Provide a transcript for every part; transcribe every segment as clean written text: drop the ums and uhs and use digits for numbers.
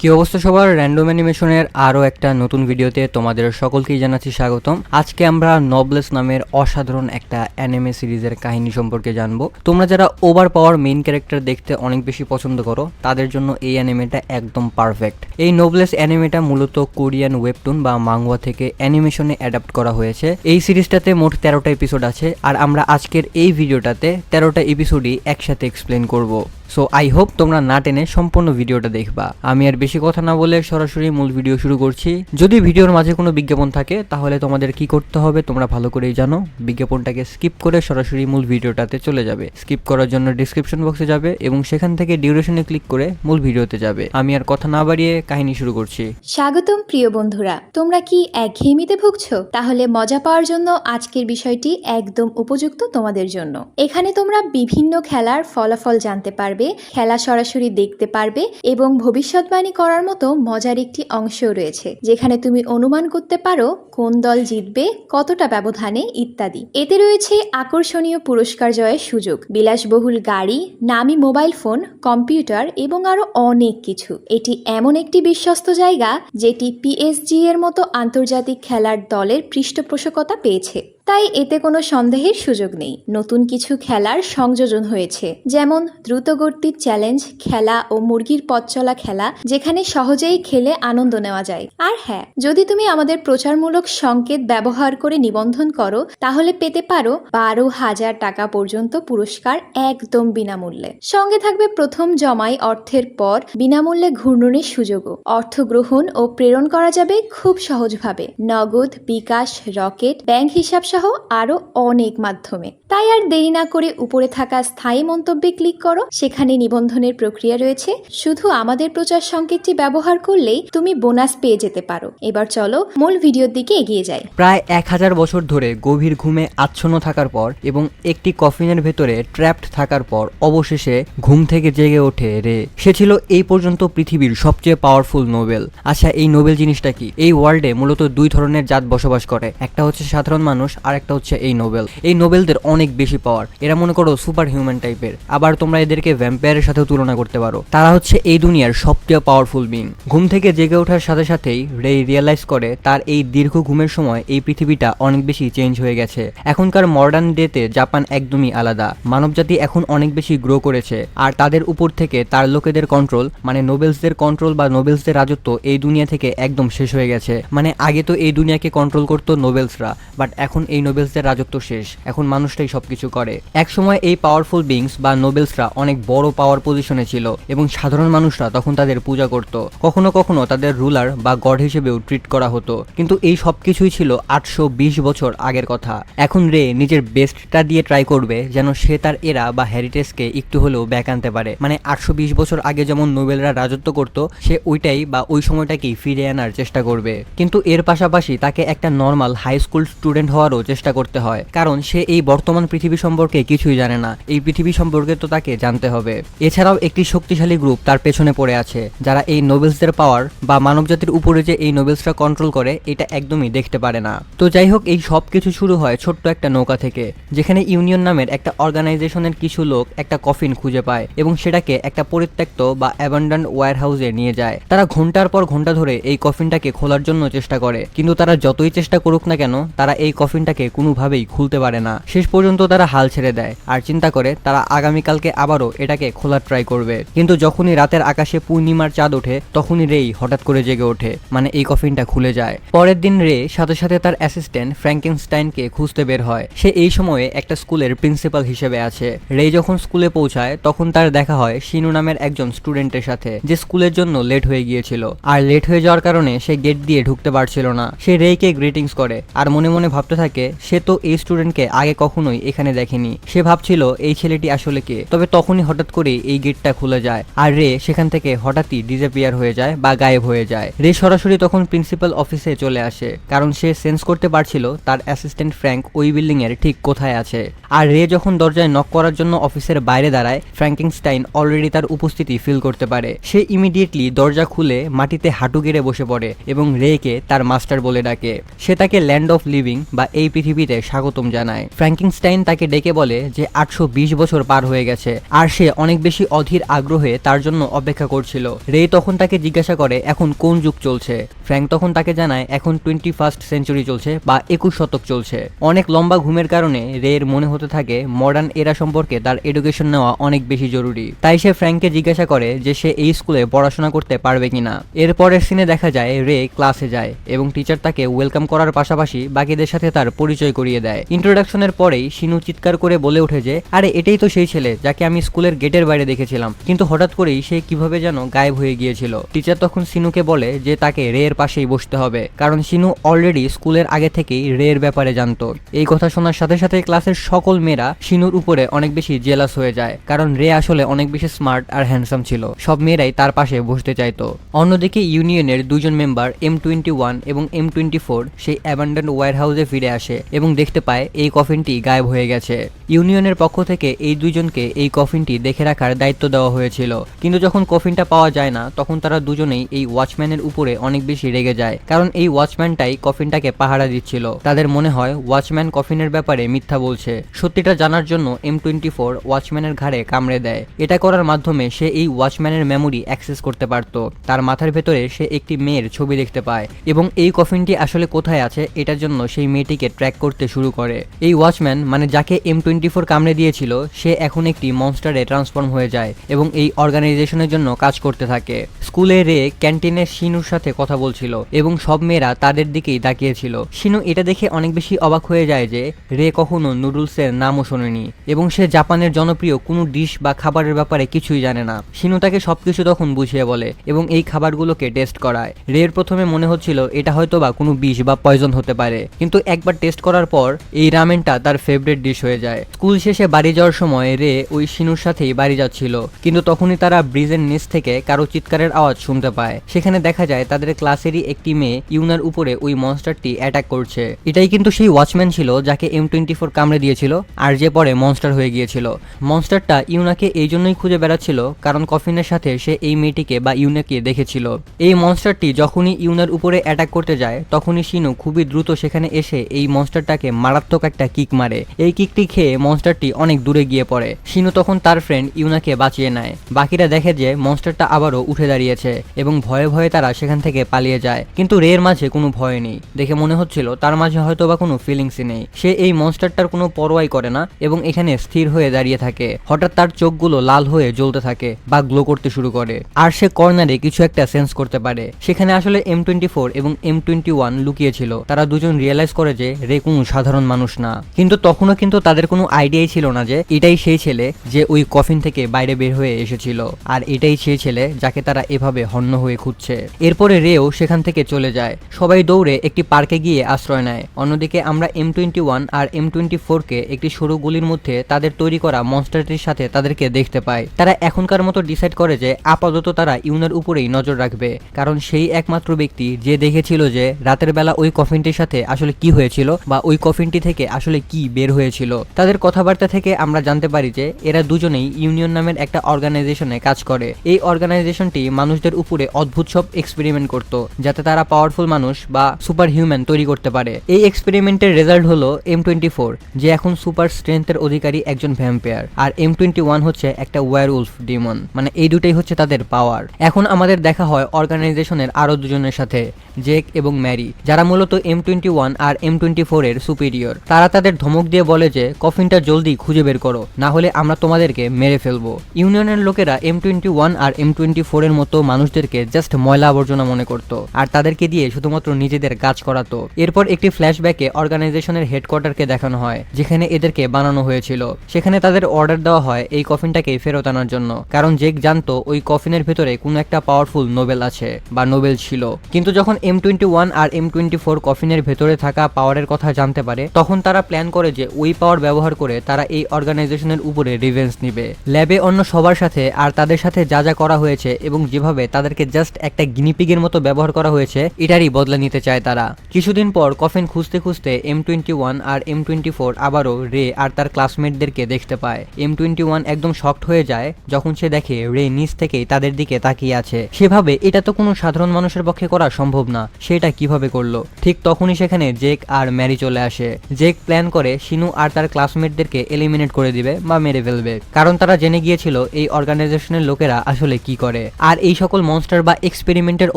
কি অবস্থা সবার, র্যান্ডম অ্যানিমেশনের আরও একটা নতুন ভিডিওতে তোমাদের সকলকেই জানাচ্ছি স্বাগতম। আজকে আমরা নবলেস নামের অসাধারণ একটা অ্যানিমে সিরিজের কাহিনী সম্পর্কে জানবো। তোমরা যারা ওভার পাওয়ার মেইন ক্যারেক্টার দেখতে অনেক বেশি পছন্দ করো তাদের জন্য এই অ্যানিমেটা একদম পারফেক্ট। এই নবলেস অ্যানিমেটা মূলত কোরিয়ান ওয়েবটুন বা মাংহোয়া থেকে অ্যানিমেশনে অ্যাডাপ্ট করা হয়েছে। এই সিরিজটাতে মোট 13টা এপিসোড আছে, আর আমরা আজকের এই ভিডিওটাতে 13টা এপিসোডই একসাথে এক্সপ্লেন করব। সো আই হোপ তোমরা না টেনে সম্পূর্ণ ভিডিওটা দেখবা। আমি আর বেশি কথা না বলে সরাসরি মূল ভিডিও শুরু করছি। যদি ভিডিওর মাঝে কোনো বিজ্ঞাপন থাকে তাহলে তোমাদের কি করতে হবে তোমরা ভালো করেই জানো। বিজ্ঞাপনটাকে স্কিপ করে সরাসরি মূল ভিডিওটাতে চলে যাবে। স্কিপ করার জন্য ডিসক্রিপশন বক্সে যাবে এবং সেখান থেকে ডিউরেশনে ক্লিক করে মূল ভিডিওতে যাবে। আমি আর কথা না বাড়িয়ে কাহিনী শুরু করছি। স্বাগতম প্রিয় বন্ধুরা, তোমরা কি একঘেয়েমিতে ভুগছো? তাহলে মজা পাওয়ার জন্য আজকের বিষয়টি একদম উপযুক্ত তোমাদের জন্য। এখানে তোমরা বিভিন্ন খেলার ফলাফল জানতে পারবে, খেলা সরাসরি দেখতে পারবে এবং ভবিষ্যৎবাণী করার মতো মজার একটি অংশ রয়েছে যেখানে তুমি অনুমান করতে পারো কোন দল জিতবে, কতটা ব্যবধানে ইত্যাদি। এতে রয়েছে আকর্ষণীয় পুরস্কার জয়ের সুযোগ, বিলাসবহুল গাড়ি, নামি মোবাইল ফোন, কম্পিউটার এবং আরো অনেক কিছু। এটি এমন একটি বিশ্বস্ত জায়গা যেটি পিএসজি এর মতো আন্তর্জাতিক খেলার দলের পৃষ্ঠপোষকতা পেয়েছে, তাই এতে কোনো সন্দেহের সুযোগ নেই। নতুন কিছু খেলার সংযোজন হয়েছে, যেমন দ্রুতগতির চ্যালেঞ্জ খেলা ও মুরগির পথ চলা খেলা, যেখানে সহজেই খেলে আনন্দ নেওয়া যায়। আর হ্যাঁ, যদি তুমি আমাদের প্রচারমূলক সংকেত ব্যবহার করে নিবন্ধন করো তাহলে পেতে পারো 12,000 টাকা পর্যন্ত পুরস্কার একদম বিনামূল্যে। সঙ্গে থাকবে প্রথম জমাই অর্থের পর বিনামূল্যে ঘূর্ণনের সুযোগও। অর্থ গ্রহণ ও প্রেরণ করা যাবে খুব সহজভাবে, নগদ, বিকাশ, রকেট, ব্যাংক হিসাব সহ আরো অনেক মাধ্যমে। তাই আর দেরি না করে উপরে থাকা স্থায়ী মন্তব্যে ক্লিক করো, সেখানে নিবন্ধনের প্রক্রিয়া রয়েছে। শুধু আমাদের প্রচার সংকেতটি ব্যবহার করলেই তুমি বোনাস পেয়ে যেতে পারো। এবার চলো মূল ভিডিওর দিকে এগিয়ে যাই। প্রায় 1000 বছর ধরে গভীর ঘুমে আচ্ছন্ন থাকার পর এবং একটি কফিনের ভেতরে ট্র্যাপড থাকার পর অবশেষে ঘুম থেকে জেগে ওঠে রে। সে ছিল এই পর্যন্ত পৃথিবীর সবচেয়ে পাওয়ারফুল নোবেল। আচ্ছা, এই নোবেল জিনিসটা কি? এই ওয়ার্ল্ডে মূলত দুই ধরনের জাত বসবাস করে, একটা হচ্ছে সাধারণ মানুষ আর একটা হচ্ছে এই নোবেল। এই নোবেলদের অনেক বেশি পাওয়ার, এরা মনে করো সুপার হিউম্যান টাইপের। আবার তোমরা এদেরকে ভ্যাম্পায়ারের সাথেও তুলনা করতে পারো। তারা হচ্ছে এই দুনিয়ার সবচেয়ে পাওয়ারফুল বিং। ঘুম থেকে জেগে ওঠার সাথে সাথেই রে রিয়েলাইজ করে তার এই দীর্ঘ ঘুমের সময় এই পৃথিবীটা অনেক বেশি চেঞ্জ হয়ে গেছে। এখনকার মডার্ন ডেতে জাপান একদমই আলাদা। মানবজাতি এখন অনেক বেশি গ্রো করেছে, আর তাদের উপর থেকে তার লোকেদের কন্ট্রোল, মানে নোবেলসদের কন্ট্রোল বা নোবেলসদের রাজত্ব এই দুনিয়া থেকে একদম শেষ হয়ে গেছে। মানে আগে তো এই দুনিয়াকে কন্ট্রোল করতো নোবেলসরা, বাট এখন এই নোবেলসদের রাজত্ব শেষ। এখন মানুষটাই সবকিছু করে। এক সময় এই পাওয়ারফুল বিংস বা নোবেলসরা অনেক বড় পাওয়ার পজিশনে ছিল এবং সাধারণ মানুষরা তখন তাদের পূজা করত। কখনো কখনো তাদের রুলার বা গড হিসেবেও ট্রিট করা হতো। কিন্তু এই সবকিছুই ছিল 820 বছর আগের কথা। এখন রে নিজের বেস্টটা দিয়ে ট্রাই করবে যেন সে তার এরা বা হেরিটেজকে একটু হলেও ব্যাক আনতে পারে। মানে 820 বছর আগে যেমন নোবেলরা রাজত্ব করত, সে ওইটাই বা ওই সময়টাকেই ফিরে আনার চেষ্টা করবে। কিন্তু এর পাশাপাশি তাকে একটা নর্মাল হাই স্কুল স্টুডেন্ট হওয়ারও চেষ্টা করতে হয়, কারণ সে এই বর্তমান পৃথিবী সম্পর্কে কিছুই জানে না। এই পৃথিবী সম্পর্কে তো তাকে জানতে হবে। এছাড়াও একটি শক্তিশালী গ্রুপ তার পেছনে পড়ে আছে, যারা এই নোবেলসদের পাওয়ার বা মানবজাতির উপরে যে এই নোবেলসরা কন্ট্রোল করে এটা একদমই দেখতে পারে না। তো যাই হোক, এই সব কিছু শুরু হয় ছোট্ট একটা নৌকা থেকে, যেখানে ইউনিয়ন নামের একটা অর্গানাইজেশনের কিছু লোক একটা কফিন খুঁজে পায় এবং সেটাকে একটা পরিত্যক্ত বা অ্যাবান্ডান্ড ওয়্যার হাউসে নিয়ে যায়। তারা ঘন্টার পর ঘন্টা ধরে এই কফিনটাকে খোলার জন্য চেষ্টা করে, কিন্তু তারা যতই চেষ্টা করুক না কেন তারা এই কফিনটাকে কোনোভাবেই খুলতে পারে না। শেষ পর্যন্ত তারা হাল ছেড়ে দেয় আর চিন্তা করে তারা আগামীকালকে আবারও এটাকে খোলার ট্রাই করবে। কিন্তু যখনই রাতের আকাশে পূর্ণিমার চাঁদ ওঠে তখনই রেই হঠাৎ করে জেগে ওঠে, মানে এই কফিনটা খুলে যায়। পরের দিন রে সাথে সাথে তার অ্যাসিস্ট্যান্ট ফ্র্যাঙ্কেনস্টাইনকে খুঁজতে বের হয়। সে এই সময়ে একটা স্কুলের প্রিন্সিপাল হিসেবে আছে। রে যখন স্কুলে পৌঁছায় তখন তার দেখা হয় শিনু নামের একজন স্টুডেন্টের সাথে, যে স্কুলের জন্য লেট হয়ে গিয়েছিল। আর লেট হয়ে যাওয়ার কারণে সে গেট দিয়ে ঢুকতে পারছিল না। সে রেইকে গ্রিটিংস করে আর মনে মনে ভাবতে থাকে সে তো এই স্টুডেন্টকে আগে কখনোই এখানে দেখেনি। সে ভাবছিল এই ছেলেটি আসলে কে। তবে তখনই হঠাৎ করে এই গেটটা খুলে যায় আর রে সেখান থেকে হঠাৎই ডিসঅ্যাপিয়ার হয়ে যায় বা গায়েব হয়ে যায়। রে সরাসরি তখন প্রিন্সিপাল অফিসে চলে আসে, কারণ সে সেন্স করতে পারছিল তার অ্যাসিস্ট্যান্ট ফ্র্যাঙ্ক ওই বিল্ডিং এর ঠিক কোথায় আছে। আর রে যখন দরজায় নক করার জন্য অফিসের বাইরে দাঁড়ায়, ফ্র্যাঙ্কেনস্টাইন অলরেডি তার উপস্থিতি ফিল করতে পারে। সে ইমিডিয়েটলি দরজা খুলে মাটিতে হাঁটু গেড়ে বসে পড়ে এবং রেকে তার মাস্টার বলে ডাকে। সে তাকে ল্যান্ড অফ লিভিং বা এই পৃথিবীতে স্বাগতম জানায়। ফ্র্যাঙ্কেনস্টাইন আইনস্টাইন তাকে ডেকে বলে যে 820 বছর পার হয়ে গেছে আর সে অনেক বেশি অধীর আগ্রহে তার জন্য অপেক্ষা করছিল। রে তখন তাকে জিজ্ঞাসা করে এখন কোন যুগ চলছে। ফ্র্যাঙ্ক তখন তাকে জানায় এখন 21st সেঞ্চুরি চলছে বা 21 শতক চলছে। অনেক লম্বা ঘুমের কারণে রের মনে হতে থাকে মডার্ন এরা সম্পর্কে তার এডুকেশন নেওয়া অনেক বেশি জরুরি। তাই সে ফ্র্যাঙ্ককে জিজ্ঞাসা করে যে সে এই স্কুলে পড়াশোনা করতে পারবে কিনা। এরপরের সিনে দেখা যায় রে ক্লাসে যায় এবং টিচার তাকে ওয়েলকাম করার পাশাপাশি বাকিদের সাথে তার পরিচয় করিয়ে দেয়। ইন্ট্রোডাকশনের পরেই শিনু চিৎকার করে বলে ওঠে যে আরে এটাই তো সেই ছেলে যাকে আমি স্কুলের গেটের বাইরে দেখেছিলাম, কিন্তু হঠাৎ করেই সে কিভাবে যেন গায়েব হয়ে গিয়েছিল। টিচার তখন শিনুকে বলে যে তাকে রে এর পাশেই বসতে হবে, কারণ শিনু অলরেডি স্কুলের আগে থেকেই রে এর ব্যাপারে জানতো। এই কথা শোনার সাথে সাথে ক্লাসের সকল মেয়েরা শিনুর উপরে অনেক বেশি জেলাস হয়ে যায়, কারণ রে আসলে অনেক বেশি স্মার্ট আর হ্যান্ডসাম ছিল। সব মেয়েরাই তার পাশে বসতে চাইতো। অন্যদিকে ইউনিয়নের দুজন মেম্বার M21 এবং M24 সেই অ্যাবান্ডেন্ড ওয়্যারহাউসে ফিরে আসে এবং দেখতে পায় এই কফিনটি গায়েব হয়ে গেছে। ইউনিয়নের পক্ষ থেকে এই দুইজনকে এই কফিনটি দেখে রাখার দায়িত্ব দেওয়া হয়েছিল, কিন্তু যখন কফিনটা পাওয়া যায় না তখন তারা দুজনেই এই ওয়াচম্যানের উপরে অনেক বেশি রেগে যায়, কারণ এই ওয়াচম্যানটাই কফিনটাকে পাহারা দিচ্ছিল। তাদের মনে হয় ওয়াচম্যান কফিনের ব্যাপারে মিথ্যা বলছে। সত্যিটা জানার জন্য M24 ওয়াচম্যানের ঘাড়ে কামড়ে দেয়। এটা করার মাধ্যমে সে এই ওয়াচম্যানের মেমোরি অ্যাক্সেস করতে পারত। তার মাথার ভেতরে সে একটি মেয়ের ছবি দেখতে পায় এবং এই কফিনটি আসলে কোথায় আছে এটার জন্য সেই মেয়েটিকে ট্র্যাক করতে শুরু করে। এই ওয়াচম্যান মানে যাকে M24 কামড়ে দিয়েছিল সে এখন একটি মনস্টারে ট্রান্সফর্ম হয়ে যায় এবং এই অর্গানাইজেশনের জন্য কাজ করতে থাকে। স্কুলে রে ক্যান্টিনে শিনুর সাথে কথা বলছিল এবং সব মেয়েরা তাদের দিকেই তাকিয়েছিল। শিনু এটা দেখে অনেক বেশি অবাক হয়ে যায় যে রে কখনো নুডলসের নামও শোনেনি এবং সে জাপানের জনপ্রিয় কোনো ডিশ বা খাবারের ব্যাপারে কিছুই জানে না। শিনু তাকে সবকিছু তখন বুঝিয়ে বলে এবং এই খাবারগুলোকে টেস্ট করায়। রের প্রথমে মনে হচ্ছিল এটা হয়তো বা কোনো বিষ বা পয়জন হতে পারে, কিন্তু একবার টেস্ট করার পর এই রামেনটা তার ফেভারিট ডিশ হয়ে যায়। স্কুল শেষে বাড়ি যাওয়ার সময় রে ওই শিনুর সাথেই বাড়ি যাচ্ছিল, কিন্তু তখনই তারা ব্রিজের নিচ থেকে কারো চিৎকারের আওয়াজ শুনতে পায়। সেখানে দেখা যায় তাদের ক্লাসেরই একটি মেয়ে ইউনার উপরে ওই মনস্টারটি অ্যাটাক করছে। এটাই কিন্তু সেই ওয়াচম্যান ছিল যাকে M24 কামড়ে দিয়েছিল আর যে পরে মনস্টার হয়ে গিয়েছিল। মনস্টারটা ইউনাকে এই জন্যই খুঁজে বেড়াচ্ছিল কারণ কফিনের সাথে সে এই মেয়েটিকে বা ইউনাকে দেখেছিল। এই মনস্টারটি যখনই ইউনার উপরে অ্যাটাক করতে যায় তখনই শিনু খুবই দ্রুত সেখানে এসে এই মনস্টারটাকে মারাত্মক একটা কিক মারে। এই কিকটি খেয়ে মনস্টারটি অনেক দূরে গিয়ে পড়ে। শিনু তখন তার ফ্রেন্ড ইউনাকে বাঁচিয়ে নেয়। বাকিরা দেখে যে মনস্টারটা আবারও উঠে দাঁড়িয়েছে এবং ভয়ে ভয়ে তারা সেখান থেকে পালিয়ে যায়, কিন্তু রের মাঝে কোনো ভয় নেই। দেখে মনে হচ্ছিল তার মাঝে হয়তো বা কোনো ফিলিংসই নেই। সে এই মনস্টারটার কোনো পরোয়াই করে না এবং এখানে স্থির হয়ে দাঁড়িয়ে থাকে। হঠাৎ তার চোখগুলো লাল হয়ে জ্বলতে থাকে বা গ্লো করতে শুরু করে আর সে কর্নারে কিছু একটা সেন্স করতে পারে। সেখানে আসলে M24 এবং M21 লুকিয়েছিল। তারা দুজন রিয়েলাইজ করে যে রে কোনো সাধারণ মানুষ না, কিন্তু তখনও কিন্তু তাদের কোনো আইডিয়াই ছিল না যে এটাই সেই ছেলে যে ওই কফিন থেকে বাইরে বের হয়ে এসেছিল আর এটাই সেই ছেলে যাকে তারা এভাবে হন্য হয়ে খুঁজছে। এরপরে রেও সেখান থেকে চলে যায়। সবাই দৌড়ে একটি পার্কে গিয়ে আশ্রয় নেয়। অন্যদিকে আমরা M21 আর M24 কে একটি সরু গলির মধ্যে তাদের তৈরি করা মনস্টারটির সাথে তাদেরকে দেখতে পায়। তারা এখনকার মতো ডিসাইড করে যে আপাতত তারা ইউনার উপরেই নজর রাখবে, কারণ সেই একমাত্র ব্যক্তি যে দেখেছিল যে রাতের বেলা ওই কফিনটির সাথে আসলে কি হয়েছিল বা ওই কফিনটি থেকে আসলে কি বের হয়েছিল। তাদের কথাবার্তা থেকে আমরা জানতে পারি যে এরা দুজনেই ইউনিয়ন নামের একটা অর্গানাইজেশনে কাজ করে। এই অর্গানাইজেশনটি মানুষদের উপরে অদ্ভুত সব এক্সপেরিমেন্ট করত যাতে তারা পাওয়ারফুল মানুষ বা সুপার হিউম্যান তৈরি করতে পারে। এই এক্সপেরিমেন্টের রেজাল্ট হলো M24 যে এখন সুপার স্ট্রেংথের অধিকারী একজন ভ্যাম্পায়ার, আর M21 হচ্ছে একটা ওয়্যারউলফ ডিমন। মানে এই দুটাই হচ্ছে তাদের পাওয়ার। এখন আমাদের দেখা হয় অর্গানাইজেশনের আরো দুজনের সাথে, জেক এবং ম্যারি, যারা মূলত M21 আর M24 এর সুপিরিয়র। তারা তাদের ধমক দিয়ে বলে যে কফিনটা জলদি খুঁজে বের করো, না হলে আমরা তোমাদেরকে মেরে ফেলবো। ইউনিয়নের লোকেরা M21 আর M24 এর মতো মানুষদেরকে জাস্ট ময়লা আবর্জনা মনে করত আর তাদেরকে দিয়ে শুধুমাত্র নিজেদের কাজ করাতো। এরপর একটি ফ্ল্যাশব্যাকে অর্গানাইজেশনের হেডকোয়ার্টারকে দেখানো হয় যেখানে এদেরকে বানানো হয়েছিল। সেখানে তাদের অর্ডার দেওয়া হয় এই কফিনটাকে ফেরত আনার জন্য, কারণ জেক জানতো ওই কফিনের ভেতরে কোনো একটা পাওয়ারফুল নোবেল আছে বা নোবেল ছিল। কিন্তু যখন M21 আর M24 কফিনের ভেতরে থাকা পাওয়ারের কথা জানতে পারে তখন তারা প্ল্যান করে যে ওই পাওয়ার ব্যবহার করে তারা এই অর্গানাইজেশনের উপরে রিভেঞ্জ নিবে। ল্যাবে অন্য সবার সাথে আর তাদের সাথে যা যা করা হয়েছে এবং যেভাবে তাদেরকে জাস্ট একটা গিনিপিগের মতো ব্যবহার করা হয়েছে এটারই বদলা নিতে চায় তারা। কিছুদিন পর কফিন খুঁজতে খুঁজতে M21 আর M24 আবারও রে আর তার ক্লাসমেটদেরকে দেখতে পায়। M21 একদম শকড হয়ে যায় যখন সে দেখে রে নিচ থেকেই তাদের দিকে তাকিয়ে আছে। সেভাবে এটা তো কোনো সাধারণ মানুষের পক্ষে করা সম্ভব না, সেটা কিভাবে করলো। ঠিক তখনই সেখানে জেক আর ম্যারি চলে আসে। জেক প্ল্যান করে শিনু শিনু আর তার ক্লাসমেটদেরকে এলিমিনেট করে দিবে বা মেরে ফেলবে, কারণ তারা জেনে গিয়েছিল এই অর্গানাইজেশনের লোকেরা আসলে কি করে। আর এই সকল মনস্টার বা এক্সপেরিমেন্টের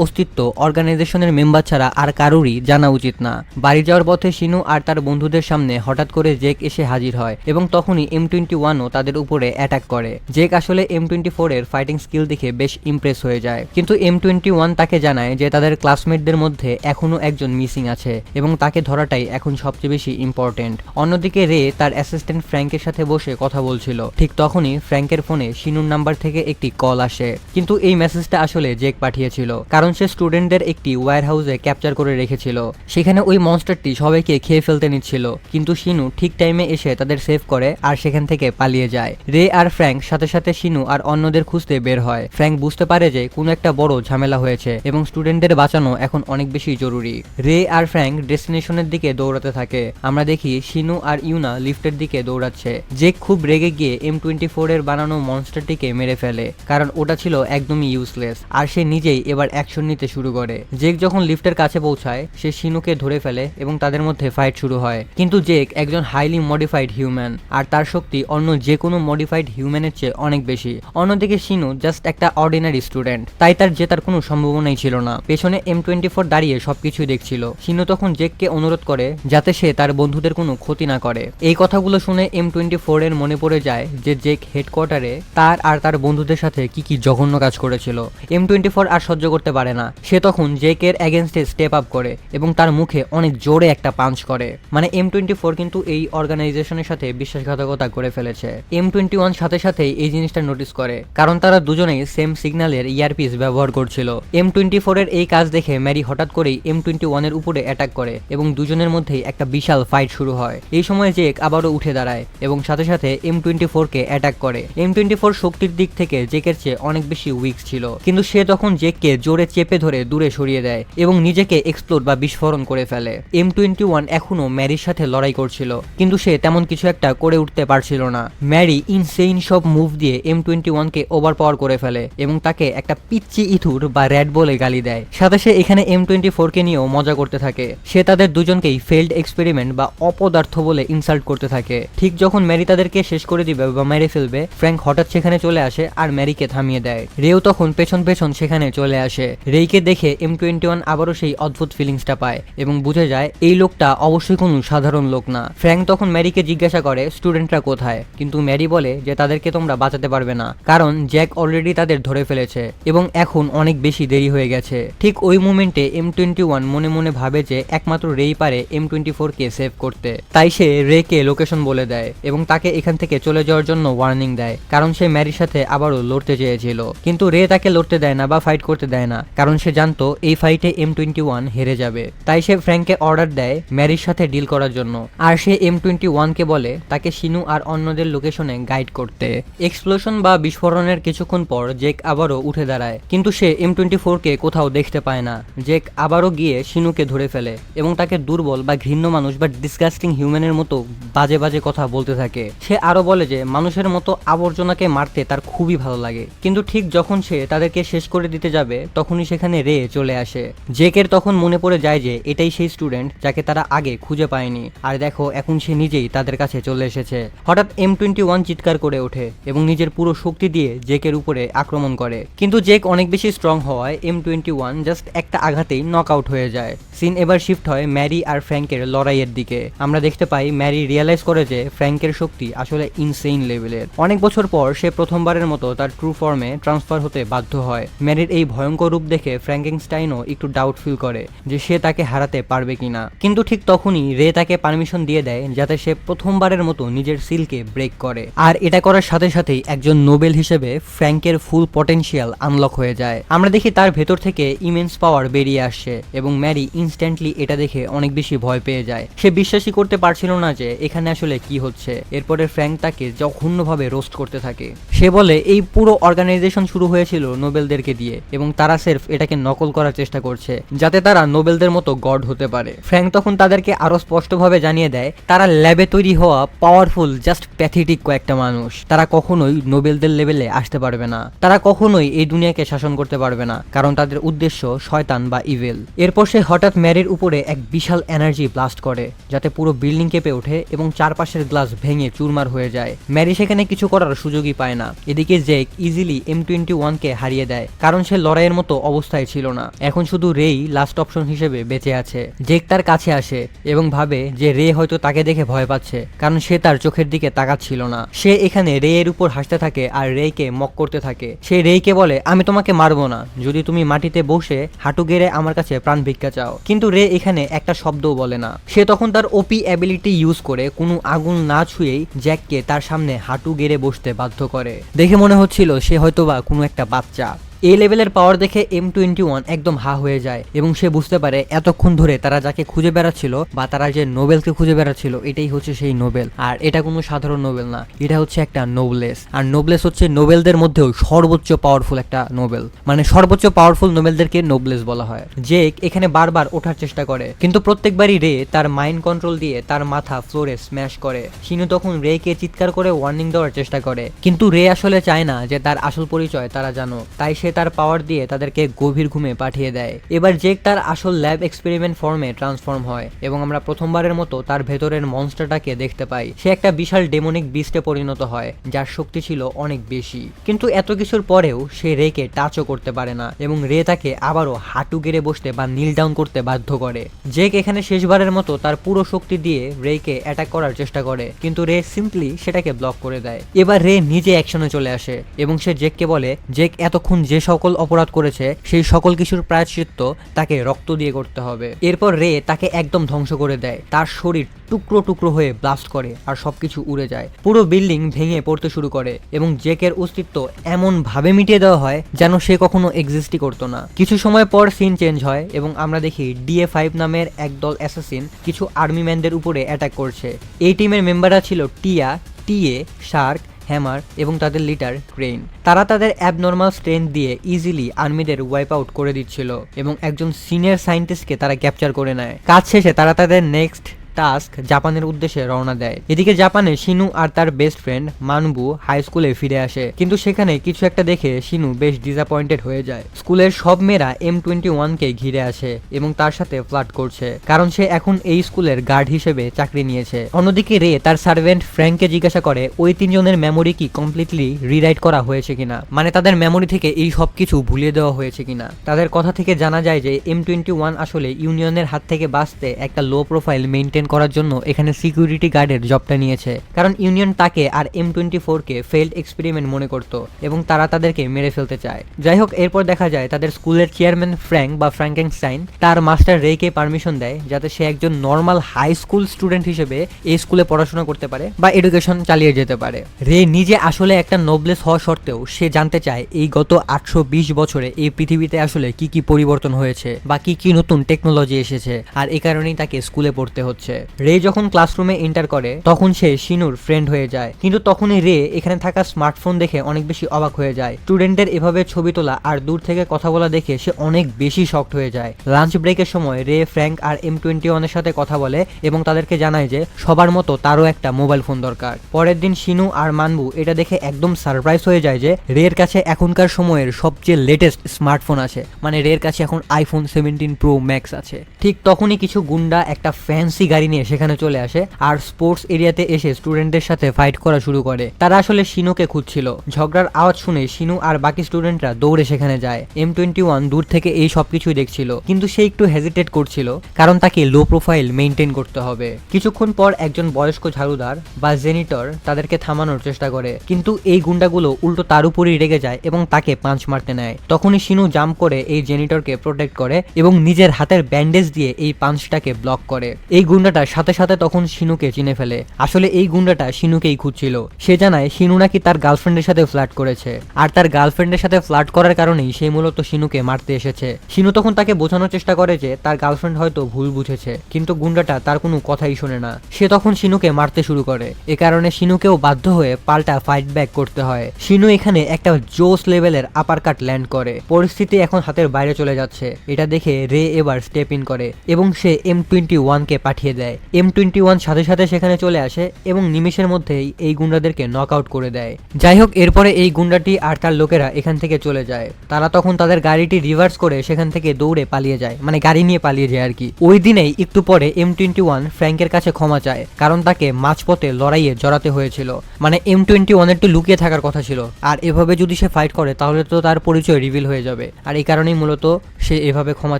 অস্তিত্ব অর্গানাইজেশনের মেম্বার ছাড়া আর কারোরই জানা উচিত না। বাড়ি যাওয়ার পথে শিনু আর তার বন্ধুদের সামনে হঠাৎ করে জেক এসে হাজির হয় এবং তখনই M21ও তাদের উপরে অ্যাটাক করে। জেক আসলে M24 এর ফাইটিং স্কিল দেখে বেশ ইমপ্রেস হয়ে যায়, কিন্তু M21 তাকে জানায় যে তাদের ক্লাসমেটদের মধ্যে এখনো একজন মিসিং আছে এবং তাকে ধরাটাই এখন সবচেয়ে বেশি ইম্পর্টেন্ট। অন্যদিকে রে তার অ্যাসিস্ট্যান্ট ফ্র্যাঙ্কের সাথে বসে কথা বলছিল, ঠিক তখনই ফ্র্যাঙ্কের ফোনে শিনুর নাম্বার থেকে একটি কল আসে, কিন্তু এই মেসেজটা আসলে জেক পাঠিয়েছিল, কারণ সে স্টুডেন্টদের একটি ওয়্যার হাউসে ক্যাপচার করে রেখেছিল। সেখানে ওই মনস্টারটি সবাইকে খেয়ে ফেলতে নিচ্ছিল, কিন্তু শিনু ঠিক টাইমে এসে তাদের সেভ করে আর সেখান থেকে পালিয়ে যায়। রে আর ফ্র্যাঙ্ক সাথে সাথে শিনু আর অন্যদের খুঁজতে বের হয়। ফ্র্যাঙ্ক বুঝতে পারে যে কোনো একটা বড় ঝামেলা হয়েছে এবং স্টুডেন্টদের বাঁচানো এখন অনেক বেশি জরুরি। রে আর ফ্র্যাঙ্ক ডেস্টিনেশনের দিকে দৌড়াতে থাকে। আমরা দেখি শিনু আর ইউনা লিফটের দিকে দৌড়াচ্ছে। জেক খুব রেগে গিয়ে M24 এর বানানো মনস্টারটিকে মেরে ফেলে, কারণ ওটা ছিল একদমই ইউজলেস, আর সে নিজেই এবার অ্যাকশন নিতে শুরু করে। জেক যখন লিফটের কাছে পৌঁছায় সে শিনুকে ধরে ফেলে এবং তাদের মধ্যে ফাইট শুরু হয়, কিন্তু জেক একজন হাইলি মডিফাইড হিউম্যান আর তার শক্তি অন্য যে কোনো মডিফাইড হিউম্যানের চেয়ে অনেক বেশি। অন্যদিকে শিনু জাস্ট একটা অর্ডিনারি স্টুডেন্ট, তাই তার জেতার কোনো সম্ভাবনাই ছিল না। পেছনে M24 দাঁড়িয়ে সবকিছুই দেখছিল। শিনু তখন জেককে অনুরোধ করে যাতে সে তার বন্ধুদের কোনো ক্ষতি না করে। এই কথাগুলো শুনে M24 এর মনে পড়ে যায় যে জেক হেডকোয়ার্টারে তার আর তার বন্ধুদের সাথে কি কি জঘন্য কাজ করেছিল। M24 আর সহ্য করতে পারে না। সে তখন জেকের এগেনস্টে স্টেপ আপ করে এবং তার মুখে অনেক জোরে একটা পাঞ্চ করে। মানে M24 কিন্তু এই অর্গানাইজেশনের সাথে বিশ্বাসঘাতকতা করে ফেলেছে। M21 সাথে সাথেই এই জিনিসটা নোটিস করে, কারণ তারা দুজনেই সেম সিগন্যালের ইয়ারপিস ব্যবহার করছিল। M24 এর এই কাজ দেখে ম্যারি হঠাৎ করেই M21 এর উপরে অ্যাটাক করে এবং দুজনের মধ্যেই একটা বিশাল ফাইট শুরু হয়। এই সময় জেক আবারও উঠে দাঁড়ায় এবং সাথে সাথে M24 কে অ্যাটাক করে। M24 শক্তির দিক থেকে জেকের চেয়ে অনেক বেশি উইক ছিল, কিন্তু সে তখন জেককে জোরে চেপে ধরে দূরে সরিয়ে দেয় এবং নিজেকে এক্সপ্লোড বা বিস্ফোরণ করে ফেলে। M21 এখনো ম্যারির সাথে লড়াই করছিল, কিন্তু সে তেমন কিছু একটা করে উঠতে পারছিল না। ম্যারি ইনসেইন সব মুভ দিয়ে M21 কে ওভারপাওয়ার করে ফেলে এবং তাকে একটা পিচ্চি ইঁদুর বা র্যাট বলে গালি দেয়। সাথে সে এখানে M24 কে নিয়েও মজা করতে থাকে। সে তাদের দুজনকেই ফেইল্ড এক্সপেরিমেন্ট বা অপদার্থ বলে ইনসাল্ট করতে থাকে। ঠিক যখন ম্যারি তাদেরকে শেষ করে দিবে বা মেরে ফেলবে, ফ্র্যাঙ্ক হঠাৎ সেখানে চলে আসে আর ম্যারিকে থামিয়ে দেয়। রেও তখন পেছন পেছন সেখানে চলে আসে। রেইকে দেখে M21 আবারও সেই অদ্ভুত ফিলিংসটা পায় এবং বুঝে যায় এই লোকটা অবশ্যই কোনো সাধারণ লোক না। ফ্র্যাঙ্ক তখন ম্যারিকে জিজ্ঞাসা করে স্টুডেন্টরা কোথায়, কিন্তু ম্যারি বলে যে তাদেরকে তোমরা বাঁচাতে পারবে না, কারণ জ্যাক অলরেডি তাদের ধরে ফেলেছে এবং এখন অনেক বেশি দেরি হয়ে গেছে। ঠিক ওই মোমেন্টে M21 মনে মনে ভাবে যে একমাত্র রেই পারে M24 কে সেভ করতে, তাই সে রেকে লোকেশন বলে দেয় এবং তাকে এখান থেকে চলে যাওয়ার জন্য ওয়ার্নিং দেয়, কারণ সে ম্যারির সাথে আবারও লড়তে চেয়েছিল। কিন্তু রে তাকে লড়তে দেয় না বা ফাইট করতে দেয় না, কারণ সে জানতো এই ফাইটে M21 হেরে যাবে। তাই সে ফ্র্যাঙ্ককে অর্ডার দেয় ম্যারির সাথে ডিল করার জন্য, আর সে M21 কে বলে তাকে শিনু আর অন্যদের লোকেশনে গাইড করতে। এক্সপ্লোশন বা বিস্ফোরণের কিছুক্ষণ পর জেক আবারও উঠে দাঁড়ায়, কিন্তু সে M24 কে কোথাও দেখতে পায় না। জেক আবারও গিয়ে শিনুকে ধরে ফেলে এবং তাকে দুর্বল বা ঘৃণ্য মানুষ বা ডিসগাস্টিং হিউম্যানের মতো বাজে বাজে কথা বলতে থাকে। সে আরো বলে যে মানুষের মতো আবর্জনাকে মারতে তার খুবই ভালো লাগে, কিন্তু ঠিক যখন সে তাদেরকে শেষ করে দিতে যাবে তখনই সেখানে রে চলে আসে। জেকের তখন মনে পড়ে যায় যে এটাই সেই স্টুডেন্ট যাকে তারা আগে খুঁজে পায়নি, আর দেখো এখন সে নিজেই তাদের কাছে চলে এসেছে। হঠাৎ M21 চিৎকার করে ওঠে এবং নিজের পুরো শক্তি দিয়ে জেকের উপরে আক্রমণ করে, কিন্তু জেক অনেক বেশি স্ট্রং হওয়ায় M21 জাস্ট একটা আঘাতেই নক আউট হয়ে যায়। সিন এবার শিফট হয় ম্যারি আর ফ্র্যাঙ্কের লড়াইয়ের দিকে। আমরা দেখতে পাই ম্যারি রিয়েলাইজ করে যে ফ্র্যাঙ্কের শক্তি আসলে ইনসেইন লেভেলের। অনেক বছর পর সে প্রথমবারের মতো তার ট্রু ফর্মে ট্রান্সফার হতে বাধ্য হয়। ম্যারির এই ভয়ঙ্কর রূপ দেখে ফ্র্যাঙ্কেনস্টাইনও একটু ডাউট ফিল করে যে সে তাকে হারাতে পারবে কিনা, কিন্তু ঠিক তখনই রে তাকে পারমিশন দিয়ে দেয় যাতে সে প্রথমবারের মতো নিজের সিলকে ব্রেক করে, আর এটা করার সাথে সাথেই একজন নোবেল হিসেবে ফ্র্যাঙ্কের ফুল পটেনশিয়াল আনলক হয়ে যায়। আমরা দেখি তার ভেতর থেকে ইমেন্স পাওয়ার বেরিয়ে আসছে এবং ম্যারি ইনস্ট্যান্টলি এটা দেখে অনেক বেশি ভয় পেয়ে যায়। সে বিশ্বাসই করতে পারছিল না যে এখানে আসলে কি হচ্ছে। এরপরে ফ্র্যাঙ্ক তাকে জঘন্যভাবে রোস্ট করতে থাকে। সে বলে এই পুরো অর্গানাইজেশন শুরু হয়েছিল নোবেলদেরকে দিয়ে এবং তারা সির্ফ এটাকে নকল করার চেষ্টা করছে যাতে তারা নোবেলদের মতো গড হতে পারে। ফ্র্যাঙ্ক তখন তাদেরকে আরো স্পষ্টভাবে জানিয়ে দেয় তারা ল্যাবে তৈরি হওয়া পাওয়ারফুল জাস্ট প্যাথেটিক কয়েকটা মানুষ, তারা কখনোই নোবেলদের লেভেলে আসতে পারবে না, তারা কখনোই এই দুনিয়াকে শাসন করতে পারবে না, কারণ তাদের উদ্দেশ্য শয়তান বা ইভিল। এরপর সে হঠাৎ ম্যারির উপরে এক বিশাল এনার্জি ব্লাস্ট করে যাতে পুরো বিল্ডিংকে কেঁপে ওঠে এবং চারপাশের গ্লাস ভেঙে চুরমার হয়ে যায়। ম্যারি সেখানে কিছু করার সুযোগই পায় না। এদিকে জেক ইজিলি M21-কে হারিয়ে দেয়, কারণ সে লড়াইয়ের মতো অবস্থায় ছিল না। এখন শুধু রেই লাস্ট অপশন হিসেবে বেঁচে আছে। জেক তার কাছে আসে এবং ভাবে যে রে হয়তো তাকে দেখে ভয় পাচ্ছে, কারণ সে তার চোখের দিকে তাকাচ্ছিল না। সে এখানে রে এর উপর হাসতে থাকে আর রেইকে মক করতে থাকে। সে রেইকে বলে, আমি তোমাকে মারবো না যদি তুমি মাটিতে বসে হাঁটু গেড়ে আমার কাছে প্রাণ ভিক্ষা চাও। কিন্তু রে এখানে একটা শব্দও বলে না। সে তখন তার ওপি অ্যাবিলিটি ইউজ করে কোনো আগুন না ছুঁয়েই জ্যাককে তার সামনে হাঁটু গেড়ে বসতে বাধ্য করে। দেখে মনে হচ্ছিল সে হয়তোবা কোনো একটা বাচ্চা। এই লেভেলের পাওয়ার দেখে M21 একদম হা হয়ে যায় এবং সে বুঝতে পারে এতক্ষণ ধরে তারা যাকে খুঁজে বেড়াচ্ছিল বা তারা যে নোবেলকে খুঁজে বেড়াচ্ছিল এটাই হচ্ছে সেই নোবেল। আর এটা কোনো সাধারণ নোবেল না, এটা হচ্ছে একটা নোবলেস। আর নোবলেস হচ্ছে নোবেলদের মধ্যেও সর্বোচ্চ পাওয়ারফুল একটা নোবেল, মানে সর্বোচ্চ পাওয়ারফুল নোবেলদেরকে নোবলেস বলা হয়। জেক এখানে বারবার ওঠার চেষ্টা করে, কিন্তু প্রত্যেকবারই রে তার মাইন্ড কন্ট্রোল দিয়ে তার মাথা ফ্লোরে স্ম্যাশ করে। শিনু তখন রেকে চিৎকার করে ওয়ার্নিং দেওয়ার চেষ্টা করে, কিন্তু রে আসলে চায় না যে তার আসল পরিচয় তারা জানো, তাই সে তার পাওয়ার দিয়ে তাদেরকে গভীর ঘুমে পাঠিয়ে দেয়। এবার জেক তার আসল ল্যাব এক্সপেরিমেন্ট ফর্মে ট্রান্সফর্ম হয় এবং আমরা প্রথমবারের মতো তার ভেতরের মনস্টারটাকে দেখতে পাই। সে একটা বিশাল ডেমনিক বিস্টে পরিণত হয় যার শক্তি ছিল অনেক বেশি। কিন্তু এত কিছুর পরেও সে রেকে টাচও করতে পারে না এবং রে তাকে আবারও হাঁটু গেড়ে বসতে বা নীল ডাউন করতে বাধ্য করে। জেক এখানে শেষবারের মতো তার পুরো শক্তি দিয়ে রেকে অ্যাটাক করার চেষ্টা করে, কিন্তু রে সিম্পলি সেটাকে ব্লক করে দেয়। এবার রে নিজে অ্যাকশনে চলে আসে এবং সে জেককে বলে, জেক এতক্ষণ যে সকল অপরাধ করেছে সেই সকল কিছুর প্রায়শ্চিত্ত তাকে রক্ত দিয়ে করতে হবে। এরপর রে তাকে একদম ধ্বংস করে দেয়, তার শরীর টুকরো টুকরো হয়ে ব্লাস্ট করে আর সবকিছু উড়ে যায়। পুরো বিল্ডিং ভেঙে পড়তে শুরু করে এবং জেকের অস্তিত্ব এমন ভাবে মিটিয়ে দেওয়া হয় যেন সে কখনো এক্সিস্টই করতো না। কিছু সময় পর সিন চেঞ্জ হয় এবং আমরা দেখি DA5 নামের একদল অ্যাসাসিন কিছু আর্মি ম্যানদের উপরে অ্যাটাক করছে। এই টিমের মেম্বাররা ছিল টিয়া, টিএ, শার্ক, হ্যামার এবং তাদের লিডার ক্রেইন। তারা তাদের অ্যাবনর্মাল স্ট্রেংথ দিয়ে ইজিলি আর্মিদের ওয়াইপ আউট করে দিচ্ছিল এবং একজন সিনিয়র সায়েন্টিস্টকে তারা ক্যাপচার করে নেয়। কাজ শেষে তারা তাদের নেক্সট টাস্ক জাপানের উদ্দেশ্যে রওনা দেয়। এদিকে জাপানে শিনু আর তার বেস্ট ফ্রেন্ড মানবু হাই স্কুলে ফিরে আসে, কিন্তু সেখানে কিছু একটা দেখে শিনু বেশ ডিসঅ্যাপয়েন্টেড হয়ে যায়। স্কুলের সব মেয়েরা M21-কে ঘিরে আসে এবং তার সাথে ফ্লার্ট করছে, কারণ সে এখন এই স্কুলের গার্ড হিসেবে চাকরি নিয়েছে। অন্যদিকে রে তার সার্ভেন্ট ফ্র্যাঙ্ককে জিজ্ঞাসা করে ওই তিনজনের মেমোরি কি কমপ্লিটলি রিরাইট করা হয়েছে কিনা, মানে তাদের মেমোরি থেকে এই সব কিছু ভুলিয়ে দেওয়া হয়েছে কিনা। তাদের কথা থেকে জানা যায় যে M21 আসলে ইউনিয়নের হাত থেকে বাঁচতে একটা লো প্রোফাইল মেইনটেইন করার জন্য এখানে সিকিউরিটি গার্ডের জবটা নিয়েছে, কারণ ইউনিয়ন তাকে আর M24-কে ফেইল্ড এক্সপেরিমেন্ট মনে করত এবং তারা তাদেরকে মেরে ফেলতে চায়। যাই হোক, এরপর দেখা যায় তাদের স্কুলের চেয়ারম্যান ফ্র্যাঙ্ক বা ফ্র্যাঙ্কেনস্টাইন তার মাস্টার রেকে পারমিশন দেয় যাতে সে একজন নর্মাল হাই স্কুল স্টুডেন্ট হিসেবে এই স্কুলে পড়াশোনা করতে পারে বা এডুকেশন চালিয়ে যেতে পারে। রে নিজে আসলে একটা নোবলেস হওয়া সত্ত্বেও সে জানতে চায় এই গত 820 বছরে এই পৃথিবীতে আসলে কি কি পরিবর্তন হয়েছে বা কি কি নতুন টেকনোলজি এসেছে, আর এই কারণেই তাকে স্কুলে পড়তে হচ্ছে। রে যখন ক্লাসরুমে এন্টার করে তখন সে শিনুর ফ্রেন্ড হয়ে যায়, কিন্তু তখনই রে এখানে থাকা স্মার্টফোন দেখে অনেক বেশি অবাক হয়ে যায়। স্টুডেন্টদের এভাবে ছবি তোলা আর দূর থেকে কথা বলা দেখে সে অনেক বেশি শকড হয়ে যায়। লাঞ্চ ব্রেকের সময় রে ফ্র্যাঙ্ক আর M21-এর সাথে কথা বলে এবং তাদেরকে জানায় যে সবার মতো তারও একটা মোবাইল ফোন দরকার। পরের দিন শিনু আর মানবু এটা দেখে একদম সারপ্রাইজ হয়ে যায় যে রের কাছে এখনকার সময়ের সবচেয়ে লেটেস্ট স্মার্টফোন আছে, মানে রের কাছে এখন iPhone 17 Pro Max আছে। ঠিক তখনই কিছু গুন্ডা একটা ফ্যান্সি গাড়ি নিয়ে সেখানে চলে আসে আর স্পোর্টস এরিয়াতে এসে স্টুডেন্টদের সাথে ফাইট করা শুরু করে। তারা আসলে শিনুকে খুঁজছিল। ঝগড়ার আওয়াজ শুনে শিনু আর বাকি স্টুডেন্টরা দৌড়ে সেখানে যায়। M21 দূর থেকে এই সবকিছুই দেখছিল, কিন্তু সে একটু হেজিটেট করছিল কারণ তাকে লো প্রোফাইল মেইনটেইন করতে হবে। কিছুক্ষণ পর একজন বয়স্ক ঝাড়ুদার বা জেনিটর তাদেরকে থামানোর চেষ্টা করে, কিন্তু এই গুন্ডাগুলো উল্টো তার উপরই রেগে যায় এবং তাকে পাঞ্চ মারতে নেয়। তখনই শিনু জাম্প করে এই জেনিটরকে প্রোটেক্ট করে এবং নিজের হাতের ব্যান্ডেজ দিয়ে এই পাঞ্চটাকে ব্লক করে। এই গুন্ডাটার সাথে সাথে তখন শিনুকে চিনে ফেলে। আসলে এই গুন্ডাটা শিনুকেই খুঁজছিল। সে জানায় শিনু নাকি তার গার্লফ্রেন্ডের সাথে ফ্লার্ট করেছে, আর তার গার্লফ্রেন্ডের সাথে ফ্লার্ট করার কারণেই সে মূলত শিনুকে মারতে এসেছে। শিনু তখন তাকে বোঝানোর চেষ্টা করে যে তার গার্লফ্রেন্ড হয়তো ভুল বুঝেছে, কিন্তু গুন্ডাটা তার কোনো কথাই শোনে না। সে তখন শিনুকে মারতে শুরু করে। এ কারণে শিনুকেও বাধ্য হয়ে পাল্টা ফাইট ব্যাক করতে হয়। শিনু এখানে একটা জোস লেভেলের আপার কাট ল্যান্ড করে। পরিস্থিতি এখন হাতের বাইরে চলে যাচ্ছে। এটা দেখে রে এবার স্টেপ ইন করে এবং সে M21-কে পাঠিয়ে দেয়। দেয়। M21 সাথে সাথে সেখানে চলে আসে এবং নিমেষের মধ্যেই এই গুন্ডাদেরকে নক আউট করে দেয়। যাই হোক, এরপরে এই গুন্ডাটি আর তার লোকেরা এখান থেকে চলে যায়। তারা তখন তাদের গাড়িটি রিভার্স করে সেখান থেকে দৌড়ে পালিয়ে যায়, মানে গাড়ি নিয়ে পালিয়ে যায় আর কি। ওই দিনেই একটু পরে M21 ফ্র্যাঙ্কের কাছে ক্ষমা চায়, কারণ তাকে মাঝপথে লড়াইয়ে জড়াতে হয়েছিল। মানে M21 একটু লুকিয়ে থাকার কথা ছিল, আর এভাবে যদি সে ফাইট করে তাহলে তো তার পরিচয় রিভিল হয়ে যাবে, আর এই কারণেই মূলত সে এভাবে ক্ষমা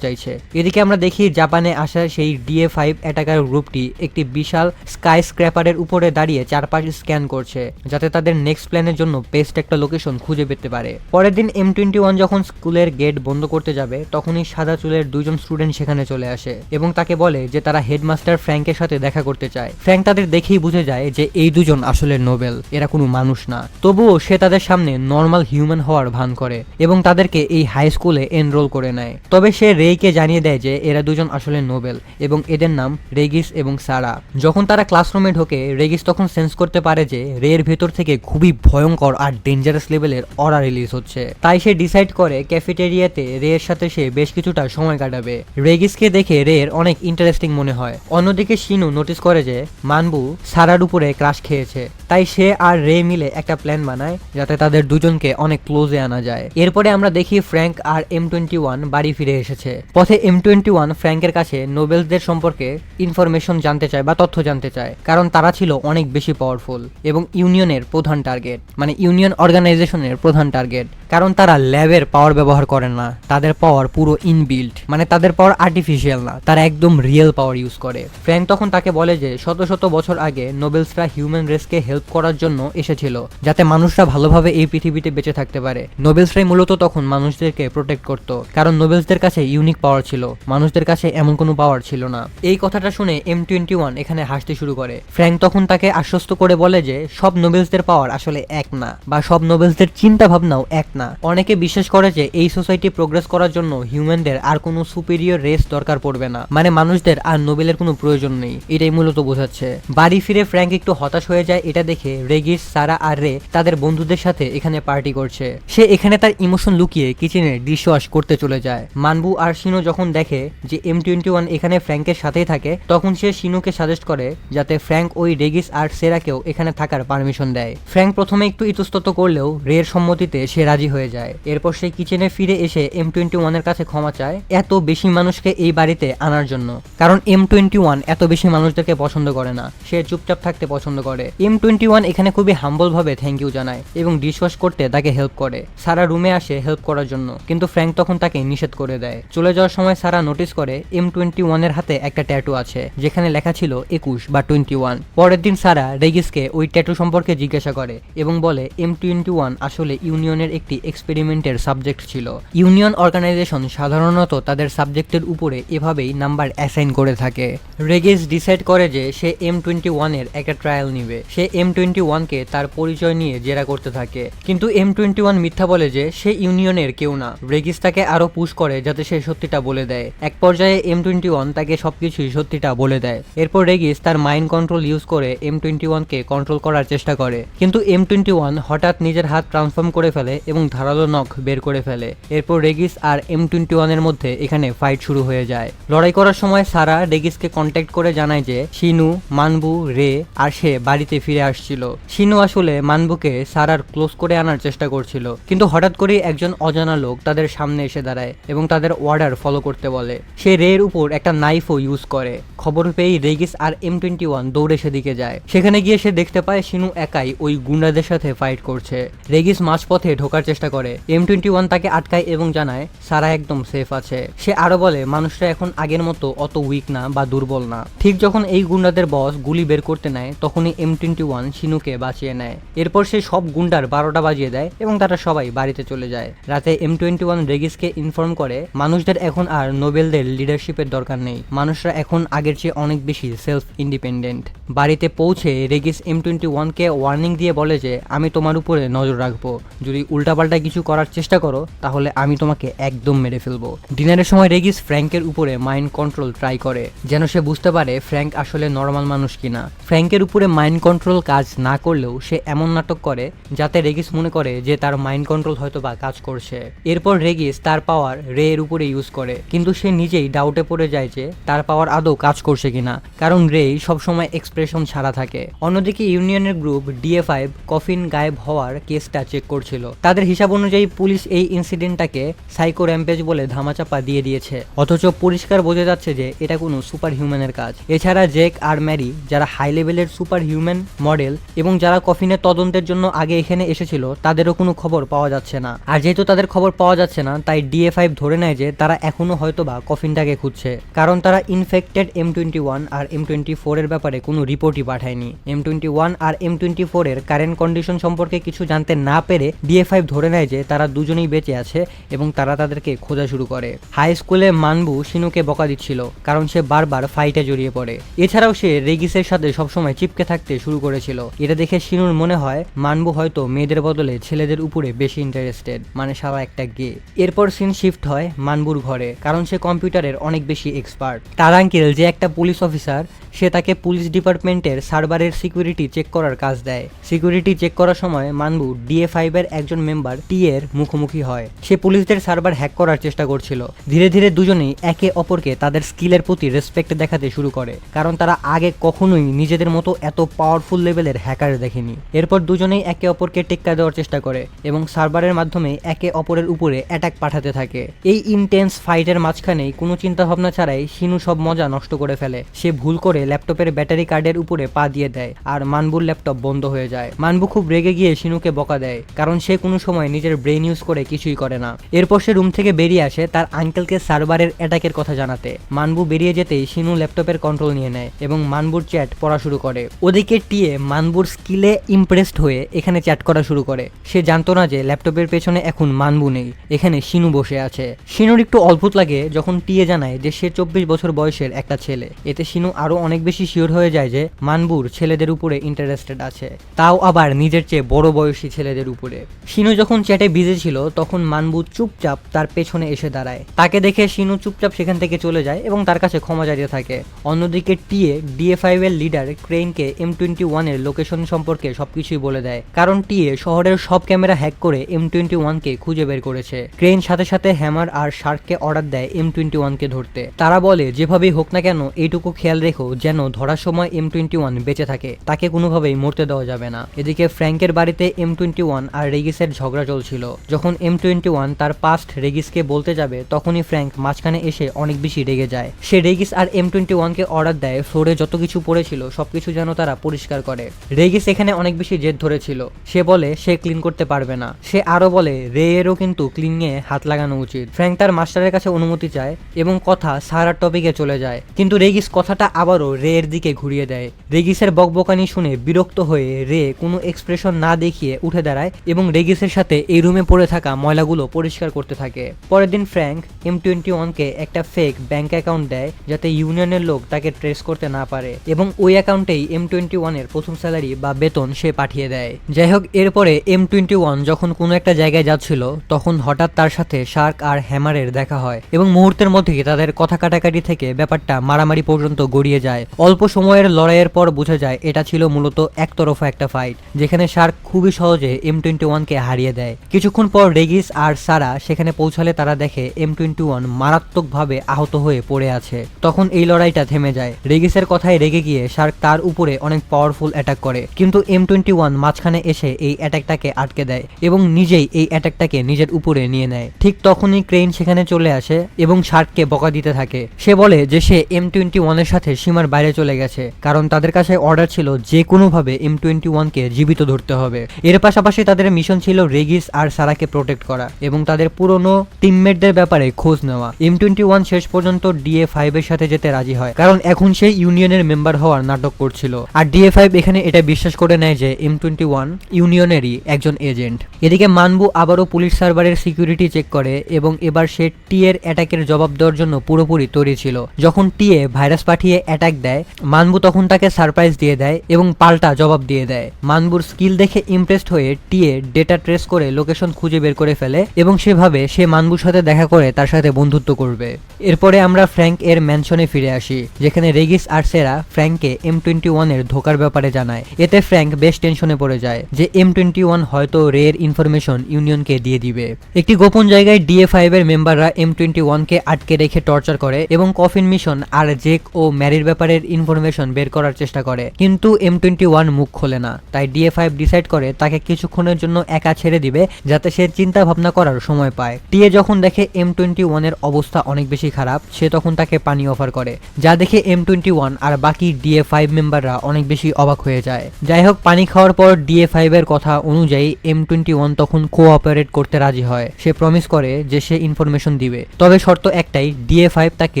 চাইছে। এদিকে আমরা দেখি জাপানে আসা সেই DA5 অ্যাটাকার গ্রুপটি একটি বিশাল স্কাই স্ক্র্যাপারের উপরে দাঁড়িয়ে চারপাশ স্ক্যান করছে, যাতে তাদের নেক্সট প্ল্যানের জন্য বেস্ট একটা লোকেশন খুঁজে পেতে পারে। পরের দিন M21 যখন স্কুলের গেট বন্ধ করতে যাবে, তখনই সাদা চুলের দুইজন স্টুডেন্ট সেখানে চলে আসে এবং তাকে বলে যে তারা হেডমাস্টার ফ্র্যাঙ্কের সাথে দেখা করতে চায়। ফ্র্যাঙ্ক তাদের দেখেই বুঝে যায় যে এই দুজন আসলে নোবেল, এরা কোনো মানুষ না। তবুও সে তাদের সামনে নর্মাল হিউম্যান হওয়ার ভান করে এবং তাদেরকে এই হাই স্কুলে এনরোল করে নেয়। তবে সে রেইকে জানিয়ে দেয় যে এরা দুজন আসলে নোবেল এবং এদের নাম রেগিস এবং সারা। যখন তারা ক্লাসরুমে ঢোকে, রেগিস তখন সেন্স করতে পারে যে রের ভেতর থেকে খুবই ভয়ঙ্কর আর ডেঞ্জারাস লেভেলের অরা রিলিজ হচ্ছে। তাই সে ডিসাইড করে ক্যাফেটেরিয়াতে রের সাথে সে বেশ কিছুটা সময় কাটাবে। রেগিসকে দেখে রের অনেক ইন্টারেস্টিং মনে হয়। অন্যদিকে শিনু নোটিস করে যে মানবু সারার উপরে ক্রাশ খেয়েছে, তাই সে আর রে মিলে একটা প্ল্যান বানায় যাতে তাদের দুজনকে অনেক ক্লোজে আনা যায়। এরপরে আমরা দেখি ফ্র্যাঙ্ক আর M21 বাড়ি ফিরে এসেছে। পথে M21 ফ্র্যাঙ্কের কাছে নোবেলসদের সম্পর্কে ইনফরমেশন জানতে চায় বা তথ্য জানতে চায়, কারণ তারা ছিল অনেক বেশি পাওয়ারফুল এবং ইউনিয়নের প্রধান টার্গেট, মানে ইউনিয়ন অর্গানাইজেশনের প্রধান টার্গেট। কারণ তারা ল্যাবের পাওয়ার ব্যবহার করেন না, তাদের পাওয়ার পুরো ইনবিল্ট, মানে তাদের পাওয়ার আর্টিফিশিয়াল না, তারা একদম রিয়েল পাওয়ার ইউজ করে। ফ্র্যাঙ্ক তখন তাকে বলে যে শত শত বছর আগে নোবেলসরা হিউম্যান রেসকে হেল্প করার জন্য এসেছিল, যাতে মানুষরা ভালোভাবে এই পৃথিবীতে বেঁচে থাকতে পারে। নোবেলসরাই মূলত তখন মানুষদেরকে প্রোটেক্ট করত, কারণ নোবেলসদের কাছে ইউনিক পাওয়ার ছিল, মানুষদের কাছে এমন কোনো পাওয়ার ছিল না। এই কথাটা শুনে M21 এখানে হাসতে শুরু করে। ফ্র্যাঙ্ক তখন তাকে আশ্বস্ত করে বলে যে সব নোবেলসদের পাওয়ার আসলে এক না, বা সব নোবেলসদের চিন্তা ভাবনাও এক না। অনেকে বিশ্বাস করে যে এই সোসাইটি প্রোগ্রেস করার জন্য হিউম্যানদের আর কোনো সুপিরিয়র রেস দরকার পড়বে না, মানে মানুষদের আর নোবেলের কোনো প্রয়োজন নেই, এটাই মূলত বোঝাচ্ছে। বাড়ি ফিরে ফ্র্যাঙ্ক একটু হতাশ হয়ে যায় এটা দেখে। রেগিস, সারা আর রে তাদের বন্ধুদের সাথে এখানে পার্টি করছে। সে এখানে তার ইমোশন লুকিয়ে কিচেনে ডিশ ওয়াশ করতে চলে যায়। মানবু আর শিনো যখন দেখে যে M21 এখানে ফ্র্যাঙ্কের সাথেই থাকে, তখন সে শিনুকে সাজেস্ট করে যাতে ফ্র্যাঙ্ক ওই রেগিস আর সেরাকেও এখানে থাকার পারমিশন দেয়। ফ্র্যাঙ্ক প্রথমে একটু ইতস্তত করলেও রের সম্মতিতে সে রাজি হয়ে যায়। এরপর সে কিচেনে ফিরে এসে M21 এর কাছে ক্ষমা চায় এত বেশি মানুষকে এই বাড়িতে আনার জন্য, কারণ M21 এত বেশি মানুষদেরকে পছন্দ করে না, সে চুপচাপ থাকতে পছন্দ করে। M21 এখানে খুবই হাম্বল ভাবে থ্যাংক ইউ জানায় এবং ডিশ ওয়াশ করতে তাকে হেল্প করে। সারা রুমে আসে হেল্প করার জন্য, কিন্তু ফ্র্যাঙ্ক তখন তাকে নিষেধ করে দেয়। চলে যাওয়ার সময় সারা নোটিস করে M21 এর হাতে একটা ট্যাটু আছে, যেখানে লেখা ছিল 21 বা 21। পরের দিন সারা রেগিসকে ওই ট্যাটু সম্পর্কে জিজ্ঞাসা করে এবং বলে M21 আসলে ইউনিয়নের একটি এক্সপেরিমেন্টের সাবজেক্ট ছিল। ইউনিয়ন অর্গানাইজেশন সাধারণত তাদের সাবজেক্টের উপরে এভাবেই নাম্বার অ্যাসাইন করে থাকে। রেগিস ডিসাইড করে যে সে M21 এর একটা ট্রায়াল নিবে। সে M21 কে তার পরিচয় নিয়ে জেরা করতে থাকে, কিন্তু M21 মিথ্যা বলে যে সে ইউনিয়নের কেউ না। রেগিস তাকে আরো পুশ করে যাতে সে সত্যিটা বলে দেয়। এক পর্যায়ে M21 তাকে সবকিছুই সত্যিটা বলে দেয়। এরপর রেগিস তার মাইন্ড কন্ট্রোল ইউজ করে M21 কে কন্ট্রোল করার চেষ্টা করে, কিন্তু M21 হঠাৎ নিজের হাত ট্রান্সফর্ম করে ফেলে এবং ধারালো নখ বের করে ফেলে। এরপর রেগিস আর M21 এর মধ্যে এখানে ফাইট শুরু হয়ে যায়। লড়াই করার সময় সারা রেগিসকে কন্ট্যাক্ট করে জানায় যে শিনু, মানবু, রে আর সে বাড়িতে ফিরে আসছিল। শিনু আসলে মানবুকে সারার ক্লোজ করে আনার চেষ্টা করছিল, কিন্তু হঠাৎ করে একজন অজানা লোক তাদের সামনে এসে দাঁড়ায় এবং তাদের অর্ডার ফলো করতে বলে। সে রের উপর একটা নাইফও ইউজ করে। খবর পেয়ে রেগিস আর M21 দৌড়ে সেদিকে যায়। সেখানে গিয়ে সে দেখতে পায় শিনু একাই ওই গুন্ডাদের সাথে ফাইট করছে। রেগিস মাঝপথে ঢোকার চেষ্টা করে। M21 তাকে আটকায় এবং জানায় সারা একদম সেফ আছে। সে আরো বলে মানুষরা এখন আগের মতো অত উইক না বা দুর্বল না। ঠিক যখন এই গুন্ডাদের বস গুলি বের করতে নেয়, তখনই M21 শিনুকে বাঁচিয়ে নেয়। এরপর সে সব গুন্ডার 12টা বাজিয়ে দেয় এবং তারা সবাই বাড়িতে চলে যায়। রাতে M21 রেগিসকে ইনফর্ম করে মানুষদের এখন আর নোবেলদের লিডারশিপের দরকার নেই, মানুষরা এখন আগের চেয়ে অনেক বেশি সেলফ ইন্ডিপেন্ডেন্ট। বাড়িতে পৌঁছে রেগিস M21কে ওয়ার্নিং দিয়ে বলে যে আমি তোমার উপরে নজর রাখবো, যদি উল্টাপাল্টা কিছু করার চেষ্টা করো তাহলে আমি তোমাকে একদম মেরে ফেলবো। ডিনারের সময় রেগিস ফ্র্যাঙ্কের উপরে মাইন্ড কন্ট্রোল ট্রাই করে যেন সে বুঝতে পারে ফ্র্যাঙ্ক আসলে নর্মাল মানুষ কিনা। ফ্র্যাঙ্কের উপরে মাইন্ড কন্ট্রোল কাজ না করলেও সে এমন নাটক করে যাতে রেগিস মনে করে যে তার মাইন্ড কন্ট্রোল হয়তো বা কাজ করছে। এরপর রেগিস তার পাওয়ার রে এর উপরে ইউজ করে, কিন্তু সে নিজেই ডাউটে পড়ে যায় যে তার পাওয়ার আদৌ কাজ করছে কিনা, কারণ রে সবসময় এক্সপ্রেশন ছাড়া থাকে। অন্যদিকে ইউনিয়নের গ্রুপ DA5 কফিন গায়েব হওয়ার কেসটা চেক করছিল। তাদের হিসাব অনুযায়ী পুলিশ এই ইনসিডেন্টটাকে সাইকো র্যাম্পেজ বলে ধামাচাপা দিয়ে দিয়েছে, অথচ পরিষ্কার বোঝা যাচ্ছে যে এটা কোনো সুপার হিউম্যানের কাজ। এছাড়া জেক আর ম্যারি, যারা হাই লেভেলের সুপার হিউম্যান মডেল এবং যারা কফিনের তদন্তের জন্য আগে এখানে এসেছিল, তাদেরও কোনো খবর পাওয়া যাচ্ছে না। আর যেহেতু তাদের খবর পাওয়া যাচ্ছে না, তাই DA5 ধরে নেয় যে তারা এখনো হয়তোবা কফিনটাকে খুঁজছে, কারণ তারা ইনফেক্টেড M21 আর M24 এর ব্যাপারে কোনো রিপোর্টই পাঠায়নি। M21 আর M24 এর কারেন্ট কন্ডিশন সম্পর্কে কিছু জানতে না পেরে DA5 ধরে নেয় যে তারা দুজনেই বেঁচে আছে এবং তারা তাদেরকে খোঁজা শুরু করে। হাই স্কুলে মানবু শিনুকে বকা দিচ্ছিল কারণ সে বারবার ফাইটে জড়িয়ে পড়ে। এছাড়াও সে রেগিসের সাথে সবসময় চিপকে থাকতে শুরু করেছিল। এটা দেখে শিনুর মনে হয় মানবু হয়তো মেয়েদের বদলে ছেলেদের উপরে বেশি ইন্টারেস্টেড, মানে সারা একটা গে। এরপর সিন শিফট হয় মানবুর ঘরে, কারণ সে কম্পিউটারের অনেক বেশি এক্সপার্ট। তার আঙ্কেল যে একটা পুলিশ অফিসার, সে তাকে পুলিশ ডিপার্টমেন্টের সার্ভারের সিকিউরিটি চেক করার কাজ দেয়। সিকিউরিটি চেক করার সময় মানবু DA5 এর একজন মেম্বার টি এর মুখোমুখি হয়। সে পুলিশদের সার্ভার হ্যাক করার চেষ্টা করছিল। ধীরে ধীরে দুজনেই একে অপরকে তাদের স্কিলের প্রতি রেসপেক্ট দেখাতে শুরু করে, কারণ তারা আগে কখনোই নিজেদের মতো এত পাওয়ারফুল লেভেলের হ্যাকার দেখেনি। এরপর দুজনেই একে অপরকে টেক্কা দেওয়ার চেষ্টা করে এবং সার্ভারের মাধ্যমে একে অপরের উপরে অ্যাটাক পাঠাতে থাকে। এই ইন্টেন্স ফাইটের মাঝখানেই কোনো চিন্তা ভাবনা ছাড়াই শিনু সব মজা নষ্ট করে ফেলে। সে ভুল করে ল্যাপটপের ব্যাটারি কার্ডের উপরে পা দিয়ে দেয় আর মানবুর ল্যাপটপ বন্ধ হয়ে যায়। মানবু খুব রেগে গিয়ে শিনুকে বকা দেয়, কারণ সে কোনো সময় নিজের ব্রেন ইউজ করে কিছুই করে না। এরপর সে রুম থেকে বেরিয়ে আসে তার আঙ্কেলকে সার্ভারের অ্যাটাকের কথা জানাতে। মানবু বেরিয়ে যেতেই শিনু ল্যাপটপের কন্ট্রোল নিয়ে নেয় এবং মানবুর চ্যাট পড়া শুরু করে। ওদিকে টিয়ে মানবুর স্কিলে ইমপ্রেসড হয়ে এখানে চ্যাট করা শুরু করে। সে জানতো না যে ল্যাপটপের পেছনে এখন মানবু নেই, এখানে শিনু বসে আছে। শিনুর একটু অদ্ভুত লাগে যখন টিয়ে জানায় যে সে 24 বছর বয়সের একটা ছেলে। এতে শিনু আরো অনেক বেশি শিওর হয়ে যায় যে মানবুর ছেলেদের উপরে ইন্টারেস্টেড আছে, তাও আবার নিজের চেয়ে বড় বয়সী ছেলেদের উপরে। শিনু যখন চ্যাটে বিজি ছিল তখন মানবু চুপচাপ তার পেছনে এসে দাঁড়ায়। তাকে দেখে শিনু চুপচাপ সেখান থেকে চলে যায় এবং তার কাছে ক্ষমা চাইতে থাকে। অন্যদিকে টিয়ে DA5 এর লিডার ক্রেইনকে M21 এর লোকেশন সম্পর্কে সবকিছুই বলে দেয়, কারণ টিয়ে শহরের সব ক্যামেরা হ্যাক করে M21কে খুঁজে বের করেছে। ক্রেইন সাথে সাথে হ্যামার আর শার্ককে অর্ডার দেয় M21কে ধরতে। তারা বলে যেভাবেই হোক না কেন এইটুকু খেয়াল রেখো যেন ধরার সময় M21 বেঁচে থাকে, তাকে কোনোভাবেই মরতে দেওয়া যাবে না। এদিকে ফ্র্যাঙ্কের বাড়িতে M21 আর রেগিসের ঝগড়া চলছিল। যখন M21 তার পাস্ট রেগিসকে বলতে যাবে তখনই ফ্র্যাঙ্ক মাঝখানে এসে অনেক বেশি রেগে যায়। সে রেগিস আর M21কে অর্ডার দেয় ফ্লোরে যত কিছু পড়েছিল সবকিছু যেন তারা পরিষ্কার করে। রেগিস এখানে অনেক বেশি জেদ ধরেছিল। সে বলে সে ক্লিন করতে পারবে না। সে আরো বলে রে এরও কিন্তু ক্লিনিংয়ে হাত লাগানো উচিত। ফ্র্যাঙ্ক তার মাস্টারের কাছে অনুমতি চায় এবং কথা সারার টপিকে চলে যায়, কিন্তু রেগিস কথাটা আবারও রে এর দিকে ঘুরিয়ে দেয়। রেগিসের বকবকানি শুনে বিরক্ত হয়ে রে কোনো এক্সপ্রেশন না দেখিয়ে উঠে দাঁড়ায় এবং রেগিসের সাথে এই রুমে পড়ে থাকা ময়লাগুলো পরিষ্কার করতে থাকে। পরের দিন ফ্র্যাঙ্ক M21কে একটা ফেক ব্যাংক অ্যাকাউন্ট দেয় যাতে ইউনিয়নের লোক তাকে ট্রেস করতে না পারে এবং ওই অ্যাকাউন্টেই M21 এর প্রথম স্যালারি বা বেতন সে পাঠিয়ে দেয়। যাই হোক, এরপরে M21 যখন কোনো একটা জায়গায় যাচ্ছিল তখন হঠাৎ তার সাথে শার্ক আর হ্যামারের দেখা হয় এবং মুহূর্তের মধ্যেই তাদের কথা কাটাকাটি থেকে ব্যাপারটা মারামারি পর্যন্ত গড়িয়ে যায়। অল্প সময়ের লড়াইয়ের পর বোঝা যায় এটা ছিল মূলত একতরফা একটা ফাইট, যেখানে শার্ক খুবই সহজে M21কে হারিয়ে দেয়। কিছুক্ষণ পর রেগিস আর সারা সেখানে পৌঁছালে তারা দেখে M21 মারাত্মকভাবে আহত হয়ে পড়ে আছে। তখন এই লড়াইটা থেমে যায়। রেগিসের কথায় রেগে গিয়ে শার্ক তার উপরে অনেক পাওয়ারফুল অ্যাটাক করে, কিন্তু M21 মাঝখানে এসে এই অ্যাটাকটাকে আটকে দেয় এবং নিজেই এই অ্যাটাকটাকে নিজের উপরে নিয়ে নেয়। ঠিক তখনই ক্রেইন সেখানে চলে আসে এবং শার্ককে বকা দিতে থাকে। সে বলে যে সে M21 এর সাথে সীমার বাইরে চলে গেছে, কারণ তাদের কাছে অর্ডার ছিল যে কোনোভাবে M21কে জীবিত ধরতে হবে। এর পাশাপাশি তাদের মিশন ছিল রেগিস আর সারাকে প্রোটেক্ট করা এবং তাদের পুরনো টিমমেটদের ব্যাপারে খোঁজ নেওয়া। M21 শেষ পর্যন্ত DA5 এর সাথে যেতে রাজি হয়, কারণ এখন সে ইউনিয়নের মেম্বার হওয়ার নাটক করছিল। আর DA5 এখানে এটা বিশ্বাস করে নেয় যে M21 ইউনিয়নেরই একজন এজেন্ট। এদিকে মানবু আবারও পুলিশ সার্ভারের সিকিউরিটি চেক করে এবং এবার সে টি এর অ্যাটাকের জবাব দেওয়ার জন্য পুরোপুরি তৈরি ছিল। যখন টিএ ভাইরাস পাঠিয়ে অ্যাটাক দেয়, মানবু তখন তাকে সারপ্রাইজ দিয়ে দেয় এবং পাল্টা জবাব দিয়ে দেয়। মানবুর স্কিল দেখে ইমপ্রেসড হয়ে টিএ ডেটা ট্রেস করে লোকেশন খুঁজে বের করে ফেলে এবং সেভাবে সে মানবুর সাথে দেখা করে তার সাথে বন্ধুত্ব করবে। এরপরে আমরা ফ্র্যাঙ্ক এর ম্যানশনে ফিরে আসি, যেখানে রেগিস আর সেরা ফ্র্যাঙ্ককে M21 এর ধোকার ব্যাপারে জানায়। এতে ফ্র্যাঙ্ক বেশ টেনশনে পড়ে যায় যে M21 হয়তো রের ইনফরমেশন ইউনিয়নকে দিয়ে দিবে। একটি গোপন জায়গায় DA5 এর মেম্বাররা M21 কে আটকে রেখে টর্চার করে এবং কফিন মিশন আর জেক ও ম্যারির ব্যাপারের ইনফরমেশন বের করার চেষ্টা করে, কিন্তু M21 মুখ খোলে না। তাই DA5 ডিসাইড করে তাকে কিছুক্ষণের জন্য একা ছেড়ে দিবে যাতে সে চিন্তা ভাবনা করার সময় পায়। টিএ যখন দেখে M21 এর অবস্থা অনেক বেশি খারাপ, সে তখন তাকে পানি অফার করে, যা দেখে M21 আর বাকি DA5 মেম্বাররা অনেক বেশি অবাক হয়ে যায়। যাই হোক, পানি খাওয়ার পর DA5 এর কথা অনুযায়ী M21 তখন কোঅপারেট করতে রাজি হয়। সে প্রমিস করে যে সে ইনফরমেশন দিবে, তবে শর্ত একটাই, DA5 তাকে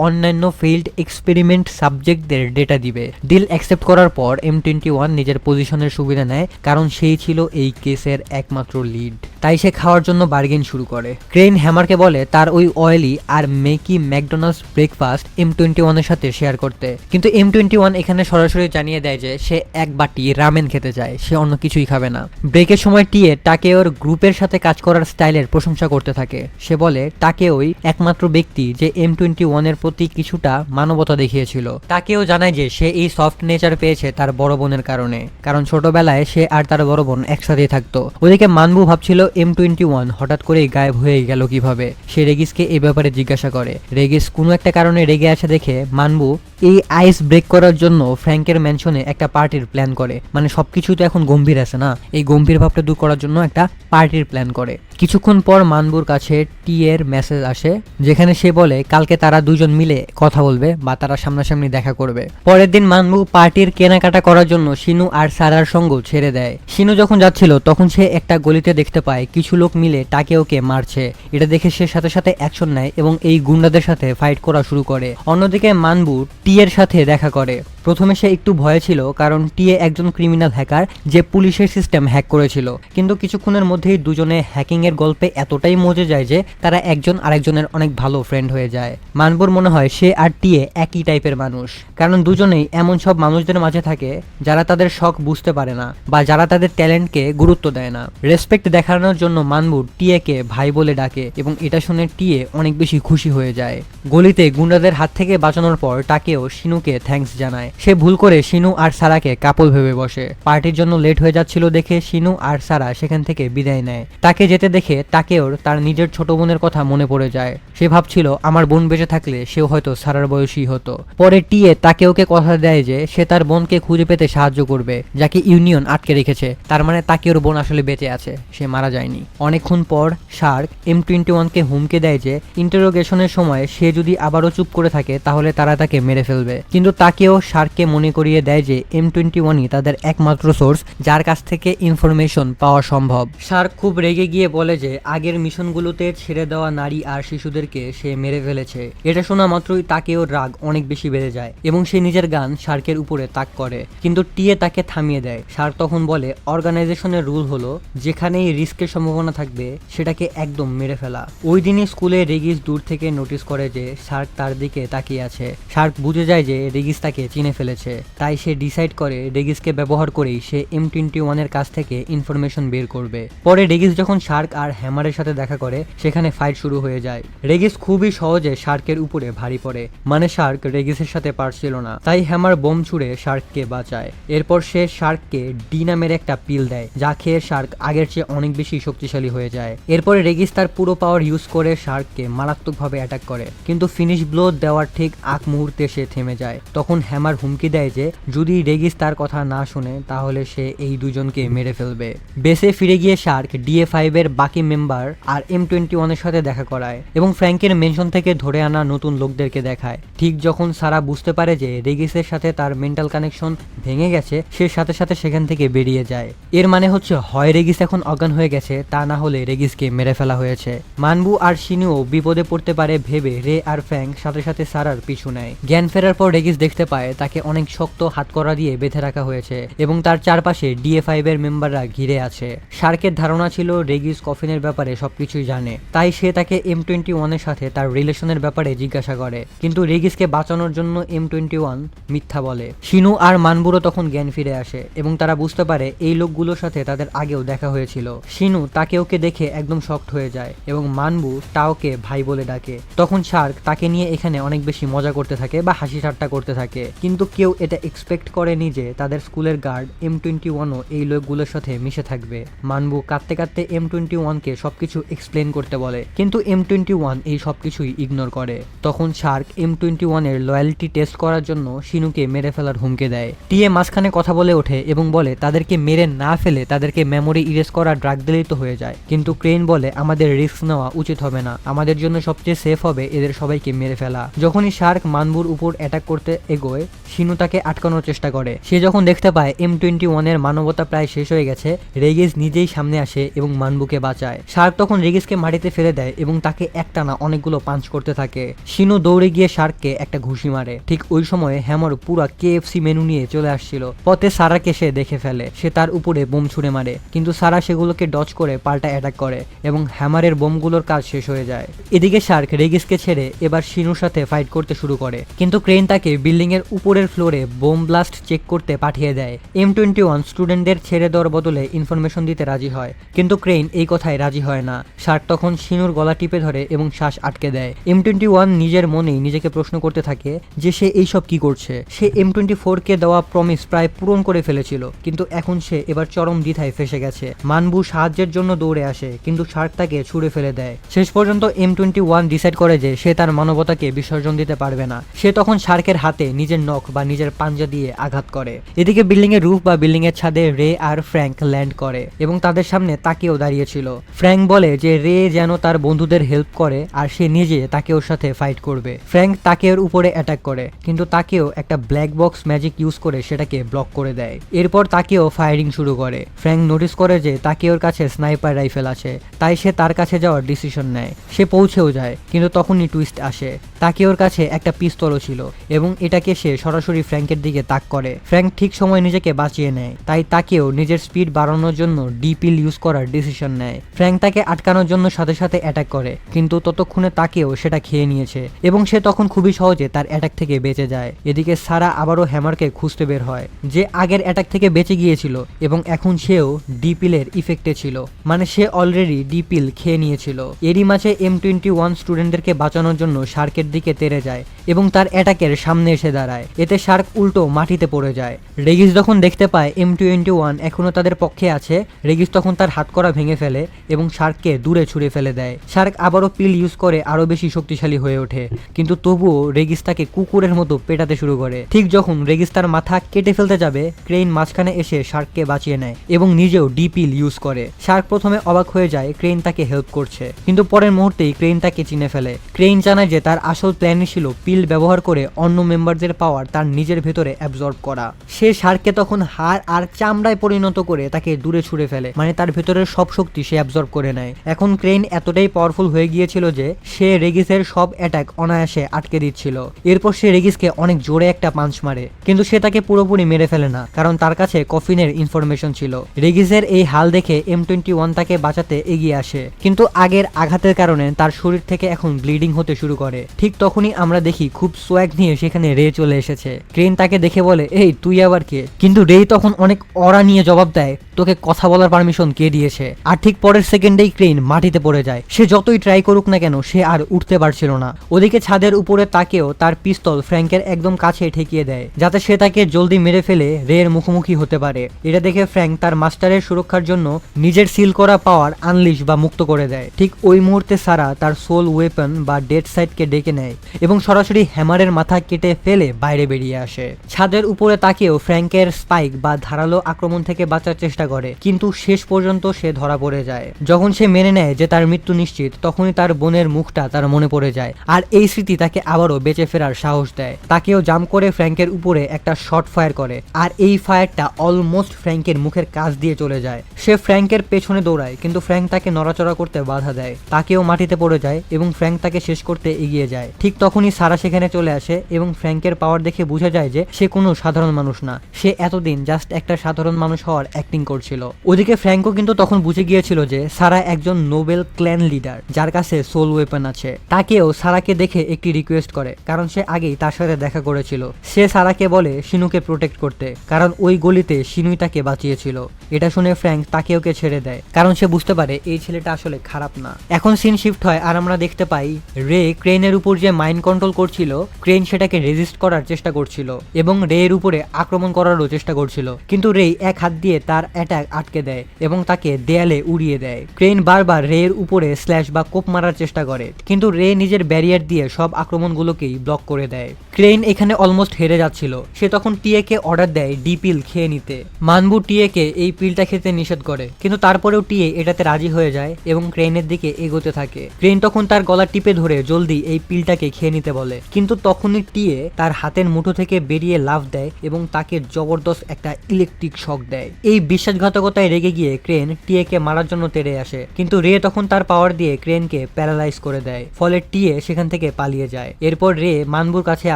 অন্যান্য ফিল্ড এক্সপেরিমেন্ট সাবজেক্টদের ডেটা দিবে। ডিল অ্যাকসেপ্ট করার পর M21 নিজের পজিশনের সুবিধা নেয়, কারণ সেই ছিল এই কেসের একমাত্র লিড। তাই সে খাওয়ার জন্য বার্গেন শুরু করে। ক্রেইন হ্যামারকে বলে তার ওই অয়েলি আর মেকি ম্যাকডোনাল্ডস ব্রেকফাস্ট M21 এর সাথে শেয়ার করতে, কিন্তু M21 এখানে সরাসরি জানিয়ে দেয় যে সে এক বাটি রামেন খেতে চায়, সে অন্য কিছুই খাবে না। ব্রেকের সময় টিএ টাকেওর গ্রুপের সাথে কাজ করার স্টাইলের প্রশংসা করতে থাকে। সে বলে টাকেওই একমাত্র ব্যক্তি যে M21 এর প্রতি কিছুটা মানবতা দেখিয়েছিল। টাকেও জানায় যে সে এই সফট নেচার পেয়েছে তার বড় বোনের কারণে, কারণ ছোটবেলায় সে আর তার বড় বোন একসাথেই থাকতো। ওদিকে মানবু ভাবছিল M21 হঠাৎ করেই গায়েব হয়ে গেল কিভাবে। সে রেগিসকে এই ব্যাপারে জিজ্ঞাসা করে। রেগিস কোনো একটা কারণে রেগে আছে দেখে মানবু এই আইস ব্রেক করার জন্য ফ্র্যাঙ্কের ম্যানশনে একটা পার্টির প্ল্যান করে। মানে সবকিছু তো এখন গম্ভীর আছে না, এই গম্ভীর ভাবটা দূর করার জন্য একটা পার্টির প্ল্যান করে। কিছুক্ষণ পর মানবুর কাছে টি এর মেসেজ আসে, যেখানে সে বলে কালকে তারা দুজন মিলে কথা বলবে বা তারা সামনাসামনি দেখা করবে। পরের দিন মানবু পার্টির কেনাকাটা করার জন্য শিনু আর সারার সঙ্গ ছেড়ে দেয়। শিনু যখন যাচ্ছিল তখন সে একটা গলিতে দেখতে পায় কিছু লোক মিলে টাকেওকে মারছে। এটা দেখে সে সাথে সাথে অ্যাকশন নেয় এবং এই গুন্ডাদের সাথে ফাইট করা শুরু করে। অন্যদিকে মানবু টি এর সাথে দেখা করে। প্রথমে সে একটু ভয়ে ছিল, কারণ টিএ একজন ক্রিমিনাল হ্যাকার যে পুলিশের সিস্টেম হ্যাক করেছিল, কিন্তু কিছুক্ষণের মধ্যেই দুজনে হ্যাকিং এর গল্পে এতটাই মজে যায় যে তারা একজন আরেকজনের অনেক ভালো ফ্রেন্ড হয়ে যায়। মানবুর মনে হয় সে আর টিএ একই টাইপের মানুষ, কারণ দুজনেই এমন সব মানুষদের মাঝে থাকে যারা তাদের শখ বুঝতে পারে না বা যারা তাদের ট্যালেন্টকে গুরুত্ব দেয় না। রেসপেক্ট দেখানোর জন্য মানবু টিএ কে ভাই বলে ডাকে এবং এটা শুনে টিএ অনেক বেশি খুশি হয়ে যায়। গলিতে গুন্ডাদের হাত থেকে বাঁচানোর পর টাকেও শিনুকে থ্যাঙ্কস জানায়। সে ভুল করে শিনু আর সারাকে কাপল ভেবে বসে। পার্টির জন্য লেট হয়ে যাচ্ছিল দেখে শিনু আর সারা সেখান থেকে বিদায় নেয়। তাকে যেতে দেখে টাকেওর তার নিজের ছোট বোনের কথা মনে পড়ে যায়। সে ভাবছিল আমার বোন বেঁচে থাকলে সেও হয়তো সারার বয়সী হতো। পরে টিএ টাকেওকে কথা দেয় যে সে তার বোনকে খুঁজে পেতে সাহায্য করবে, যাকে ইউনিয়ন আটকে রেখেছে। তার মানে টাকেওর বোন আসলে বেঁচে আছে, সে মারা যায়নি। অনেকক্ষণ পর শার্ক M21 কে হুমকি দেয় যে ইন্টারোগেশনের সময় সে যদি আবারও চুপ করে থাকে তাহলে তারা তাকে মেরে ফেলবে, কিন্তু তাকেও শার্ককে মনে করিয়ে দেয় যে M21ই তাদের একমাত্র সোর্স যার কাছ থেকে ইনফরমেশন পাওয়া সম্ভব। শার্ক খুব রেগে গিয়ে বলে যে আগের মিশনগুলোতে ছেড়ে দেওয়া নারী আর শিশুদেরকে সে মেরে ফেলেছে। এটা শোনা মাত্রই তাকেও রাগ অনেক বেশি বেড়ে যায় এবং সে নিজের গান শার্কের উপরে তাক করে, কিন্তু টিএ তাকে থামিয়ে দেয়। শার্ক তখন বলে অর্গানাইজেশনের রুল হলো যেখানেই রিস্কের সম্ভাবনা থাকবে সেটাকে একদম মেরে ফেলা। ওই দিনই স্কুলে রেগিস দূর থেকে নোটিস করে যে শার্ক তার দিকে তাকিয়ে আছে। শার্ক বুঝে যায় যে রেগিস তাকে চিনে ফেলেছে, তাই সে ডিসাইড করে রেগিসকে ব্যবহার করেই সে M21 এর কাছ থেকে ইনফরমেশন বের করবে। পরে রেগিস যখন শার্ক আর হ্যামারের সাথে দেখা করে সেখানে ফাইট শুরু হয়ে যায়। রেগিস খুবই সহজে শার্কের উপরে ভারী পড়ে, মানে শার্ক রেগিসের সাথে পারছিল না, তাই হ্যামার বোম ছুড়ে শার্ককে বাঁচায়। এরপর সে শার্ককে ডি নামের একটা পিল দেয়, যা খেয়ে শার্ক আগের চেয়ে অনেক বেশি শক্তিশালী হয়ে যায়। এরপরে রেগিস তার পুরো পাওয়ার ইউজ করে শার্ককে মারাত্মকভাবে অ্যাটাক করে, কিন্তু ফিনিশ ব্লো দেওয়ার ঠিক আগ মুহূর্তে সে থেমে যায়। তখন হ্যামার হুমকি দেয় যে যদি রেগিস তার কথা না শুনে তাহলে সে এই দুজনকে মেরে ফেলবে। বেসে ফিরে গিয়ে শার্ক DA5 এর বাকি মেম্বার আর M21 এর সাথে দেখা করায় এবং ফ্র্যাঙ্কের মেনশন থেকে ধরে আনা নতুন লোকদেরকে দেখায়। ঠিক যখন সারা বুঝতে পারে যে রেগিসের সাথে তার মেন্টাল কানেকশন ভেঙে গেছে, সে সাথে সাথে সেখান থেকে বেরিয়ে যায়। এর মানে হচ্ছে হয় রেগিস এখন অজ্ঞান হয়ে গেছে, তা না হলে রেগিসকে মেরে ফেলা হয়েছে। মানবু আর শিনুও বিপদে পড়তে পারে ভেবে রে আর ফ্র্যাঙ্ক সাথে সাথে সারার পিছু নেয়। জ্ঞান ফেরার পর রেগিস দেখতে পায় তাকে তাকে অনেক শক্ত হাতকড়া দিয়ে বেঁধে রাখা হয়েছে এবং তার চারপাশে DA5 এর মেম্বাররা ঘিরে আছে। শার্কের ধারণা ছিল রেগিস কফিনের ব্যাপারে সবকিছুই জানে, তাই সে তাকে M21 এর সাথে তার রিলেশনের ব্যাপারে জিজ্ঞাসা করে, কিন্তু রেগিসকে বাঁচানোর জন্য M21 মিথ্যা বলে। শিনু আর মানবুরও তখন জ্ঞান ফিরে আসে এবং তারা বুঝতে পারে এই লোকগুলোর সাথে তাদের আগেও দেখা হয়েছিল। শিনু তাকেওকে দেখে একদম শকড হয়ে যায় এবং মানবু টাওকে ভাই বলে ডাকে। তখন শার্ক তাকে নিয়ে এখানে অনেক বেশি মজা করতে থাকে বা হাসি ঠাট্টা করতে থাকে, কিন্তু কেউ এটা এক্সপেক্ট করেনি যে তাদের স্কুলের গার্ড M21ও এই লোকগুলোর সাথে মিশে থাকবে। মানবু কাঁদতে কাঁদতে M21কে সবকিছু এক্সপ্লেন করতে বলে, কিন্তু M21 এই সবকিছুই ইগনোর করে। তখন শার্ক M21 এর লয়্যালটি টেস্ট করার জন্য শিনুকে মেরে ফেলার হুমকি দেয়। টিএ মাঝখানে কথা বলে ওঠে এবং বলে তাদেরকে মেরে না ফেলে তাদেরকে মেমোরি ইরেজ করা ড্রাগ দিলেই তো হয়ে যায়, কিন্তু ক্রেন বলে আমাদের রিস্ক নেওয়া উচিত হবে না, আমাদের জন্য সবচেয়ে সেফ হবে এদের সবাইকে মেরে ফেলা। যখনই শার্ক মানবুর উপর অ্যাটাক করতে এগোয়, শিনু তাকে আটকানোর চেষ্টা করে। সে যখন দেখতে পায় M21 এর মানবতা প্রায় শেষ হয়ে গেছে, রেগিস নিজেই সামনে আসে এবং মানবুকে বাঁচায়। শার্ক তখন রেগিসকে মাটিতে ফেলে দেয় এবং তাকে একটানা অনেকগুলো পাঞ্চ করতে থাকে। শিনু দৌড়ে গিয়ে শার্ককে একটা ঘুষি মারে। ঠিক ওই সময় হ্যামার পুরা KFC মেনু নিয়ে চলে আসছিল। পথে সারাকে সে দেখে ফেলে, সে তার উপরে বোম ছুড়ে মারে, কিন্তু সারা সেগুলোকে ডজ করে পাল্টা অ্যাটাক করে এবং হ্যামারের বোমগুলোর কাজ শেষ হয়ে যায়। এদিকে শার্ক রেগিসকে ছেড়ে এবার শিনুর সাথে ফাইট করতে শুরু করে, কিন্তু ক্রেন তাকে বিল্ডিং এর উপরের ফ্লোরে বোম ব্লাস্ট চেক করতে পাঠিয়ে দেয়। M21 স্টুডেন্টদের ছেড়ে দেওয়ার বদলে ইনফরমেশন দিতে রাজি হয়, কিন্তু ক্রেন এই কথায় রাজি হয় না। শার্ক তখন শিনুর গলা টিপে ধরে এবং শ্বাস আটকে দেয়। M21 নিজের মনেই নিজেকে প্রশ্ন করতে থাকে যে সে এইসব কি করছে। সে M24কে দেওয়া প্রমিস প্রায় পূরণ করে ফেলেছিল, কিন্তু এখন সে এবার চরম দ্বিধায় ফেসে গেছে। মানবু সাহায্যের জন্য দৌড়ে আসে, কিন্তু শার্ক তাকে ছুড়ে ফেলে দেয়। শেষ পর্যন্ত M21 ডিসাইড করে যে সে তার মানবতাকে বিসর্জন দিতে পারবে না। সে তখন শার্কের হাতে নিজের নখ বা নিজের পাঞ্জা দিয়ে আঘাত করে। এদিকে বিল্ডিং এর রুফ বা বিল্ডিং এর ছাদে রে আর ফ্র্যাঙ্ক ল্যান্ড করে এবং তাদের সামনে তাকেও দাঁড়িয়েছিল। ফ্র্যাঙ্ক বলে যে রে যেন তার বন্ধুদের হেল্প করে আর সে নিজে তাকে ওর সাথে ফাইট করবে। ফ্র্যাঙ্ক তাকে ওর উপরে অ্যাটাক করে, কিন্তু তাকেও একটা ব্ল্যাক বক্স ম্যাজিক ইউজ করে সেটাকে ব্লক করে দেয়। এরপর তাকেও ফায়ারিং শুরু করে। ফ্র্যাঙ্ক নোটিস করে যে তাকে ওর কাছে স্নাইপার রাইফেল আছে, তাই সে তার কাছে যাওয়ার ডিসিশন নেয়। সে পৌঁছেও যায়, কিন্তু তখনই টুইস্ট আসে। তাকে ওর কাছে একটা পিস্তলও ছিল এবং এটাকে সে সরাসরি ফ্র্যাঙ্কের দিকে তাক করে। ফ্র্যাঙ্ক ঠিক সময় নিজেকে বাঁচিয়ে নেয়, তাই তাকেও নিজের স্পিড বাড়ানোর জন্য ডিপিল ইউজ করার ডিসিশন নেয়। ফ্র্যাঙ্ক তাকে আটকানোর জন্য সাথে সাথে অ্যাটাক করে, কিন্তু ততক্ষণে তাকেও সেটা খেয়ে নিয়েছে এবং সে তখন খুবই সহজে তার অ্যাটাক থেকে বেঁচে যায়। এদিকে সারা আবারও হ্যামারকে খুঁজতে বের হয়, যে আগের অ্যাটাক থেকে বেঁচে গিয়েছিল এবং এখন সেও ডিপিলের ইফেক্টে ছিল, মানে সে অলরেডি ডিপিল খেয়ে নিয়েছিল। এরই মাঝে M21 স্টুডেন্টদেরকে বাঁচানোর জন্য শার্কের দিকে তেড়ে যায় এবং তার অ্যাটাকের সামনে এসে দাঁড়ায়। এতে শার্ক উল্টো মাটিতে পড়ে যায়। রেগিস যখন দেখতে পায় M21 এখনো তাদের পক্ষে আছে, রেগিস তখন তার হাতকড়া ভেঙে ফেলে এবং শার্ককে দূরে ছুঁড়ে ফেলে দেয়। শার্ক আবারও পিল ইউজ করে আরো বেশি শক্তিশালী হয়ে ওঠে, কিন্তু তবুও রেগিস তাকে কুকুরের মতো পেটাতে শুরু করে। ঠিক যখন রেগিস তার মাথা কেটে ফেলতে যাবে, ক্রেইন মাঝখানে এসে শার্ককে বাঁচিয়ে নেয় এবং নিজেও ডিপিল ইউজ করে। শার্ক প্রথমে অবাক হয়ে যায় ক্রেইন তাকে হেল্প করছে, কিন্তু পরের মুহূর্তেই ক্রেইন তাকে চিনে ফেলে। ক্রেইন জানায় যে তার আসল প্ল্যানই ছিল পিল ব্যবহার করে অন্য মেম্বারদের পাওয়ার তার নিজের ভেতরে অ্যাবজর্ব করা। সে শার্ককে তখন হাড় আর চামড়ায় পরিণত করে তাকে দূরে ছুঁড়ে ফেলে, মানে তার ভেতরের সব শক্তি সে অ্যাবজর্ব করে নেয়। এখন ক্রেইন এতটাই পাওয়ারফুল হয়ে গিয়েছিল যে সে রেগিসের সব অ্যাটাক অনায়াসে আটকে দিচ্ছিল। এরপর সে রেগিসকে অনেক জোরে একটা পাঞ্চ মারে, কিন্তু সে তাকে পুরোপুরি মেরে ফেলে না, কারণ তার কাছে কফিনের ইনফরমেশন ছিল। রেগিসের এই হাল দেখে M21 তাকে বাঁচাতে এগিয়ে আসে, কিন্তু আগের আঘাতের কারণে তার শরীর থেকে এখন ব্লিডিং হতে শুরু করে। ঠিক তখনই আমরা দেখি খুব সোয়াগ নিয়ে সেখানে রে চলে এসেছে। ক্রেন তাকে দেখে বলে, এই তুই আবার কে? কিন্তু রে তখন অনেক অরা নিয়ে জবাব দেয়, তোকে কথা বলার পারমিশন কে দিয়েছে? আর ঠিক পরের সেকেন্ডেই ক্রেন মাটিতে পড়ে যায়। সে যতই ট্রাই করুক না কেন সে আর উঠতে পারছিল না। ওদিকে ছাদের উপরে তাকেও তার পিস্তল ফ্র্যাঙ্কের একদম কাছে ঠেকিয়ে দেয়, যাতে সে তাকে জলদি মেরে ফেলে রের মুখোমুখি হতে পারে। এটা দেখে ফ্র্যাঙ্ক তার মাস্টারের সুরক্ষার জন্য নিজের সিল করা পাওয়ার আনলিশ বা মুক্ত করে দেয়। ঠিক ওই মুহূর্তে সারা তার সোল ওয়েপন বা ডেড সাইডকে ডেকে নেয় এবং সরাসরি হ্যামারের মাথা কেটে ফেলে বাইরে বেরিয়ে আসে। ছাদের উপরে তাকেও ফ্র্যাঙ্কের স্পাইক বা ধারালো আক্রমণ থেকে বাঁচার চেষ্টা করে, কিন্তু শেষ পর্যন্ত সে ধরা পড়ে যায়। যখন সে মেনে নেয় যে তার মৃত্যু নিশ্চিত, তখনই তার বোনের মুখটা তার মনে পড়ে যায়, আর এই স্মৃতি তাকে আবারও বেঁচে ফেরার সাহস দেয়। তাকেও জাম্প করে ফ্র্যাঙ্কের উপরে একটা শট ফায়ার করে, আর এই ফায়ারটা অলমোস্ট ফ্র্যাঙ্কের মুখের কাছ দিয়ে চলে যায়। সে ফ্র্যাঙ্কের পেছনে দৌড়ায়, কিন্তু ফ্র্যাঙ্ক তাকে নড়াচড়া করতে বাধা দেয়। তাকেও মাটিতে পড়ে যায় এবং ফ্র্যাঙ্ক তাকে শেষ করতে এগিয়ে যায়। ঠিক তখনই সারা সেখানে চলে আসে এবং ফ্র্যাঙ্কের পাওয়ার দেখে দেখে বোঝা যায় যে সে কোনো সাধারণ মানুষ না, সে এতদিন জাস্ট একটা সাধারণ মানুষ হওয়ার অ্যাক্টিং করছিল। ওদিকে ফ্র্যাঙ্কও কিন্তু তখন বুঝে গিয়েছিল যে সারা একজন নোবেল ক্ল্যান লিডার যার কাছে সোল ওয়েপন আছে। তাকেও সারাকে দেখে একটি রিকোয়েস্ট করে, কারণ সে আগেই তার সাথে দেখা করেছিল। সে সারাকে বলে শিনুকে প্রোটেক্ট করতে, কারণ ওই গলিতে শিনুই তাকে বাঁচিয়েছিল। এটা শুনে ফ্র্যাঙ্ক তাকে ওকে ছেড়ে দেয়, কারণ সে বুঝতে পারে এই ছেলেটা আসলে খারাপ না। এখন সিন শিফট হয় আর আমরা দেখতে পাই রে ক্রেনের উপর যে মাইন্ড কন্ট্রোল করছিল, ক্রেন সেটাকে রেজিস্ট করার চেষ্টা করছিল এবং রে এর উপরে আক্রমণ করারও চেষ্টা করছিল, কিন্তু রে এক হাত দিয়ে তার অ্যাটাক আটকে দেয় এবং তাকে দেয়ালে উড়িয়ে দেয়। ক্রেন বারবার রে এর উপরে স্ল্যাশ বা কোপ মারার চেষ্টা করে, কিন্তু রে নিজের ব্যারিয়ার দিয়ে সব আক্রমণগুলোকেই ব্লক করে দেয়। ক্রেন এখানে অলমোস্ট হেরে যাচ্ছিল। সে তখন টিএ কে অর্ডার দেয় ডি পিল খেয়ে নিতে। মানবু টিএ কে এই পিলটা খেতে নিষেধ করে, কিন্তু তারপরেও টিএ এটাতে রাজি হয়ে যায় এবং ক্রেনের দিকে এগোতে থাকে। ক্রেন তখন তার গলা টিপে ধরে জলদি এই পিলটাকে খেয়ে নিতে বলে, কিন্তু তখনই টিএ তার হাতের মুঠো থেকে বেরিয়ে লাফ দেয় এবং তাকে জবরদস্ত একটা ইলেকট্রিক শক দেয়। এই বিশ্বাসঘাতকতায় রেগে গিয়ে ক্রেন টিএ কে মারার জন্য তেড়ে আসে, কিন্তু রে তখন তার পাওয়ার দিয়ে ক্রেনকে প্যারালাইজ করে দেয়, ফলে টিএ সেখান থেকে পালিয়ে যায়। এরপর রে মানবুর কাছে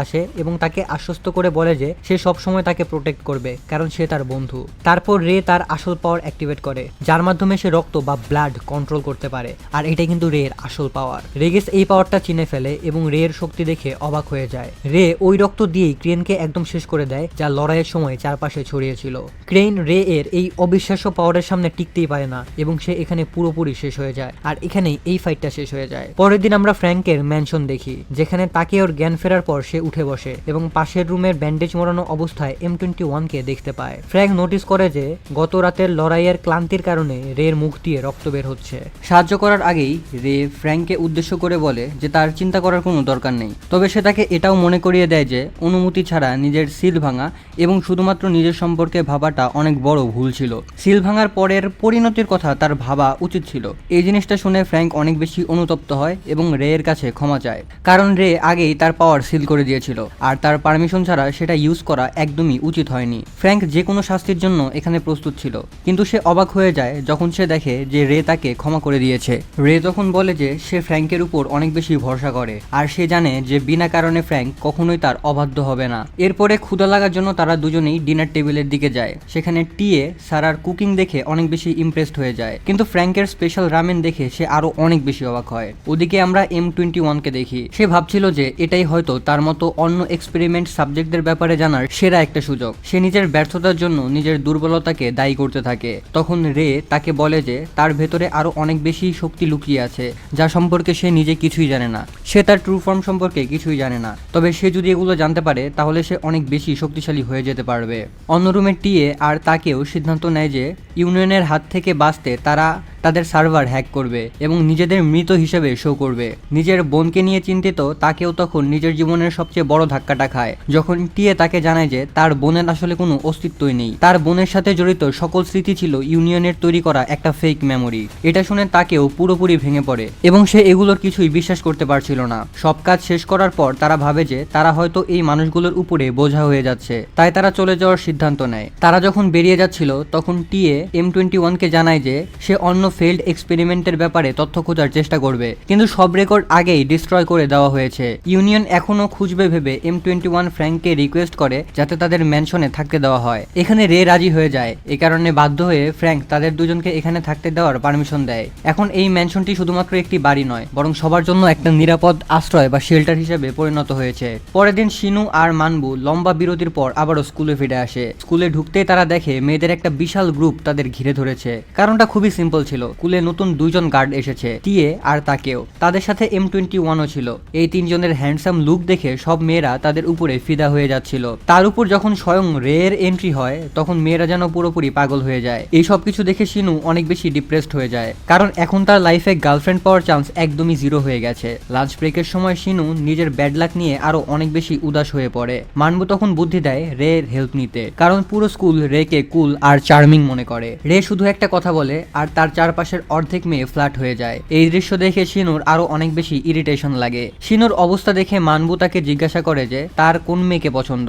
আসে এবং তাকে আশ্বস্ত করে বলে যে সে সবসময় তাকে প্রোটেক্ট করবে, কারণ সে তার বন্ধু। তারপর রে তার আসল পাওয়ার অ্যাক্টিভেট করে, যার মাধ্যমে সে রক্ত বা ব্লাড কন্ট্রোল করতে পারে, আর এটা কিন্তু রে এর আসল পাওয়ার। রেগেস এই পাওয়ারটা চিনে ফেলে এবং রে এর শক্তি দেখে অবাক হয়ে যায়। রে ওই রক্ত দিয়েই ক্রেনকে একদম শেষ করে দেয়, যা লড়াইয়ের সময় চারপাশে ছড়িয়েছিল। ক্রেন রে এর এই অবিশ্বাস্য পাওয়ারের সামনে টিকতেই পারে না এবং সে এখানে পুরোপুরি শেষ হয়ে যায়, আর এখানেই এই ফাইটটা শেষ হয়ে যায়। পরের দিন আমরা ফ্র্যাঙ্কের ম্যানশন দেখি, যেখানে তাকে ওর জ্ঞান ফেরার পর সে উঠে বসে এবং পাশের রুমের ব্যান্ডেজ মোড়ানো অবস্থায় M21 কে দেখতে পায়। ফ্র্যাঙ্ক নোটিস করে যে গত রাতের লড়াইয়ের ক্লান্তির কারণে রের মুখ দিয়ে রক্ত বের হচ্ছে। সাহায্য করার আগেই রে ফ্র্যাঙ্ককে উদ্দেশ্য করে বলে যে তার চিন্তা করার কোনো দরকার নেই, তবে সে তাকে এটাও মনে করিয়ে দেয় যে অনুমতি ছাড়া নিজের সিল ভাঙা এবং শুধুমাত্র নিজের সম্পর্কে ভাবাটা অনেক বড় ভুল ছিল। সিল ভাঙার পরের পরিণতির কথা তার ভাবা উচিত ছিল। এই জিনিসটা শুনে ফ্র্যাঙ্ক অনেক বেশি অনুতপ্ত হয় এবং রে এর কাছে ক্ষমা চায়, কারণ রে আগেই তার পাওয়ার সিল করে দিয়েছিল আর তার পারমিশন ছাড়া সেটা ইউজ করা একদমই উচিত হয়নি। ফ্র্যাঙ্ক যে কোনো শাস্তির জন্য এখানে প্রস্তুত ছিল, কিন্তু সে অবাক হয়ে যায় যখন সে দেখে যে রে তাকে ক্ষমা করে দিয়েছে। রে তখন বলে যে সে ফ্র্যাঙ্কের উপর অনেক বেশি ভরসা করে আর সে জানে যে বিনা কারণে ফ্র্যাঙ্ক কখনোই তার অবাধ্য হবে না। এরপরে ক্ষুধা লাগার জন্য তারা দুজনেই ডিনার টেবিলের দিকে যায়। সেখানে টিএ সারার কুকিং দেখে অনেক বেশি ইমপ্রেসড হয়ে যায়, কিন্তু ফ্র্যাঙ্কের স্পেশাল রামেন দেখে সে আরো অনেক বেশি অবাক হয়। ওদিকে আমরা M21 কে দেখি, সে ভাবছিল যে এটাই হয়তো তার মতো অন্য এক্সপেরিমেন্ট সাবজেক্টদের ব্যাপারে জানার সেরা একটা সুযোগ। সে নিজের ব্যর্থতার জন্য নিজের দুর্বলতাকে দায়ী করতে থাকে। তখন রে তাকে বলে যে তার ভেতরে আরো অনেক বেশি শক্তি লুকিয়ে আছে, যা সম্পর্কে সে নিজে কিছুই জানে না। সে তার ট্রু ফর্ম সম্পর্কে কিছুই জানে না, তবে সে যদি এগুলো জানতে পারে তাহলে সে অনেক বেশি শক্তিশালী হয়ে যেতে পারবে। অন্য রুমের টিএ আর তাকেও সিদ্ধান্ত নেয় যে ইউনিয়নের হাত থেকে বাঁচতে তারা তাদের সার্ভার হ্যাক করবে এবং নিজেদের মৃত হিসেবে শো করবে। নিজের বোনকে নিয়ে চিন্তিত তাকেও তখন নিজের জীবনের সবচেয়ে বড় ধাক্কাটা খায় যখন টিএ তাকে জানায় যে তার বোনের আসলে কোনো অস্তিত্বই নেই। তার বোনের সাথে জড়িত সকল স্মৃতি ছিল ইউনিয়নের তৈরি করা একটা ফেক মেমোরি। এটা শুনে তাকেও পুরোপুরি ভেঙে পড়ে এবং সে এগুলোর কিছুই বিশ্বাস করতে পারছিল না। সব কাজ শেষ করার পর তারা ভাবে যে তারা হয়তো এই মানুষগুলোর উপরে বোঝা হয়ে যাচ্ছে, তাই তারা চলে যাওয়ার সিদ্ধান্ত নেয়। তারা যখন বেরিয়ে যাচ্ছিল তখন টিএ M21 কে জানায় যে সে অন্য ফেল্ড এক্সপেরিমেন্টের ব্যাপারে তথ্য খোঁজার চেষ্টা করবে, কিন্তু সব রেকর্ড আগেই ডিস্ট্রয় করে দেওয়া হয়েছে। ইউনিয়ন এখনো খুঁজবে ভেবে M21 ফ্র্যাঙ্ককে রিকোয়েস্ট করে যাতে তাদের ম্যানশনে থাকতে দেওয়া হয়। এখানে রে রাজি হয়ে যায়, এ কারণে বাধ্য হয়ে ফ্র্যাঙ্ক তাদের দুজনকে এখানে থাকতে দেওয়ার পারমিশন দেয়। এখন এই ম্যানশনটি শুধুমাত্র একটি বাড়ি নয়, বরং সবার জন্য একটা নিরাপদ আশ্রয় বা শেল্টার হিসেবে পরিণত হয়েছে। পরের দিন শিনু আর মানবু লম্বা বিরতির পর আবারও স্কুলে ফিরে আসে। স্কুলে ঢুকতেই তারা দেখে মেয়েদের একটা বিশাল গ্রুপ তাদের ঘিরে ধরেছে। কারণটা খুবই সিম্পল ছিল, স্কুলে নতুন দুইজন গার্ড এসেছে, টিএ আর তাকেও। তাদের সাথে M21ও ছিল। এই তিনজনের হ্যান্ডসাম লুক দেখে সব মেয়েরা তাদের উপরে ফিদা হয়ে যাচ্ছিল। তার উপর যখন স্বয়ং রে এর এন্ট্রি হয় তখন মেয়েরা যেন পুরোপুরি পাগল হয়ে যায়। এই সব কিছু দেখে শিনু অনেক বেশি ডিপ্রেসড হয়ে যায়, কারণ এখন তার লাইফে গার্লফ্রেন্ড পাওয়ার চান্স একদমই জিরো হয়ে গেছে। লাঞ্চ ব্রেকের সময় শিনু নিজের ব্যাড লাক নিয়ে আরো অনেক বেশি উদাস হয়ে পড়ে। মানবু তখন বুদ্ধি দেয় রে এর হেল্প নিতে, কারণ পুরো স্কুল রে কে কুল আর চার্মিং মনে করে। রে শুধু একটা কথা বলে আর তার চারপাশের অর্ধেক মেয়ে ফ্ল্যাট হয়ে যায়। এই দৃশ্য দেখে শিনুর আরো অনেক বেশি ইরিটেশন লাগে। শিনুর অবস্থা দেখে মানবু তাকে জিজ্ঞাসা করে যে তার কোন মেয়েকে পছন্দ।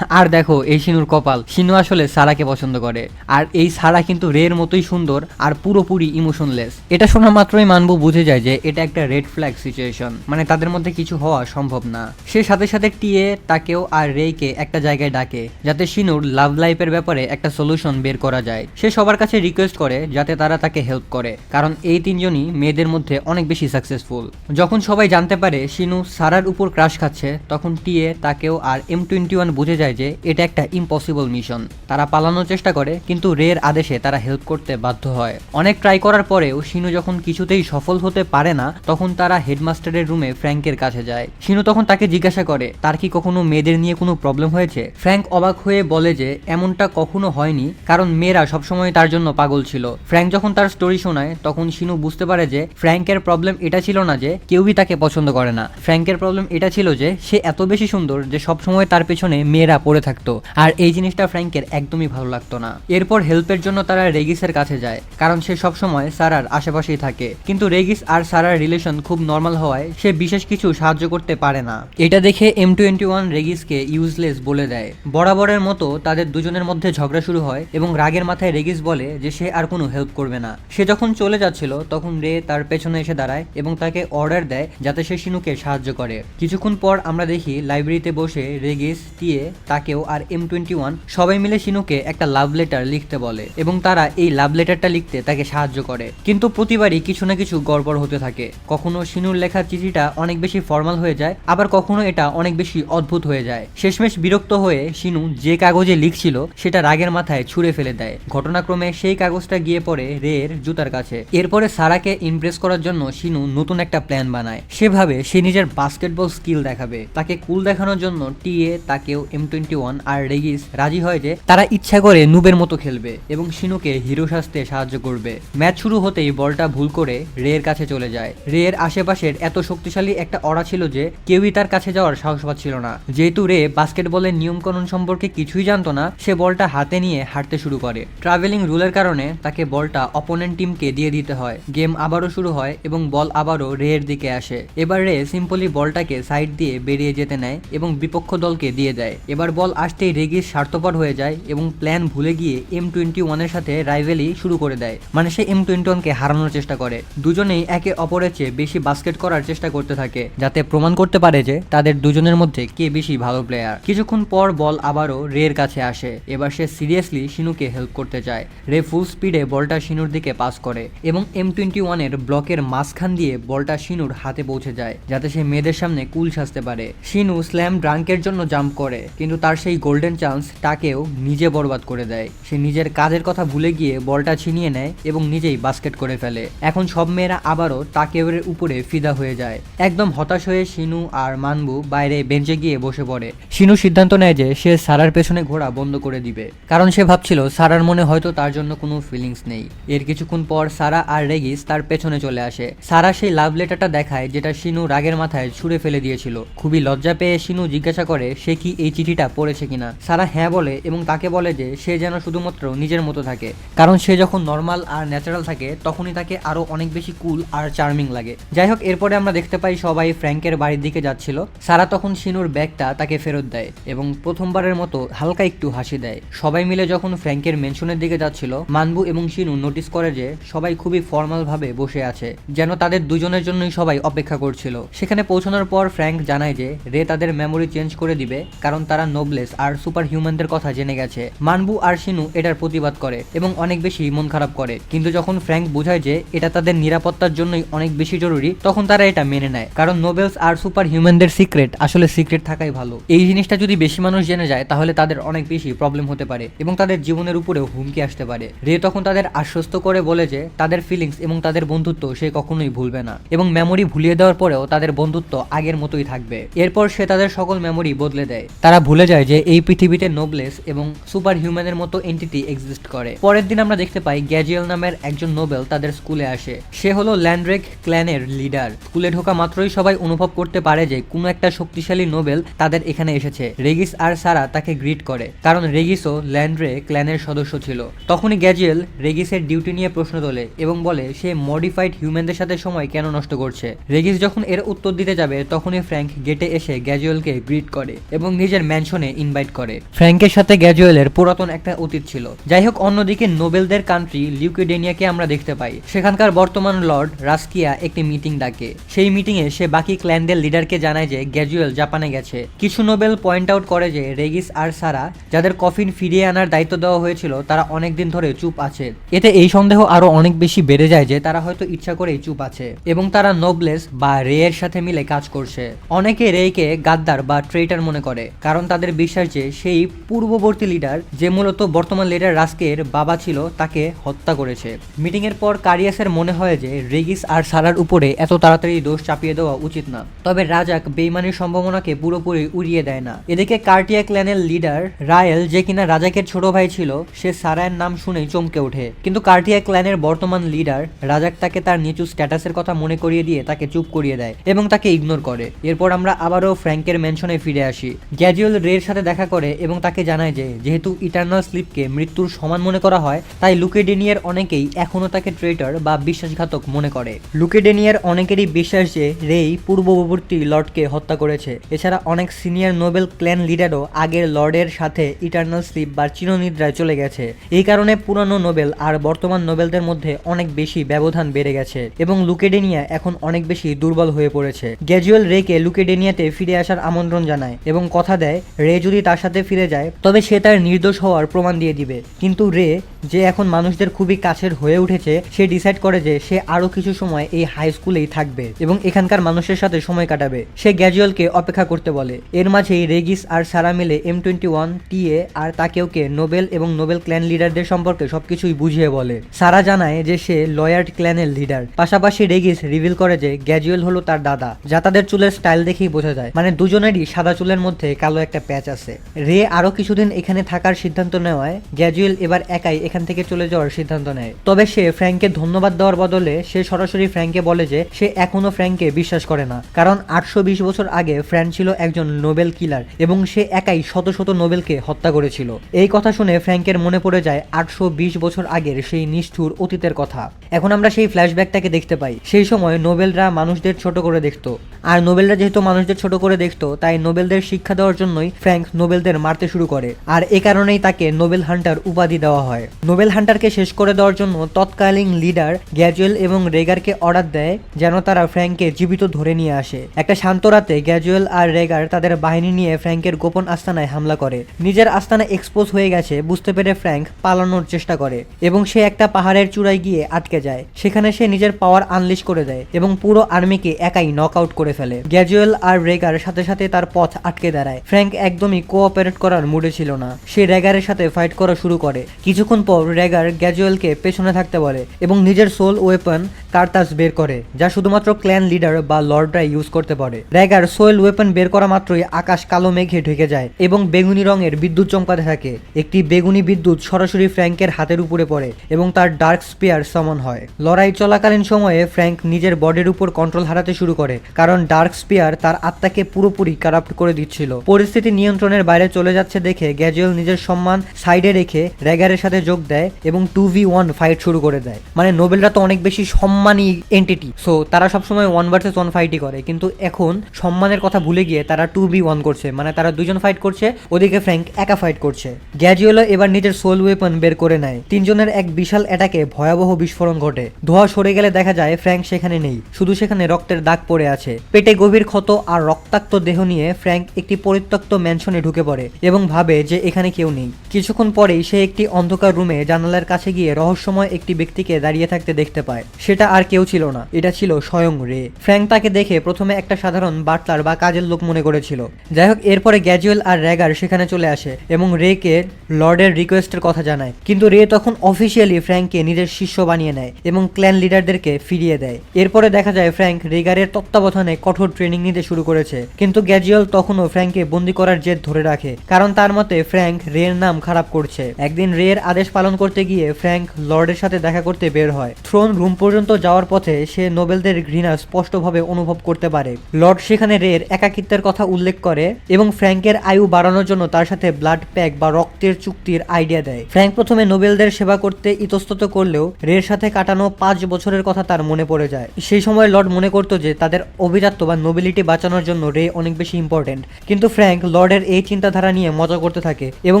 আর দেখো এই শিনুর কপাল, শিনু আসলে সারাকে পছন্দ করে। আর এই সারা কিন্তু রের মতোই সুন্দর আর পুরোপুরি ইমোশনলেস। এটা শোনা মাত্রই মানবু বুঝে যায় যে এটা একটা রেড ফ্ল্যাগ সিচুয়েশন, মানে তাদের মধ্যে কিছু হওয়া সম্ভব না। সে সাথে সাথে টিয়ে তাকেও আর রেইকে একটা জায়গায় ডাকে যাতে শিনুর লাভ লাইফের ব্যাপারে একটা সলিউশন বের করা যায়। সে সবার কাছে রিকোয়েস্ট করে যাতে তারা তাকে হেল্প করে, কারণ এই তিনজনই মেয়েদের মধ্যে অনেক বেশি সাকসেসফুল। যখন সবাই জানতে পারে শিনু সারার উপর ক্রাশ খাচ্ছে, তখন টিয়ে তাকেও আর M21 বুঝে যায় যে এটা একটা ইম্পসিবল মিশন। তারা পালানোর চেষ্টা করে, কিন্তু রের আদেশে তারা হেল্প করতে বাধ্য হয়। অনেক ট্রাই করার পরেও শিনু যখন কিছুতেই সফল হতে পারে না, তখন তারা হেডমাস্টারের রুমে ফ্র্যাঙ্কের কাছে যায়। শিনু তখন তাকে জিজ্ঞাসা করে তার কি কখনো মেয়েদের নিয়ে কোনো প্রবলেম হয়েছে। ফ্র্যাঙ্ক অবাক হয়ে বলে যে এমনটা কখনো হয়নি, কারণ মেয়েরা সবসময় তার জন্য পাগল ছিল। ফ্র্যাঙ্ক যখন তার স্টোরি শোনায়, তখন শিনু বুঝতে পারে যে ফ্র্যাঙ্কের প্রবলেম এটা ছিল না যে কেউই তাকে পছন্দ করে না, ফ্র্যাঙ্কের প্রবলেম এটা ছিল যে সে এত বেশি সুন্দর যে সবসময় তার পেছনে মেয়েরা পড়ে থাকতো, আর এই জিনিসটা ফ্র্যাঙ্কের একদমই ভালো লাগতো না। এরপর হেল্পের জন্য তারা রেগিসের কাছে যায়, কারণ সে সবসময় সারার আশেপাশেই থাকে। কিন্তু রেগিস আর সারার রিলেশন খুব নর্মাল হওয়ায় সে বিশেষ কিছু সাহায্য করতে পারে না। এটা দেখে M21 রেগিসকে ইউজলেস বলে দেয়। বরাবরের মতো তাদের দুজনের মধ্যে ঝগড়া শুরু হয় এবং রাগের মাথায় রেগিস বলে যে সে আর কোনো হেল্প করবে না। সে যখন চলে যাচ্ছিল, তখন রে তার পেছনে এসে দাঁড়ায় এবং তাকে অর্ডার দেয় যাতে সে শিনুকে সাহায্য করে। কিছুক্ষণ পর আমরা দেখি লাইব্রেরিতে বসে রেগিস, টিয়ে, তাকেও আর M21 সবাই মিলে শিনুকে একটা লাভ লেটার লিখতে বলে এবং তারা এই লাভ লেটারটা লিখতে তাকে সাহায্য করে। কিন্তু প্রতিবারই কিছু না কিছু গড়বড় হতে থাকে। কখনো শিনুর লেখা চিঠিটা অনেক বেশি ফর্মাল হয়ে যায়, আবার কখনো এটা অনেক বেশি অদ্ভুত হয়ে যায়। শেষমেশ বিরক্ত হয়ে শিনু যে কাগজে লিখছিল সেটা রাগের মাথায় ছুঁড়ে ফেলে দেয়। ঘটনাক্রমে সেই কাগজটা গিয়ে পড়ে রের জুতার কাছে। এরপরে সারাকে ইমপ্রেস করার জন্য শিনু নতুন একটা প্ল্যান বানায়। সেভাবে সে নিজের বাস্কেটবল স্কিল দেখাবে। তাকে কুল দেখানোর জন্য টিয়ে, তাকেও M21 আর রেগিস রাজি হয় যে তারা ইচ্ছা করে নুবের মতো খেলবে এবং শিনুকে হিরো সাজতে সাহায্য করবে। ম্যাচ শুরু হতেই বলটা ভুল করে রের কাছে চলে যায়। রের আশেপাশের এত শক্তিশালী একটা অরা ছিল যে কেউই তার কাছে যাওয়ার সাহস পাচ্ছিল না। যেহেতু রে বাস্কেটবলের নিয়মকানুন সম্পর্কে কিছুই জানতো না, সে বলটা হাতে নিয়ে হাঁটতে শুরু করে। ট্রাভেলিং রুলের কারণে তাকে বলটা অপোনেন্ট টিমকে দিয়ে দিতে হয়। গেম আবারও শুরু হয় এবং বল আবারও রের দিকে আসে। এবার রে সিম্পলি বলটাকে সাইড দিয়ে বেরিয়ে যেতে নেয় এবং বিপক্ষ দলকে দিয়ে দেয়। এবার বল আসতেই রেগিস স্বার্থপর হয়ে যায় এবং প্ল্যান ভুলে গিয়ে M21 এর সাথে রাইভেলি শুরু করে দেয়, মানে সে M21 কে হারানোর চেষ্টা করে। দুজনেই একে অপরের চেয়ে বেশি বাস্কেট করার চেষ্টা করতে থাকে যাতে প্রমাণ করতে পারে যে তাদের দুজনের মধ্যে কে বেশি ভালো প্লেয়ার। কিছুক্ষণ পর বল আবারও রের কাছে আসে। এবার সে সিরিয়াসলি শিনুকে হেল্প করতে চায়। রে ফুল স্পিডে বলটা শিনুর দিকে পাস করে এবং M21 এর ব্লকের মাঝখান দিয়ে বলটা শিনুর হাতে পৌঁছে যায় যাতে সে মেয়েদের সামনে কুল সাজতে পারে। শিনু স্ল্যাম ড্রাঙ্কের জন্য জাম্প করে, কিন্তু তার সেই গোল্ডেন চান্স তাকেও নিজে বরবাদ করে দেয়। সে নিজের কাজের কথা ভুলে গিয়ে বলটা ছিনিয়ে নেয় এবং নিজেই বাস্কেট করে ফেলে। এখন সব মেয়েরা আবারও তাকেওয়ের উপরে ফিদা হয়ে যায়। একদম হতাশ হয়ে শিনু আর মানবু বাইরে বেঞ্চে গিয়ে বসে পড়ে। শিনু সিদ্ধান্ত নেয় যে সে সারার পেছনে ঘোরা বন্ধ করে দিবে, কারণ সে ভাবছিল সারার মনে হয়তো তার জন্য কোনো ফিলিংস নেই। এর কিছুক্ষণ পর সারা আর রেগিস তার পেছনে চলে আসে। সারা সেই লাভ লেটারটা দেখায় যেটা শিনু রাগের মাথায় ছুঁড়ে ফেলে দিয়েছিল। খুবই লজ্জা পেয়ে শিনু জিজ্ঞাসা করে সে কি এই চিঠিটা পড়েছে কিনা। সারা হ্যাঁ বলে এবং তাকে বলে যে সে যেন শুধুমাত্র নিজের মতো থাকে, কারণ সে যখন নর্মাল আর ন্যাচারাল থাকে তখনই তাকে আরো অনেক বেশি কুল আর চার্মিং লাগে। যাই হোক, এরপরে আমরা দেখতে পাই সবাই ফ্র্যাঙ্কের বাড়ির দিকে যাচ্ছিল। সারা তখন শিনুর ব্যাগটা তাকে ফেরত দেয় এবং প্রথমবারের মতো হালকা একটু হাসি দেয়। সবাই মিলে যখন ফ্র্যাঙ্কের মেনশনের দিকে যাচ্ছিল, মানবু এবং শিনু নোটিস করে যে সবাই খুবই ফর্মাল ভাবে বসে আছে, যেন তাদের দুজনের জন্যই সবাই অপেক্ষা করছিল। সেখানে পৌঁছানোর পর ফ্র্যাঙ্ক জানায় যে রে তাদের মেমোরি চেঞ্জ করে দিবে, কারণ তারা নোবলেস আর সুপার হিউম্যানদের কথা জেনে গেছে। মানবু আর শিনু এটার প্রতিবাদ করে এবং অনেক বেশি মন খারাপ করে, কিন্তু যখন ফ্র্যাঙ্ক বোঝায় যে এটা তাদের নিরাপত্তার জন্যই অনেক বেশি জরুরি, তখন তারা এটা মেনে নেয়, কারণ নোবেলস আর সুপার হিউম্যানদের সিক্রেট আসলে সিক্রেট থাকাই ভালো। এই জিনিসটা যদি বেশি মানুষ জেনে যায় তাহলে তাদের অনেক বেশি প্রবলেম হতে পারে এবং তাদের জীবনের উপরেও হুমকি আসতে পারে। রে তখন তাদের আশ্বস্ত করে বলে যে তাদের ফিলিংস এবং তাদের বন্ধুত্ব সে কখনোই ভুলবে না এবং মেমোরি ভুলিয়ে দেওয়ার পরেও তাদের বন্ধুত্ব আগের মতোই থাকবে। এরপর সে তাদের সকল মেমোরি বদলে দেয়। তারা ভুলে যায় যে এই পৃথিবীতে নোবলেস এবং সুপার হিউম্যানের মতো এন্টিটি এক্সিস্ট করে। পরের দিন আমরা দেখতে পাই গ্যাজিয়েল নামের একজন নোবেল তাদের স্কুলে আসে। সে হলো ল্যান্ড্রেক ক্ল্যানের লিডার। স্কুলে ঢোকা মাত্রই সবাই অনুভব করতে পারে যে কোনো একটা শক্তিশালী নোবেল তাদের এখানে এসেছে। রেগিস আর সারা তাকে গ্রিট করে, কারণ রেগিসও ল্যান্ড্রে ক্ল্যানের সদস্য ছিল। তখনই গ্যাজিয়েল রেগিসের ডিউটি নিয়ে প্রশ্ন তোলে এবং বলে সে মডিফাইড হিউম্যানদের সাথে সময় কেন নষ্ট করছে। রেগিস যখন এর উত্তর দিতে যাবে তখনই ফ্র্যাঙ্ক গেটে এসে গ্যাজিয়েলকে গ্রিট করে এবং নিজের ম্যানশন ম্যানশনে ইনভাইট করে। ফ্র্যাঙ্কের সাথে গ্যাজুয়েলের পুরাতন একটা অতীত ছিল। যাই হোক, অন্যদিকে নোবেলদের কান্ট্রি লিউকেডেনিয়াকে আমরা দেখতে পাই। সেখানকার বর্তমান লর্ড রাস্কিয়া একটি মিটিং ডাকে। সেই মিটিংয়ে সে বাকি ক্ল্যানদের লিডারকে জানায় যে গ্যাজুয়েল জাপানে গেছে। কিছু নোবেল পয়েন্ট আউট করে যে রেগিস আর সারা, যাদের কফিন ফিরিয়ে আনার দায়িত্ব দেওয়া হয়েছিল, তারা অনেকদিন ধরে চুপ আছে। এতে এই সন্দেহ আরো অনেক বেশি বেড়ে যায় যে তারা হয়তো ইচ্ছা করেই চুপ আছে এবং তারা নোবলেস বা রে এর সাথে মিলে কাজ করছে। অনেকে রেকে গাদ্দার বা ট্রেটার মনে করে, কারণ তাদের বিশ্বাস যে সেই পূর্ববর্তী লিডার, যে মূলত বর্তমান লিডার রাস্কের বাবা ছিল, তাকে হত্যা করেছে। মিটিং এর পর কারিয়াসের মনে হয় যে রেগিস আর সারার উপরে এত তাড়াতাড়ি দোষ চাপিয়ে দেওয়া উচিত না। তবে রাজাক বেইমানির সম্ভাবনাকে পুরোপুরি উড়িয়ে দেয় না। এদিকে কার্টিয়া ক্ল্যানের লিডার রায়েল, যে কিনা রাজাকের ছোট ভাই ছিল, সে সারায়ের নাম শুনেই চমকে ওঠে। কিন্তু কার্টিয়া ক্ল্যানের বর্তমান লিডার রাজাক তাকে তার নিচু স্ট্যাটাসের কথা মনে করিয়ে দিয়ে তাকে চুপ করিয়ে দেয় এবং তাকে ইগনোর করে। এরপর আমরা আবারও ফ্র্যাঙ্কের ম্যানশনে ফিরে আসি। গ্যাজুয়েল রের সাথে দেখা করে এবং তাকে জানায় যে যেহেতু ইটারনাল স্লিপকে মৃত্যুর সমান মনে করা হয়, তাই লুকেডেনিয়ার অনেকেই এখনো তাকে ট্রেটার বা বিশ্বাসঘাতক মনে করে। লুকেডেনিয়ার অনেকেরই বিশ্বাস যে রেই পূর্ববর্তী লর্ডকে হত্যা করেছে। এছাড়া অনেক সিনিয়র নোবেল ক্ল্যান লিডারও আগের লর্ডের সাথে ইটারনাল স্লিপ বা চিরনিদ্রায় চলে গেছে। এই কারণে পুরানো নোবেল আর বর্তমান নোবেলদের মধ্যে অনেক বেশি ব্যবধান বেড়ে গেছে এবং লুকেডেনিয়া এখন অনেক বেশি দুর্বল হয়ে পড়েছে। গ্যাজুয়েল রেকে লুকেডেনিয়াতে ফিরে আসার আমন্ত্রণ জানায় এবং কথা দেয় রে যদি তার সাথে ফিরে যায় তবে সে তার নির্দোষ হওয়ার প্রমাণ দিয়ে দিবে। কিন্তু রে, যে এখন মানুষদের খুবই কাছের হয়ে উঠেছে, সে ডিসাইড করে যে সে আরো কিছু সময় এই হাই স্কুলেই থাকবে এবং এখানকার মানুষের সাথে সময় কাটাবে। সে গ্যাজুয়েলকে অপেক্ষা করতে বলে। এর মাঝেই রেগিস আর সারা মিলে M21 টিএ আর তাকেওকে নোবেল এবং নোবেল ক্ল্যান লিডারদের সম্পর্কে সবকিছুই বুঝিয়ে বলে। সারা জানায় যে সে লয়ার্ড ক্ল্যানের লিডার। পাশাপাশি রেগিস রিভিল করে যে গ্যাজুয়েল হলো তার দাদা, যা তাদের চুলের স্টাইল দেখেই বোঝা যায়। মানে দুজনেরই সাদা চুলের মধ্যে কালো একটা প্যাচ আছে। রে আরো কিছুদিন এখানে থাকার সিদ্ধান্ত নেওয়ায় গ্যাজুয়েল এবার একাই এখান থেকে চলে যাওয়ার সিদ্ধান্ত নেয়। তবে সে ফ্র্যাঙ্ককে ধন্যবাদ দেওয়ার বদলে সে সরাসরি ফ্র্যাঙ্ককে বলে যে সে এখনো ফ্র্যাঙ্ককে বিশ্বাস করে না, কারণ 820 বছর আগে ফ্র্যাঙ্ক ছিল একজন নোবেল কিলার এবং সে একাই শত শত নোবেলকে হত্যা করেছিল। এই কথা শুনে ফ্র্যাঙ্কের মনে পড়ে যায় 820 বছর আগের সেই নিষ্ঠুর অতীতের কথা। এখন আমরা সেই ফ্ল্যাশব্যাকটাকে দেখতে পাই। সেই সময় নোবেলরা মানুষদের ছোট করে দেখতো, আর নোবেলরা যেহেতু মানুষদের ছোট করে দেখতো, তাই নোবেলদের শিক্ষা দেওয়ার জন্যই ফ্র্যাঙ্ক নোবেলদের মারতে শুরু করে। আর এ কারণেই তাকে নোবেল হান্টার উপাধি দেওয়া হয়। নোবেল হান্টারকে শেষ করে দেওয়ার জন্য তৎকালীন লিডার গ্যাজুয়েল এবং রেগারকে অর্ডার দেয় যেন তারা ফ্র্যাঙ্ককে জীবিত ধরে নিয়ে আসে। একটা শান্ত রাতে গ্যাজুয়েল আর রেগার তাদের বাহিনী নিয়ে ফ্র্যাঙ্কের গোপন আস্তানায় হামলা করে। নিজের আস্তানা এক্সপোজ হয়ে গেছে বুঝতে পেরে ফ্র্যাঙ্ক পালানোর চেষ্টা করে এবং সে একটা পাহাড়ের চূড়ায় গিয়ে আটকে যায়। সেখানে সে নিজের পাওয়ার আনলিশ করে দেয় এবং পুরো আর্মিকে একাই নক আউট করে ফেলে। গ্যাজুয়েল আর রেগার সাথে সাথে তার পথ আটকে দাঁড়ায়। ফ্র্যাঙ্ক একদমই কোঅপারেট করার মুডে ছিল না। সে রেগারের সাথে ফাইট করা শুরু করে। কিছুক্ষণ পর রেগার গ্যাজুয়েলকে পেছনে থাকতে বলে এবং নিজের সোল ওয়েপন কার্তাস বের করে, যা শুধুমাত্র ক্ল্যান লিডার বা লর্ডরাই ইউজ করতে পারে। রেগার সোল ওয়েপন বের করা মাত্রই আকাশ কালো মেঘে ঢেকে যায় এবং বেগুনি রঙের বিদ্যুৎ চমকাতে থাকে। একটি বেগুনি বিদ্যুৎ সরাসরি ফ্র্যাঙ্কের হাতের উপরে পড়ে এবং তার ডার্ক স্পিয়ার সামন হয়। লড়াই চলাকালীন সময়ে ফ্র্যাঙ্ক নিজের বডির উপর কন্ট্রোল হারাতে শুরু করে, কারণ ডার্ক স্পিয়ার তার আত্মাকে পুরোপুরি কারাপ্ট করে দিচ্ছিল। পরিস্থিতি নিয়ন্ত্রণের বাইরে চলে যাচ্ছে দেখে গ্যাজুয়েল নিজের সম্মান সাইডে রেখে রেগারের সাথে যোগ দেয় এবং 2v1 ফাইট শুরু করে দেয়। মানে নোবেলরা তো অনেক বেশি সম্মানী এন্টিটি, সো তারা সবসময় 1 ভার্সেস 1 ফাইটই করে, কিন্তু এখন সম্মানের কথা ভুলে গিয়ে তারা 2v1 করছে। মানে তারা দুজন ফাইট করছে, ওদিকে ফ্র্যাঙ্ক একা ফাইট করছে। গ্যাজুয়েলও এবার নিজের সোল ওয়েপন বের করে নেয়। তিনজনের এক বিশাল অ্যাটাকে ভয়াবহ বিস্ফোরণ ঘটে। ধোঁয়া সরে গেলে দেখা যায় ফ্র্যাঙ্ক সেখানে নেই, শুধু সেখানে রক্তের দাগ পড়ে আছে। পেটে গভীর ক্ষত আর রক্তাক্ত দেহ নিয়ে ফ্র্যাঙ্ক একটি পরিত্যক্ত ম্যানশনে ঢুকে পড়ে এবং ভাবে যে এখানে কেউ নেই। কিছুক্ষণ পরেই সে একটি অন্ধকার রুমে জানালার কাছে গিয়ে রহস্যময় একটি ব্যক্তিকে দাঁড়িয়ে থাকতে দেখতে পায়। সেটা আর কেউ ছিল না, এটা ছিল স্বয়ং রে। ফ্র্যাঙ্ক তাকে দেখে প্রথমে একটা সাধারণ বাটলার বা কাজের লোক মনে করেছিল। যাই হোক, এরপরে গ্যাজুয়েল আর রেগার সেখানে চলে আসে এবং রেকে লর্ডের রিকোয়েস্টের কথা জানায়। কিন্তু রে তখন অফিসিয়ালি ফ্র্যাঙ্ককে নিজের শিষ্য বানিয়ে নেয় এবং ক্ল্যান লিডারদেরকে ফিরিয়ে দেয়। এরপরে দেখা যায় ফ্র্যাঙ্ক রেগারের তত্ত্বাবধানে কঠোর ট্রেনিং নিতে শুরু করেছে, কিন্তু গ্যাজুয়েল তখনও ফ্র্যাঙ্ককে বন্দি করার জেদ ধরে রাখে, কারণ তার মতে ফ্র্যাঙ্ক রের নাম খারাপ করছে। একদিন রের আদেশ পালন করতে গিয়ে ফ্র্যাঙ্ক লর্ডের সাথে দেখা করতে বের হয়। থ্রোন রুম পর্যন্ত যাওয়ার পথে সে নোবেলদের ঘৃণা স্পষ্টভাবে অনুভব করতে পারে। লর্ড সেখানে রের একাকিত্বের কথা উল্লেখ করে এবং ফ্র্যাঙ্কের আয়ু বাড়ানোর জন্য তার সাথে ব্লাড প্যাক বা রক্তের চুক্তির আইডিয়া দেয়। ফ্র্যাঙ্ক প্রথমে নোবেলদের সেবা করতে ইতস্তত করলেও রের সাথে কাটানো 5 বছরের কথা তার মনে পড়ে যায়। সেই সময় লর্ড মনে করত যে তাদের অভিজাত্য বা নোবেলিটি বাঁচানোর জন্য রে অনেক বেশি ইম্পর্টেন্ট, কিন্তু ফ্র্যাঙ্ক লর্ডের এই চিন্তাধারা নিয়ে মজা করতে থাকে এবং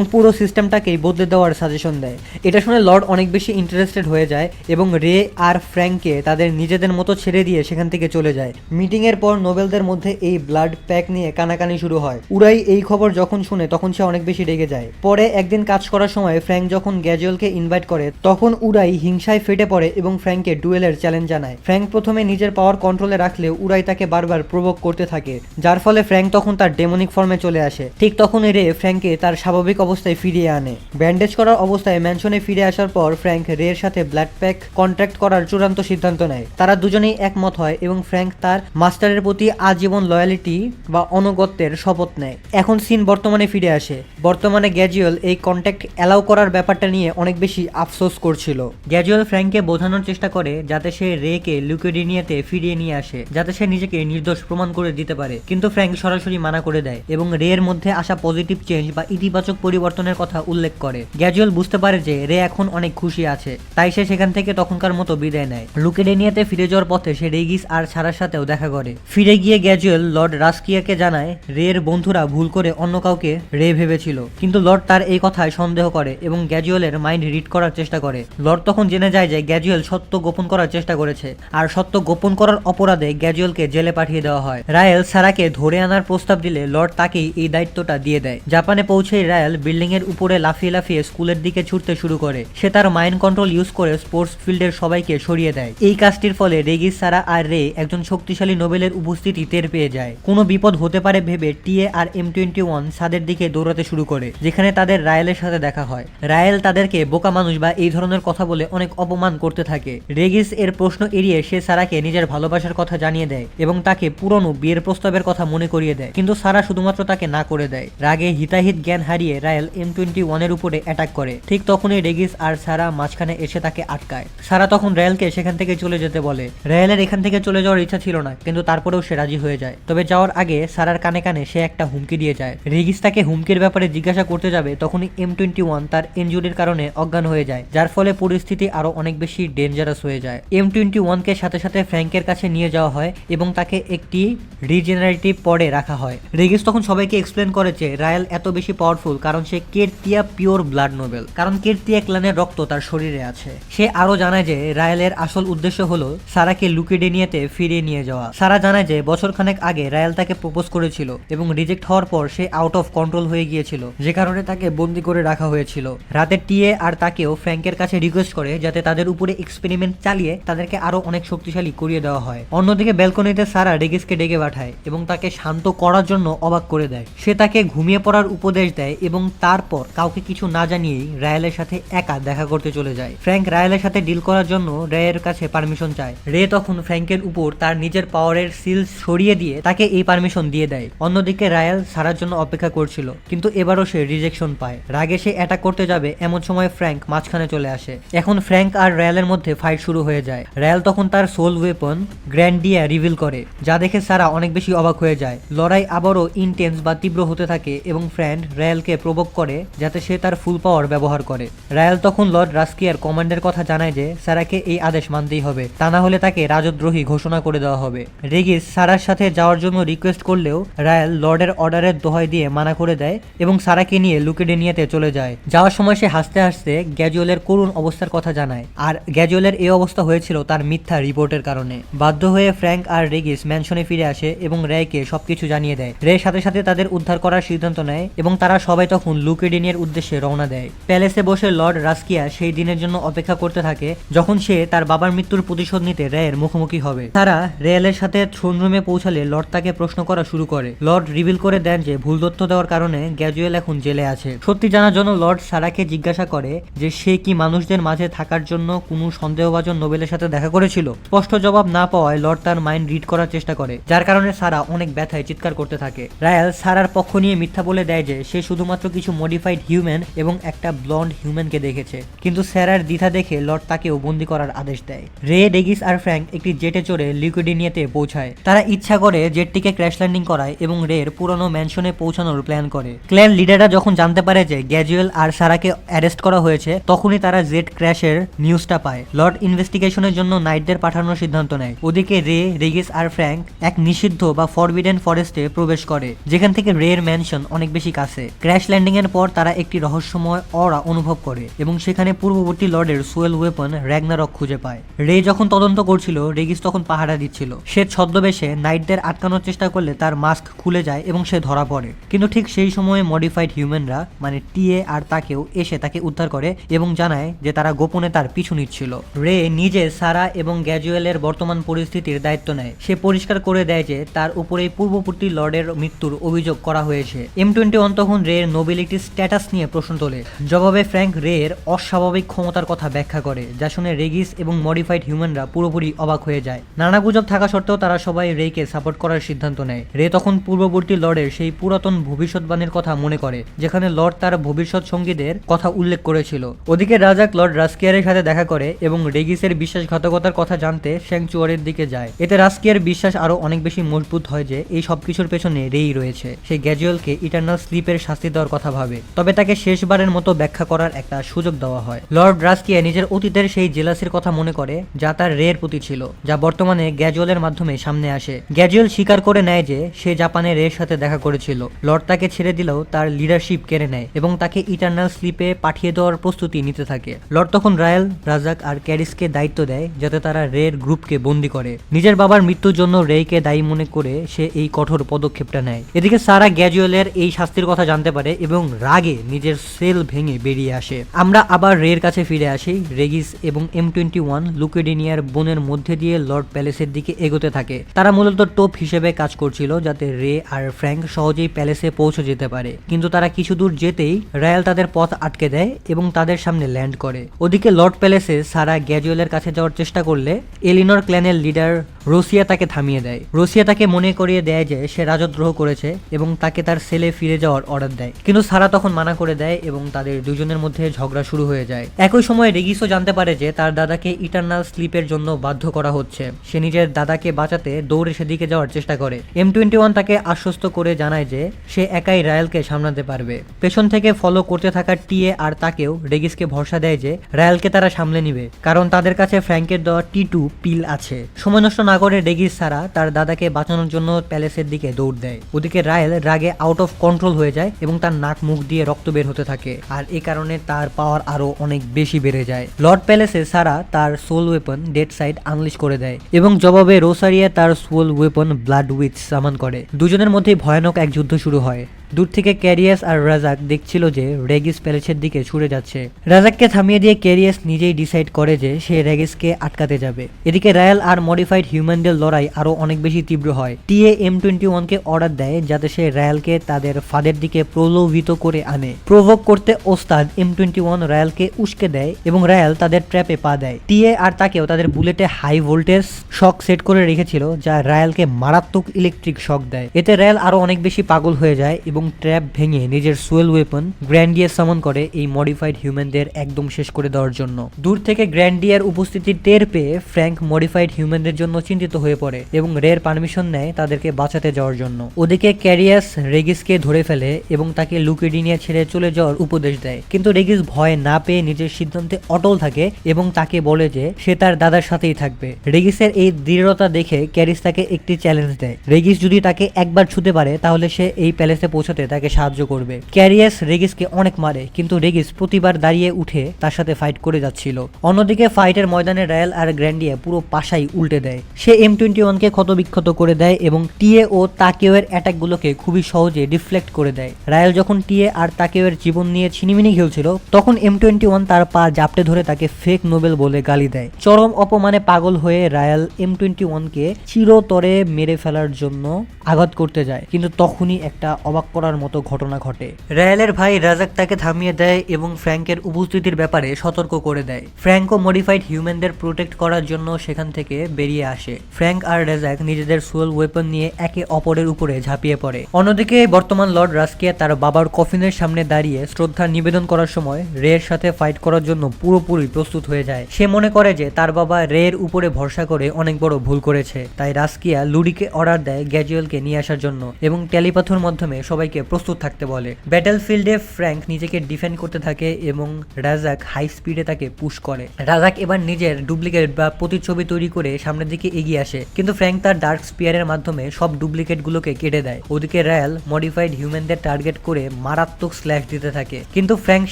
পুরো সিস্টেমটাকেই বদলে দেওয়ার সাজেশন দেয়। এটা শুনে লর্ড অনেক বেশি ইন্টারেস্টেড হয়ে যায় এবং রে আর ফ্র্যাঙ্ককে তাদের নিজেদের মতো ছেড়ে দিয়ে সেখান থেকে চলে যায়। মিটিং এর পর নোবেলদের মধ্যে এই ব্লাড প্যাক নিয়ে কানাকানি শুরু হয়। উরাই এই খবর যখন শুনে তখন সে অনেক বেশি রেগে যায়। পরে একদিন কাজ করার সময় ফ্র্যাঙ্ক যখন গ্যাজুয়েলকে ইনভাইট করে তখন উরাই হিংসায় ফেটে পড়ে এবং ফ্র্যাঙ্ককে ডুয়েলের চ্যালেঞ্জ জানায়। ফ্র্যাঙ্ক প্রথমে নিজের পাওয়ার কন্ট্রোলে রাখলেও উরাই তাকে বারবার প্রভোক করতে থাকে, যার ফলে ফ্র্যাঙ্ক তখন তার ডেমনিক ফর্মে চলে আসে। ঠিক তখনই রে ফ্র্যাঙ্ককে তার স্বাভাবিক অবস্থায় ফিরিয়ে আনে। ব্যান্ডেজ করার অবস্থায় ম্যানশনে ফিরে আসার পর ফ্র্যাঙ্ক রের সাথে ব্লাড প্যাক কন্ট্রাক্ট করার চূড়ান্ত সিদ্ধান্ত নেয়। তারা দুজনেই একমত হয় এবং ফ্র্যাঙ্ক তার মাস্টারের প্রতি আজীবন লয়ালিটি বা অনুগত্যের শপথ নেয়। এখন সিন বর্তমানে ফিরে আসে। বর্তমানে গ্যাজুয়েল এই কন্ট্যাক্ট অ্যালাউ করার ব্যাপারটা নিয়ে অনেক বেশি আফসোস করছিল। গ্যাজুয়েল ফ্র্যাঙ্ককে বোঝানোর চেষ্টা করে যাতে সে রেকে লিউকেডিনিয়াতে ফিরিয়ে নিয়ে আসে, যাতে সে নিজেকে নির্দোষ প্রমাণ করে দিতে পারে, কিন্তু ফ্র্যাঙ্ক সরাসরি মানা করে দেয় এবং রের মধ্যে আসা পজিটিভ চেঞ্জ বা ইতিবাচক পরিবর্তনের কথা উল্লেখ করে। গ্যাজুয়েল বুঝতে পারে যে রে এখন অনেক খুশি আছে, তাই সে সেখান থেকে তখনকার মতো বিদায় নেয়। লুকেডেনিয়াতে ফিরে যাওয়ার পথে সে রেগিস আর সারার সাথেও দেখা করে। ফিরে গিয়ে গ্যাজুয়েল লর্ড রাস্কিয়াকে জানায় রের বন্ধুরা ভুল করে অন্য কাউকে রে ভেবেছিল, কিন্তু লর্ড তার এই কথায় সন্দেহ করে এবং গ্যাজুয়েলের মাইন্ড রিড করার চেষ্টা করে। লর্ড তখন জেনে যায় যে গ্যাজুয়েল সত্য গোপন করার চেষ্টা করেছে আর সত্য গোপন করার অপরাধে গ্যাজুয়েলকে জেলে পাঠিয়ে দেওয়া হয়। রায়েল সারাকে ধরে আনার প্রস্তাব দিলে লর্ড তাকেই এই দায়িত্বটা দিয়ে দেয়। জাপানে পৌঁছেই রায়েল বিল্ডিং এর উপরে লাফিয়ে লাফিয়ে স্কুলের দিকে ছুটতে শুরু করে। সে তার মাইন্ড কন্ট্রোল ইউজ করে স্পোর্টস ফিল্ডের সবাইকে সরিয়ে দেয়। এই কাজটির ফলে রেগিস, সারা আর রে একজন শক্তিশালী নোবেলের উপস্থিতি টের পেয়ে যায়। কোনো বিপদ হতে পারে ভেবে টিএ আর M21 ছাদের দিকে দৌড়াতে শুরু করে, যেখানে তাদের রায়েলের সাথে দেখা হয়। রায়েল তাদেরকে বোকা মানুষ বা এই ধরনের কথা বলে অনেক অপমান করতে থাকে। রেগিস এর প্রশ্ন এড়িয়ে সে সারাকে নিজের ভালোবাসার কথা জানিয়ে দেয় এবং তাকে পুরনো বিয়ের প্রস্তাবের কথা মনে করিয়ে দেয়, কিন্তু সারা শুধুমাত্র তাকে না করে দেয়। রাগে হিতাহিত জ্ঞান হারিয়ে রায়েল M21 এর উপরে অ্যাটাক করে। ঠিক তখনই রেগিস আর সারা মাঝখানে এসে তাকে আটকায়। সারা তখন রায়েলকে সেখান থেকে চলে যেতে বলে। রায়েলের এখান থেকে চলে যাওয়ার ইচ্ছা ছিল না, কিন্তু তারপরেও সে রাজি হয়ে যায়। তবে যাওয়ার আগে সারার কানে কানে সে একটা হুমকি দিয়ে যায়। রেগিস তাকে হুমকির ব্যাপারে জিজ্ঞাসা করতে যাবে, তখনই M21 তার ইনজুরির কারণে অজ্ঞান হয়ে যায়, যার ফলে পরিস্থিতি আরো অনেক বেশি ডেঞ্জারাস হয়ে যায়। M21 কে সাথে সাথে ফ্র্যাঙ্কের কাছে নিয়ে যাওয়া হয় এবং তাকে একটি রিজেনারেটিভ পডে রাখা হয়। রেগিস তখন সবাইকে এক্সপ্লেন করে যে রায়েল এত বেশি পাওয়ারফুল কারণ সে কেরতিয়া পিওর ব্লাড নোবেল, কারণ কেরতিয়া ক্ল্যানের রক্ত তার শরীরে আছে। সে আরো জানায় যে রায়েলের আসল উদ্দেশ্য হলো সারাকে লুকেডেনিয়াতে ফিরিয়ে নিয়ে যাওয়া। সারা জানায় যে বছরখানেক আগে রায়েল তাকে প্রপোজ করেছিল এবং রিজেক্ট হওয়ার পর সে আউট অফ কন্ট্রোল হয়ে গিয়েছিল, যে কারণে তাকে বন্দি করে রাখা হয়েছিল। রাতে টিএ আর তাকেও ফ্র্যাঙ্কের কাছে রিকোয়েস্ট করে যাতে তাদের উপরে এক্সপেরিমেন্ট চালিয়ে তাদেরকে আরো অনেক শক্তিশালী করিয়ে দেওয়া হয়। অন্যদিকে ব্যালকনিতে সারা রেগিসকে ডেকে পাঠায় এবং তাকে শান্ত করার জন্য অবাক করে দেয়। সে তাকে ঘুমিয়ে পড়ার উপদেশ দেয় এবং তারপর কাউকে কিছু না জানিয়েই রায়েলের সাথে একা দেখা করতে চলে যায়। ফ্র্যাঙ্ক রায়েলের সাথে ডিল করার জন্য রেয়ের কাছে পারমিশন চায়। রে তখন ফ্র্যাঙ্কের উপর তার নিজের পাওয়ারের সিল সরিয়ে দিয়ে তাকে এই পারমিশন দিয়ে দেয়। অন্যদিকে রায়েল সারার জন্য অপেক্ষা করছিল, কিন্তু এবারও সে রিজেকশন পায়। রাগে সে অ্যাটাক করতে যাবে, এমন সময় ফ্র্যাঙ্ক মাঝখানে চলে আসে। এখন ফ্র্যাঙ্ক আর রায়েলের মধ্যে ফাইট শুরু হয়ে যায়। রায়েল তখন তার সোল ওয়েপন গ্র্যান্ডিয়া রিভিল করে, যা দেখে সারা অনেক বেশি অবাক হয়ে যায়। লড়াই আবারও ইনটেন্স বা তীব্র হতে থাকে এবং ফ্র্যাঙ্ক রায়েলকে প্রভোক করে যাতে সে তার ফুল পাওয়ার ব্যবহার করে। রায়েল তখন লর্ড রাস্কিয়ার কমান্ডের কথা জানায় যে সারাকে এই আদেশ মানতেই হবে, তা না হলে তাকে রাজদ্রোহী ঘোষণা করে দেওয়া হবে। রেগিস সারার সাথে যাওয়ার জন্য রিকোয়েস্ট করলেও রায়েল লর্ডের অর্ডারের দোহাই দিয়ে মানা করে দেয় এবং সারাকে নিয়ে লুকেডেনিয়াতে চলে যায়। যাওয়ার সময় সে হাসতে হাসতে গ্যাজুয়েলের করুণ অবস্থার কথা জানায়, আর গ্যাজুয়েলের এই অবস্থা হয়েছিল তার মিথ্যা রিপোর্টের কারণে। বাধ্য হয়ে ফ্র্যাঙ্ক আর রেগিস ম্যানশনে ফিরে আসে এবং রেকে সবকিছু জানিয়ে দেয়। রে সাথে সাথে তাদের উদ্ধার করার সিদ্ধান্ত নেয় এবং তারা সবাই তখন লুকেডেনিয়ার উদ্দেশ্যে রওনা দেয়। প্যালেসে বসে লর্ড রাস্কিয়া সেই দিনের জন্য অপেক্ষা করতে থাকে যখন সে তার বাবার মৃত্যুর প্রতিশোধ নিতে রেয়ের মুখোমুখি হবে। তারা রেয়েলের সাথে থ্রোন রুমে পৌঁছালে লর্ড তাকে প্রশ্ন করা শুরু করে। লর্ড রিভিল করে দেন যে ভুল তথ্য দেওয়ার কারণে গ্যাজুয়েল এখন জেলে আছে। সত্যি জানার জন্য লর্ড সারাকে জিজ্ঞাসা করে যে সে কি মানুষদের মাঝে থাকার জন্য কোনো সন্দেহভাজন নোবেলের সাথে দেখা করেছিল। স্পষ্ট জবাব না পাওয়ায় লর্ড তার মাইন্ড রিড করার চেষ্টা করে, যার কারণে সারা অনেক ব্যথায় চিৎকার করতে থাকে। রায়েল সারার পক্ষ নিয়ে মিথ্যা বলে দেয় যে সে শুধুমাত্র কিছু মডিফাইড হিউম্যান এবং একটা ব্লন্ড হিউম্যানকে দেখেছে, কিন্তু সারার দ্বিধা দেখে লর্ড তাকেও বন্দি করার আদেশ দেয়। রে, রেগিস আর ফ্র্যাঙ্ক একটি জেটে চড়ে লিকুইডিনিয়াতে পৌঁছায়। তারা ইচ্ছা করে জেটটিকে ক্র্যাশ ল্যান্ডিং করায় এবং রের পুরনো ম্যানশনে পৌঁছানোর প্ল্যান করে। ক্ল্যান লিডাররা যখন জানতে পারে যে গ্যাজুয়েল আর সারাকে অ্যারেস্ট করা হয়েছে, তখনই তারা জেট ক্র্যাশের নিউজটা পায়। লর্ড ইনভেস্টিগেশনের জন্য নাইটদের পাঠানোর সিদ্ধান্ত নেয়। ওদিকে রে, রেগিস আর ফ্র্যাঙ্ক এক নিষিদ্ধ বা ফরবিডেন ফরেস্টে প্রবেশ করে, যেখান থেকে থেকে রের ম্যানশন অনেক বেশি কাছে। ক্র্যাশ ল্যান্ডিং এর পর তারা একটি রহস্যময় অরা অনুভব করে এবং সেখানে পূর্ববর্তী লর্ডের সোয়েল ওয়েপন র্যাগনারক খুঁজে পায়। রে যখন তদন্ত করছিল, রেগিস তখন পাহারা দিচ্ছিল। সে ছদ্মবেশে নাইটদের আটকানোর চেষ্টা করলে তার মাস্ক খুলে যায় এবং সে ধরা পড়ে। কিন্তু ঠিক সেই সময়ে মডিফাইড হিউম্যানরা মানে টিএ আর তাকেও এসে তাকে উদ্ধার করে এবং জানায় যে তারা গোপনে তার পিছু নিচ্ছিল। রে নিজে সারা এবং গ্যাজুয়েলের বর্তমান পরিস্থিতির দায়িত্ব নেয়। সে পরিষ্কার করে দেয় যে তার উপরেই পূর্ববর্তী লর্ডের মৃত্যুর অভিযোগ করা হয়েছে। M21 তখন রের নোবেলিটি স্ট্যাটাস নিয়ে প্রশ্ন তোলে। জবাবে ফ্র্যাঙ্ক রের অস্বাভাবিক ক্ষমতার কথা ব্যাখ্যা করে, যা শুনে রেগিস এবং মডিফাইড হিউম্যানরা পুরোপুরি অবাক হয়ে যায়। নানা গুজব থাকা সত্ত্বেও তারা সবাই রেকে সাপোর্ট করার সিদ্ধান্ত নেয়। রে তখন পূর্ববর্তী লর্ডের সেই পুরাতন ভবিষ্যৎবাণীর কথা মনে করে, যেখানে লর্ড তার ভবিষ্যৎ সঙ্গীদের কথা উল্লেখ করেছিল। ওদিকে রাজাক লর্ড রাস্কিয়ারের সাথে দেখা করে এবং রেগিসের বিশ্বাসঘাতকতার কথা জানতে স্যাংচুয়ারির দিকে যায়। এতে রাস্কিয়ার বিশ্বাস আরো অনেক বেশি মজবুত হয় যে এই সবকিছুর পেছনে রেই রয়েছে। সে গ্যাজুয়েলকে ইটারনাল স্লিপের শাস্তি দেওয়ার কথা ভাবে, তবে তাকে শেষবারের মতো ব্যাখ্যা করার একটা সুযোগ দেওয়া হয়। লর্ড রাস্কিয়া নিজের অতীতের সেই জেলাসির কথা মনে করে যা তার রের প্রতি ছিল, যা বর্তমানে গ্যাজুয়েলের মাধ্যমে সামনে আসে। গ্যাজুয়েল স্বীকার করে নেয় যে সে জাপানে রের সাথে দেখা করেছিল। লর্ড তাকে ছেড়ে দিলেও তার লিডারশিপ কেড়ে নেয় এবং তাকে ইটারনাল স্লিপে পাঠিয়ে দেওয়ার প্রস্তুতি নিতে থাকে। লর্ড তখন রায়াল, রাজাক আর ক্যারিসকে দায়িত্ব দেয় যাতে তারা রের গ্রুপকে বন্দী করে। নিজের বাবার মৃত্যুর জন্য রেইকে দায়ী মনে করে সে এই কঠোর পদক্ষেপটা নেয়। এদিকে সারা গ্যাজুয়েলের এই শাস্তির কথা জানতে পারে এবং রাগে নিজের সেল ভেঙে বেরিয়ে আসে। আমরা আবার রের কাছে ফিরে আসি। রেগিস এবং M21 লুকেডিনিয়ার বনের মধ্যে দিয়ে লর্ড প্যালেসের দিকে এগোতে থাকে। তারা মূলত টোপ হিসেবে কাজ করছিল যাতে রে আর ফ্র্যাঙ্ক সহজেই প্যালেসে পৌঁছে যেতে পারে, কিন্তু তারা কিছু দূর যেতেই রায়াল তাদের পথ আটকে দেয় এবং তাদের সামনে ল্যান্ড করে। ওদিকে লর্ড প্যালেসে সারা গ্যাজুয়েলের কাছে যাওয়ার চেষ্টা করলে এলিনর ক্ল্যানের লিডার রোসিয়া তাকে থামিয়ে দেয়। রোসিয়া তাকে মনে করিয়ে দেয় যে সে রাজদ্রোহ করেছে এবং তাকে তার সেলে ফিরে যাওয়ার অর্ডার দেয়, কিন্তু সারা তখন মানা করে দেয় এবং তাদের দুজনের মধ্যে ঝগড়া শুরু হয়ে যায়। একই সময় রেগিসও জানতে পারে যে তার দাদাকে ইটারনাল স্লিপের জন্য বাধ্য করা হচ্ছে। সে নিজের দাদাকে বাঁচাতে দৌড়ে সেদিকে যাওয়ার চেষ্টা করে। M21 তাকে আশ্বস্ত করে জানায় যে সে একাই রায়ালকে সামলাতে পারবে। পেছন থেকে ফলো করতে থাকা টিএ আর তাকেও রেগিসকে ভরসা দেয় যে রায়ালকে তারা সামলে নিবে, কারণ তাদের কাছে ফ্র্যাঙ্কের দেওয়া T2 পিল আছে। সময় নষ্ট না করে রেগিস সারা তার দাদাকে বাঁচানোর জন্য প্যালেসের দিকে দৌড় দেয়। ওদিকে রায়াল রাগে আউট অফ কন্ট্রোল হয়ে যায় এবং তার নাক মুখ দিয়ে রক্ত বের হতে থাকে, আর এই কারণে তার পাওয়ার আরো অনেক বেশি বেড়ে যায়। লর্ড প্যালেসে সারা তার soul weapon dead side unleash করে দেয় এবং জবাবে রোসারিয়া তার সোল ওয়েপন ব্লাড উইচ সামান করে। দুজনের মধ্যে ভয়ানক এক যুদ্ধ শুরু হয়। দূর থেকে ক্যারিয়াস আর রাজাক দেখছিল যে রেগিস প্যালেসের দিকে ছুটে যাচ্ছে। রাজাককে থামিয়ে দিয়ে ক্যারিয়াস নিজেই ডিসাইড করে যে সে রেগিসকে আটকাতে যাবে। এদিকে রায়াল আর মডিফাইড হিউম্যানদের লড়াই আরো অনেক বেশি তীব্র হয়। টিএ M21 কে অর্ডার দেয় যাতে সে রায়ালকে তাদের ফাঁদের দিকে প্রলোভিত করে আনে। প্রভোগ করতে ওস্তাদ M21 রায়ালকে উস্কে দেয় এবং রায়াল তাদের ট্র্যাপে পা দেয়। টিএ আর তাকেও তাদের বুলেটে হাই ভোল্টেজ শক সেট করে রেখেছিল, যা রায়ালকে মারাত্মক ইলেকট্রিক শক দেয়। এতে রায়াল আরো অনেক বেশি পাগল হয়ে যায় এবং ট্র্যাপ ভেঙে নিজের সোয়েল ওয়েপন গ্র্যান্ডিয়ার সামন করে এই মডিফাইড হিউম্যানদের একদম শেষ করে দেওয়ার জন্য। দূর থেকে গ্র্যান্ডিয়ার উপস্থিতি টের পেয়ে ফ্র্যাঙ্ক মডিফাইড হিউম্যানদের জন্য চিন্তিত হয়ে পড়ে এবং রের পারমিশন নেয় তাদেরকে বাঁচাতে যাওয়ার জন্য। ওদিকে ক্যারিয়াস রেগিসকে ধরে ফেলে এবং তাকে লুকেডিনিয়া ছেড়ে চলে যাওয়ার উপদেশ দেয়, কিন্তু রেগিস ভয় না পেয়ে নিজের সিদ্ধান্তে অটল থাকে এবং তাকে বলে যে সে তার দাদার সাথেই থাকবে। রেগিসের এই দৃঢ়তা দেখে ক্যারিস তাকে একটি চ্যালেঞ্জ দেয়। রেগিস যদি তাকে একবার ছুতে পারে তাহলে সে এই প্যালেসে পৌঁছাতে তাকে সাহায্য করবে। ক্যারিয়াস রেগিসকে অনেক মারে, কিন্তু রেগিস প্রতিবার দাঁড়িয়ে উঠে তার সাথে ফাইট করে যাচ্ছিল। অন্যদিকে ফাইটের ময়দানে রায়াল আর গ্র্যান্ডিয়া পুরো পাশাই উল্টে দেয়। সে M21 কে ক্ষতবিক্ষত করে দেয় এবং টিএ ও তাকেওয়ের অ্যাটাকগুলোকে খুবই সহজে ডিফ্লেক্ট করে দেয়। রায়াল যখন টিএ আর তাকেওয়ের জীবন নিয়ে ছিনিমিনি খেলছিল তখন M21 তার পা জাপটে ধরে তাকে ফেক নোবেল বলে গালি দেয়। চরম অপমানে পাগল হয়ে রায়াল M21 কে চিরতরে মেরে ফেলার জন্য আঘাত করতে যায়, কিন্তু তখনই একটা অবাক করার মতো ঘটনা ঘটে। রায়ালের ভাই রাজাক তাকে থামিয়ে দেয় এবং ফ্র্যাঙ্কের উপস্থিতির ব্যাপারে সতর্ক করে দেয়। ফ্র্যাঙ্কও মডিফাইড হিউম্যানদের প্রোটেক্ট করার জন্য সেখান থেকে বেরিয়ে আসে। ফ্র্যাঙ্ক আর রাজাক নিজেদের সোল ওয়েপন নিয়ে একে অপরের উপরে ঝাঁপিয়ে পড়ে। অন্যদিকে বর্তমান লর্ড রাস্কিয়া তার বাবার কফিনের সামনে দাঁড়িয়ে শ্রদ্ধা নিবেদন করার সময় রের সাথে ফাইট করার জন্য পুরোপুরি প্রস্তুত হয়ে যায়। সে মনে করে যে তার বাবা রের উপরে ভরসা করে অনেক বড় ভুল করেছে, তাই রাস্কিয়া লুডিকে অর্ডার দেয় গ্যাজুয়েলকে নিয়ে আসার জন্য এবং টেলিপাথের মাধ্যমে সবাই সবাইকে প্রস্তুত থাকতে বলে। ব্যাটলফিল্ডে ফ্র্যাঙ্ক নিজেকে ডিফেন্ড করতে থাকে এবং রাজাক হাই স্পিডে তাকে পুশ করে। রাজাক এবার নিজের ডুপ্লিকেট বা প্রতিচ্ছবি তৈরি করে সামনের দিকে এগিয়ে আসে, কিন্তু ফ্র্যাঙ্ক তার ডার্ক স্পিয়ারের মাধ্যমে সব ডুপ্লিকেট গুলোকে কেটে দেয়। ওদিকে রায়াল মডিফাইড হিউম্যানদের টার্গেট করে মারাত্মক স্ল্যাশ দিতে থাকে, কিন্তু ফ্র্যাঙ্ক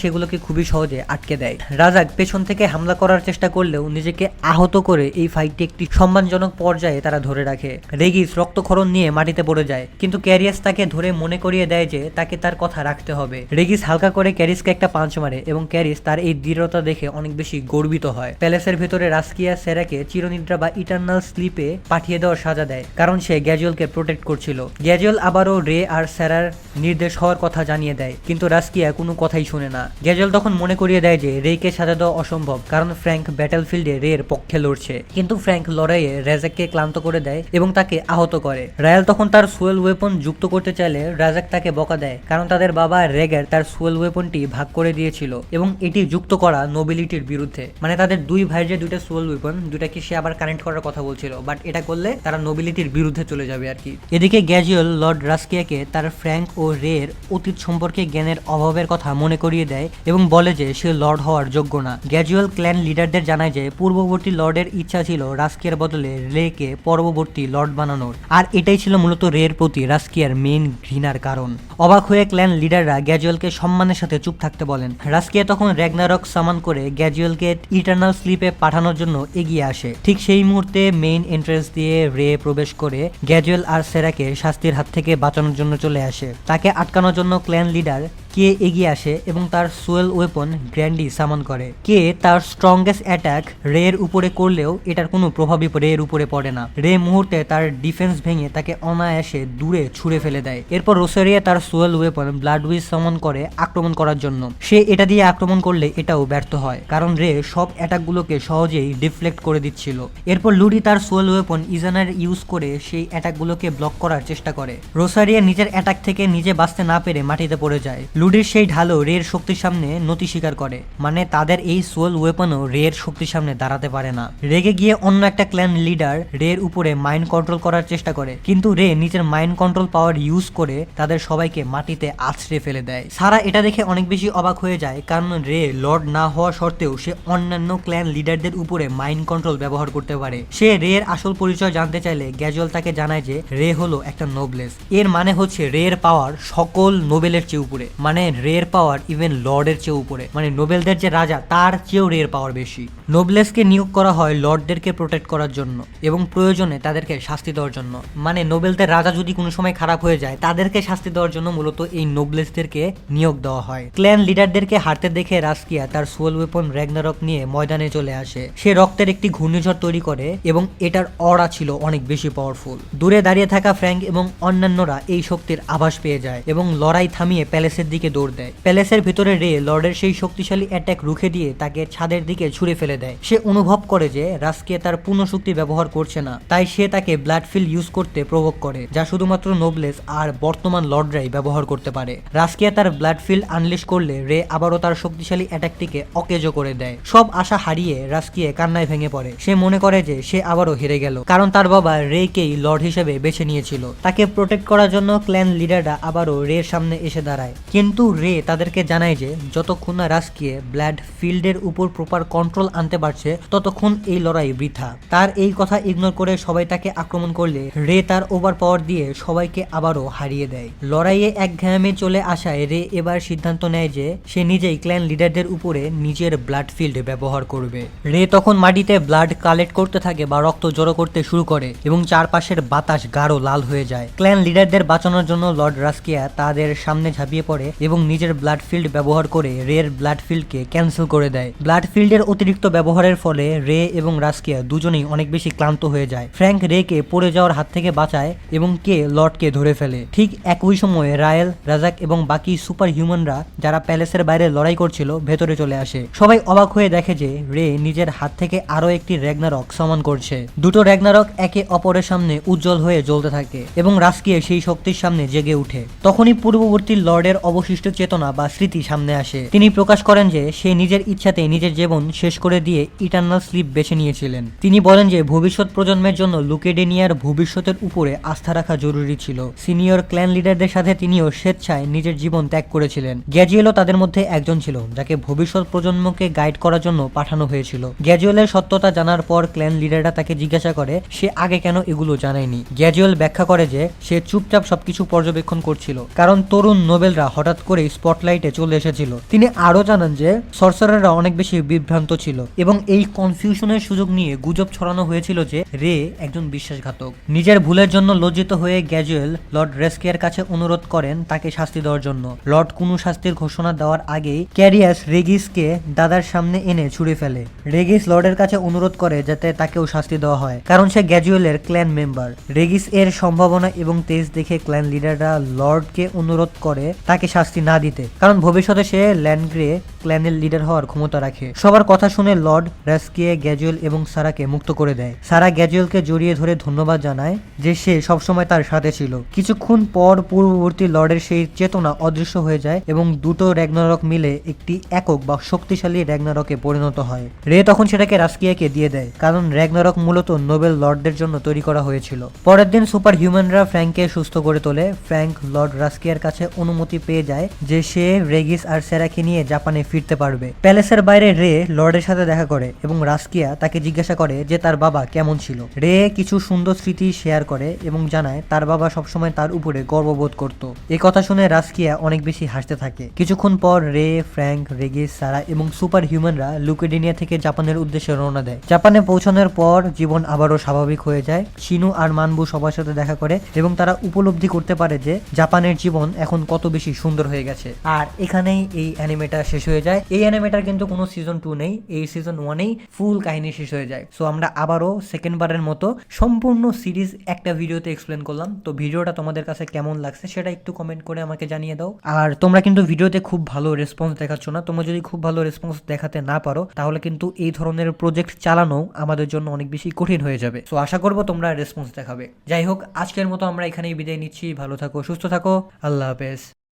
সেগুলোকে খুবই সহজে আটকে দেয়। রাজাক পেছন থেকে হামলা করার চেষ্টা করলেও নিজেকে আহত করে এই ফাইটটি একটি সম্মানজনক পর্যায়ে তারা ধরে রাখে। রেগিস রক্তক্ষরণ নিয়ে মাটিতে পড়ে যায়, কিন্তু ক্যারিয়াস তাকে ধরে মনে করিয়ে দেয় যে তাকে তার কথা রাখতে হবে। রেগিস হালকা করে ক্যারিসকে একটা পাঞ্চ মারে এবং ক্যারিস তার এই দৃঢ়তা দেখে অনেক বেশি গর্বিত হয়। প্যালেসের ভেতরে রাস্কিয়া সেরাকে চিরনিদ্রা বা ইটারনাল স্লিপে পাঠিয়ে দেওয়ার সাজা দেয়, কারণ সে গ্যাজুয়ালকে প্রোটেক্ট করছিল। গ্যাজুয়াল আবারও রে আর সেরার নির্দেশ হওয়ার কথা জানিয়ে দেয়, কিন্তু রাস্কিয়া কোনো কথাই শুনে না। গ্যাজুয়াল তখন মনে করিয়ে দেয় যে রেকে সাজা দেওয়া অসম্ভব, কারণ ফ্র্যাঙ্ক ব্যাটলফিল্ডে রের পক্ষে লড়ছে। কিন্তু ফ্র্যাঙ্ক লড়াইয়ে রাজাককে ক্লান্ত করে দেয় এবং তাকে আহত করে। রায়াল তখন তার সুয়েল ওয়েপন যুক্ত করতে চাইলে রাজাক তাকে বকা দেয়, কারণ তাদের বাবা রেগার তার সুয়েল ওয়েপনটি ভাগ করে দিয়েছিল এবং এটি যুক্ত করা নোবিলিটির বিরুদ্ধে। মানে তাদের দুই ভাইয়ের যে দুইটা সুয়েল ওয়েপন, দুইটাকে সে আবার কানেক্ট করার কথা বলছিল, বাট এটা করলে তারা নোবিলিটির বিরুদ্ধে চলে যাবে আর কি। এদিকে গ্যাজুয়াল লর্ড রাস্কিয়াকে তার ফ্র্যাঙ্ক ও রের অতীত সম্পর্কে জ্ঞানের অভাবের কথা মনে করিয়ে দেয় এবং বলে যে সে লর্ড হওয়ার যোগ্য না। গ্যাজুয়াল ক্ল্যান লিডারদের জানায় যে পূর্ববর্তী লর্ডের ইচ্ছা ছিল রাস্কিয়ার বদলে রেকে পরবর্তী লর্ড বানানোর, আর এটাই ছিল মূলত রের প্রতি রাস্কিয়ার মেইন ঘৃণার কারণ। অবাক হয়ে ক্ল্যান লিডাররা গ্যাজুয়ালকে সম্মানের সাথে চুপ থাকতে বলেন। রাস্কিয়া তখন র্যাগনারক সামান করে গ্যাজুয়ালকে ইটারনাল স্লিপে পাঠানোর জন্য এগিয়ে আসে। ঠিক সেই মুহূর্তে মেইন এন্ট্রেন্স দিয়ে রে প্রবেশ করে গ্যাজুয়াল আর সেরাকে শাস্তির হাত থেকে বাঁচানোর জন্য চলে আসে। তাকে আটকানোর জন্য ক্ল্যান লিডার কে এগিয়ে আসে এবং তার সুয়েল ওয়েপন গ্র্যান্ডি সামন করে। কে তার স্ট্রংগেস্ট অ্যাটাক রের উপরে করলেও এটার কোনো প্রভাবই রের উপরে পড়ে না। রে মুহূর্তে তার ডিফেন্স ভেঙে তাকে অনায়াসে দূরে ছুঁড়ে ফেলে দেয়। এরপর রোসেরিয়া তার সুয়েল ওয়েপন ব্লাড উইচ সামন করে আক্রমণ করার জন্য। সে এটা দিয়ে আক্রমণ করলে এটাও ব্যর্থ হয়, কারণ রে সব অ্যাটাকগুলোকে সহজেই ডিফ্লেক্ট করে দিচ্ছিল। এরপর লুডি তার সুয়েল ওয়েপন ইজানার ইউজ করে সেই অ্যাটাকগুলোকে ব্লক করার চেষ্টা করে। রোসারিয়া নিজের অ্যাটাক থেকে নিজে বাঁচতে না পেরে মাটিতে পড়ে যায়। লুডির সেই ঢালও রের শক্তির সামনে নতি স্বীকার করে, মানে তাদের এই সোল ওয়েপনও রের শক্তির সামনে দাঁড়াতে পারে না। রেগে গিয়ে অন্য একটা ক্ল্যান লিডার রের উপরে মাইন্ড কন্ট্রোল করার চেষ্টা করে, কিন্তু রে নিজের মাইন্ড কন্ট্রোল পাওয়ার ইউজ করে তাদের সবাইকে মাটিতে আছড়ে ফেলে দেয়। সারা এটা দেখে অনেক বেশি অবাক হয়ে যায়, কারণ রে লর্ড না হওয়া সত্ত্বেও সে অন্যান্য ক্ল্যান লিডারদের উপরে মাইন্ড কন্ট্রোল ব্যবহার করতে পারে। সে রের আসল পরিচয় জানতে চাইলে গ্যাজুয়াল তাকে জানায় যে রে হলো একটা নোবলেস। এর মানে হচ্ছে রের পাওয়ার সকল নোবেলের চেয়ে উপরে, মানে রের পাওয়ার ইভেন লর্ডের চেয়ে উপরে, মানে নোবেলদের যে রাজা তার চেয়েও রের পাওয়ার বেশি। নোবলেসকে নিয়োগ করা হয় লর্ডদেরকে প্রোটেক্ট করার জন্য এবং প্রয়োজনে তাদেরকে শাস্তি দেওয়ার জন্য। মানে নোবেলদের রাজা যদি কোনো সময় খারাপ হয়ে যায় তাদেরকে শাস্তি দেওয়ার জন্য মূলত এই নোবলেসদেরকে নিয়োগ দেওয়া হয়। ক্ল্যান লিডারদেরকে হারতে দেখে রাস্কিয়া তার সোল ওয়েপন র্যাগনারক নিয়ে ময়দানে চলে আসে। সে রক্তের একটি ঘূর্ণিঝড় তৈরি করে এবং এটার অরা ছিল অনেক বেশি পাওয়ারফুল। দূরে দাঁড়িয়ে থাকা ফ্র্যাঙ্ক এবং অন্যান্যরা এই শক্তির আভাস পেয়ে যায় এবং লড়াই থামিয়ে প্যালেসের দিকে দৌড় দেয়। প্যালেসের ভিতরে রে লর্ডের সেই শক্তিশালী অ্যাটাক রুখে দিয়ে তাকে ছাদের দিকে ছুঁড়ে ফেলে দেয়। সে অনুভব করে যে রাস্কিয়া তার পূর্ণ শক্তি ব্যবহার করছে না, তাই সে তাকে ব্লাড ফিল ইউজ করতে প্রভোগ করে, যা শুধুমাত্র নোবলেস আর বর্তমান লর্ডরাই ব্যবহার করতে পারে। রাস্কিয়া তার ব্লাড ফিল আনলিশ করলে রে আবারও তার শক্তিশালী অ্যাটাকটিকে অকেজো করে দেয়। সব আশা হারিয়ে রাস্কিয়া কান্নায় ভেঙে পড়ে। সে মনে করে যে সে আবারও হেরে গেল, কারণ তার বাবা রেকেই লর্ড হিসেবে বেছে নিয়েছিল। তাকে প্রোটেক্ট করার জন্য ক্ল্যান লিডাররা আবারও রের সামনে এসে দাঁড়ায়, কিন্তু রে তাদেরকে জানায় যে যতক্ষণ না রাস্কিয়া ব্লাড ফিল্ডের উপর প্রপার কন্ট্রোল আনতে পারছে ততক্ষণ এই লড়াই বৃথা। তার এই কথা ইগনোর করে সবাই তাকে আক্রমণ করলে রে তার ওভার পাওয়ার দিয়ে সবাইকে আবারও হারিয়ে দেয়। লড়াইয়ে একঘেয়েমি চলে আসায় রে এবার সিদ্ধান্ত নেয় যে সে নিজেই ক্ল্যান লিডারদের উপরে নিজের ব্লাড ফিল্ড ব্যবহার করবে। রে তখন মাটিতে ব্লাড কালেক্ট করতে থাকে বা রক্ত জড়ো করতে শুরু করে এবং চারপাশের বাতাস গাঢ় লাল হয়ে যায়। ক্ল্যান লিডারদের বাঁচানোর জন্য লর্ড রাস্কিয়া তাদের সামনে ঝাঁপিয়ে পড়ে এবং নিজের ব্লাড ফিল্ড ব্যবহার করে রের ব্লাড ফিল্ডকে ক্যান্সেল করে দেয়। ব্লাড ফিল্ডের অতিরিক্ত ব্যবহারের ফলে রে এবং রাস্কিয়া দুজনেই অনেক বেশি ক্লান্ত হয়ে যায়। ফ্র্যাঙ্ক রেকে পড়ে যাওয়ার হাত থেকে বাঁচায় এবং কে লর্ডকে ধরে ফেলে। ঠিক একই সময়ে রায়েল, রাজাক এবং বাকি সুপার হিউম্যানরা যারা প্যালেসের বাইরে লড়াই করছিল ভেতরে চলে আসে। সবাই অবাক হয়ে দেখে যে রে নিজের হাত থেকে আরো একটি র্যাগনারক সমান করছে। দুটো র্যাগনারক একে অপরের সামনে উজ্জ্বল হয়ে জ্বলতে থাকে এবং রাস্কিয়া সেই শক্তির সামনে জেগে উঠে। তখনই পূর্ববর্তী লর্ডের অবস্থা অবশিষ্ট চেতনা বা স্মৃতি সামনে আসে। তিনি প্রকাশ করেন যে সে নিজের ইচ্ছাতে নিজের জীবন শেষ করে দিয়ে ইটারনাল স্লিপ বেছে নিয়েছিলেন। তিনি বলেন যে ভবিষ্যৎ প্রজন্মের জন্য লুকেডেনিয়ার ভবিষ্যতের উপরে আস্থা রাখা জরুরি ছিল। সিনিয়র ক্ল্যান লিডারদের সাথে তিনিও স্বেচ্ছায় নিজের জীবন ত্যাগ করেছিলেন। গ্যাজুয়েলও তাদের মধ্যে একজন ছিল যাকে ভবিষ্যৎ প্রজন্মকে গাইড করার জন্য পাঠানো হয়েছিল। গ্যাজুয়েলের সত্যতা জানার পর ক্ল্যান লিডাররা তাকে জিজ্ঞাসা করে সে আগে কেন এগুলো জানায়নি। গ্যাজুয়েল ব্যাখ্যা করে যে সে চুপচাপ সবকিছু পর্যবেক্ষণ করছিল, কারণ তরুণ নোবেলরা হঠাৎ করে স্পটলাইটে চলে এসেছিল। তিনি আরও জানান যে সর্সারাররা অনেক বেশি বিভ্রান্ত ছিল এবং এই কনফিউশনের সুযোগ নিয়ে গুজব ছড়ানো হয়েছিল যে রে একজন বিশ্বাসঘাতক। নিজের ভুলের জন্য লজ্জিত হয়ে গ্যাজুয়েল লর্ড রেস্কিয়ার কাছে অনুরোধ করেন তাকে শাস্তি দেওয়ার জন্য। লর্ড কোনো শাস্তির ঘোষণা দেওয়ার আগেই ক্যারিয়াস রেগিসকে দাদার সামনে এনে ছুড়ে ফেলে। রেগিস লর্ডের কাছে অনুরোধ করে যাতে তাকেও শাস্তি দেওয়া হয়, কারণ সে গ্যাজুয়েলের ক্ল্যান মেম্বার। রেগিস এর সম্ভাবনা এবং তেজ দেখে ক্ল্যান লিডাররা লর্ডকে অনুরোধ করে তাকে শাস্তি না দিতে, কারণ ভবিষ্যতে সে ল্যান্ডগ্রে ক্ল্যানের লিডার হওয়ার ক্ষমতা রাখে। সবার কথা শুনে লর্ড রেস্কিয়ে গ্যাজুয়েল এবং সারাকে মুক্ত করে দেয়। সারা গ্যাজুয়েলকে জড়িয়ে ধরে ধন্যবাদ জানায় যে সে সবসময় তার সাথে ছিল। কিছুক্ষণ পর পূর্ববর্তী লর্ডের সেই চেতনা অদৃশ্য হয়ে যায় এবং দুটো র্যাগনারক মিলে একটি একক বা শক্তিশালী র্যাগনারকে পরিণত হয়। রে তখন সেটাকে রাস্কিয়াকে দিয়ে দেয়, কারণ র্যাগনারক মূলত নোবেল লর্ডদের জন্য তৈরি করা হয়েছিল। পরের দিন সুপার হিউম্যানরা ফ্র্যাঙ্ককে সুস্থ করে তোলে। ফ্র্যাঙ্ক লর্ড রাস্কিয়ার কাছে অনুমতি পেয়ে যায় যে সে রেগিস আর সেরাকে নিয়ে জাপানে ফিরতে পারবে। প্যালেসের বাইরে রে লর্ডের সাথে দেখা করে এবং রাস্কিয়া তাকে জিজ্ঞাসা করে যে তার বাবা কেমন ছিল। রে কিছু সুন্দর স্মৃতি শেয়ার করে এবং জানায় তার বাবা সবসময় তার উপরে গর্ববোধ করত। এই কথা শুনে রাস্কিয়া অনেক বেশি হাসতে থাকে। কিছুক্ষণ পর রে, ফ্র্যাঙ্ক, রেগিস, সারা এবং সুপার হিউম্যানরা লুকেডেনিয়া থেকে জাপানের উদ্দেশ্যে রওনা দেয়। জাপানে পৌঁছানোর পর জীবন আবারও স্বাভাবিক হয়ে যায়। শিনু আর মানবু সবার সাথে দেখা করে এবং তারা উপলব্ধি করতে পারে যে জাপানের জীবন এখন কত বেশি সুন্দর হয়ে গেছে। আর এখানেই এই অ্যানিমেটা শেষ হয়ে যায়। এই অ্যানিমেটার কিন্তু কোনো সিজন 2 নেই, এই সিজন 1এই ফুল কাহিনী শেষ হয়ে যায়। সো আমরা আবারও সেকেন্ড বারের মতো সম্পূর্ণ সিরিজ একটা ভিডিওতে এক্সপ্লেন করলাম। তো ভিডিওটা তোমাদের কাছে কেমন লাগছে সেটা একটু কমেন্ট করে আমাকে জানিয়ে দাও। আর তোমরা কিন্তু ভিডিওতে খুব ভালো রেসপন্স দেখাচ্ছ না। তোমরা যদি খুব ভালো রেসপন্স দেখাতে না পারো তাহলে কিন্তু এই ধরনের প্রজেক্ট চালানো আমাদের জন্য অনেক বেশি কঠিন হয়ে যাবে। সো আশা করবো তোমরা রেসপন্স দেখাবে। যাই হোক, আজকের মতো আমরা এখানেই বিদায় নিচ্ছি। ভালো থাকো, সুস্থ থাকো, আল্লাহ হাফেজ।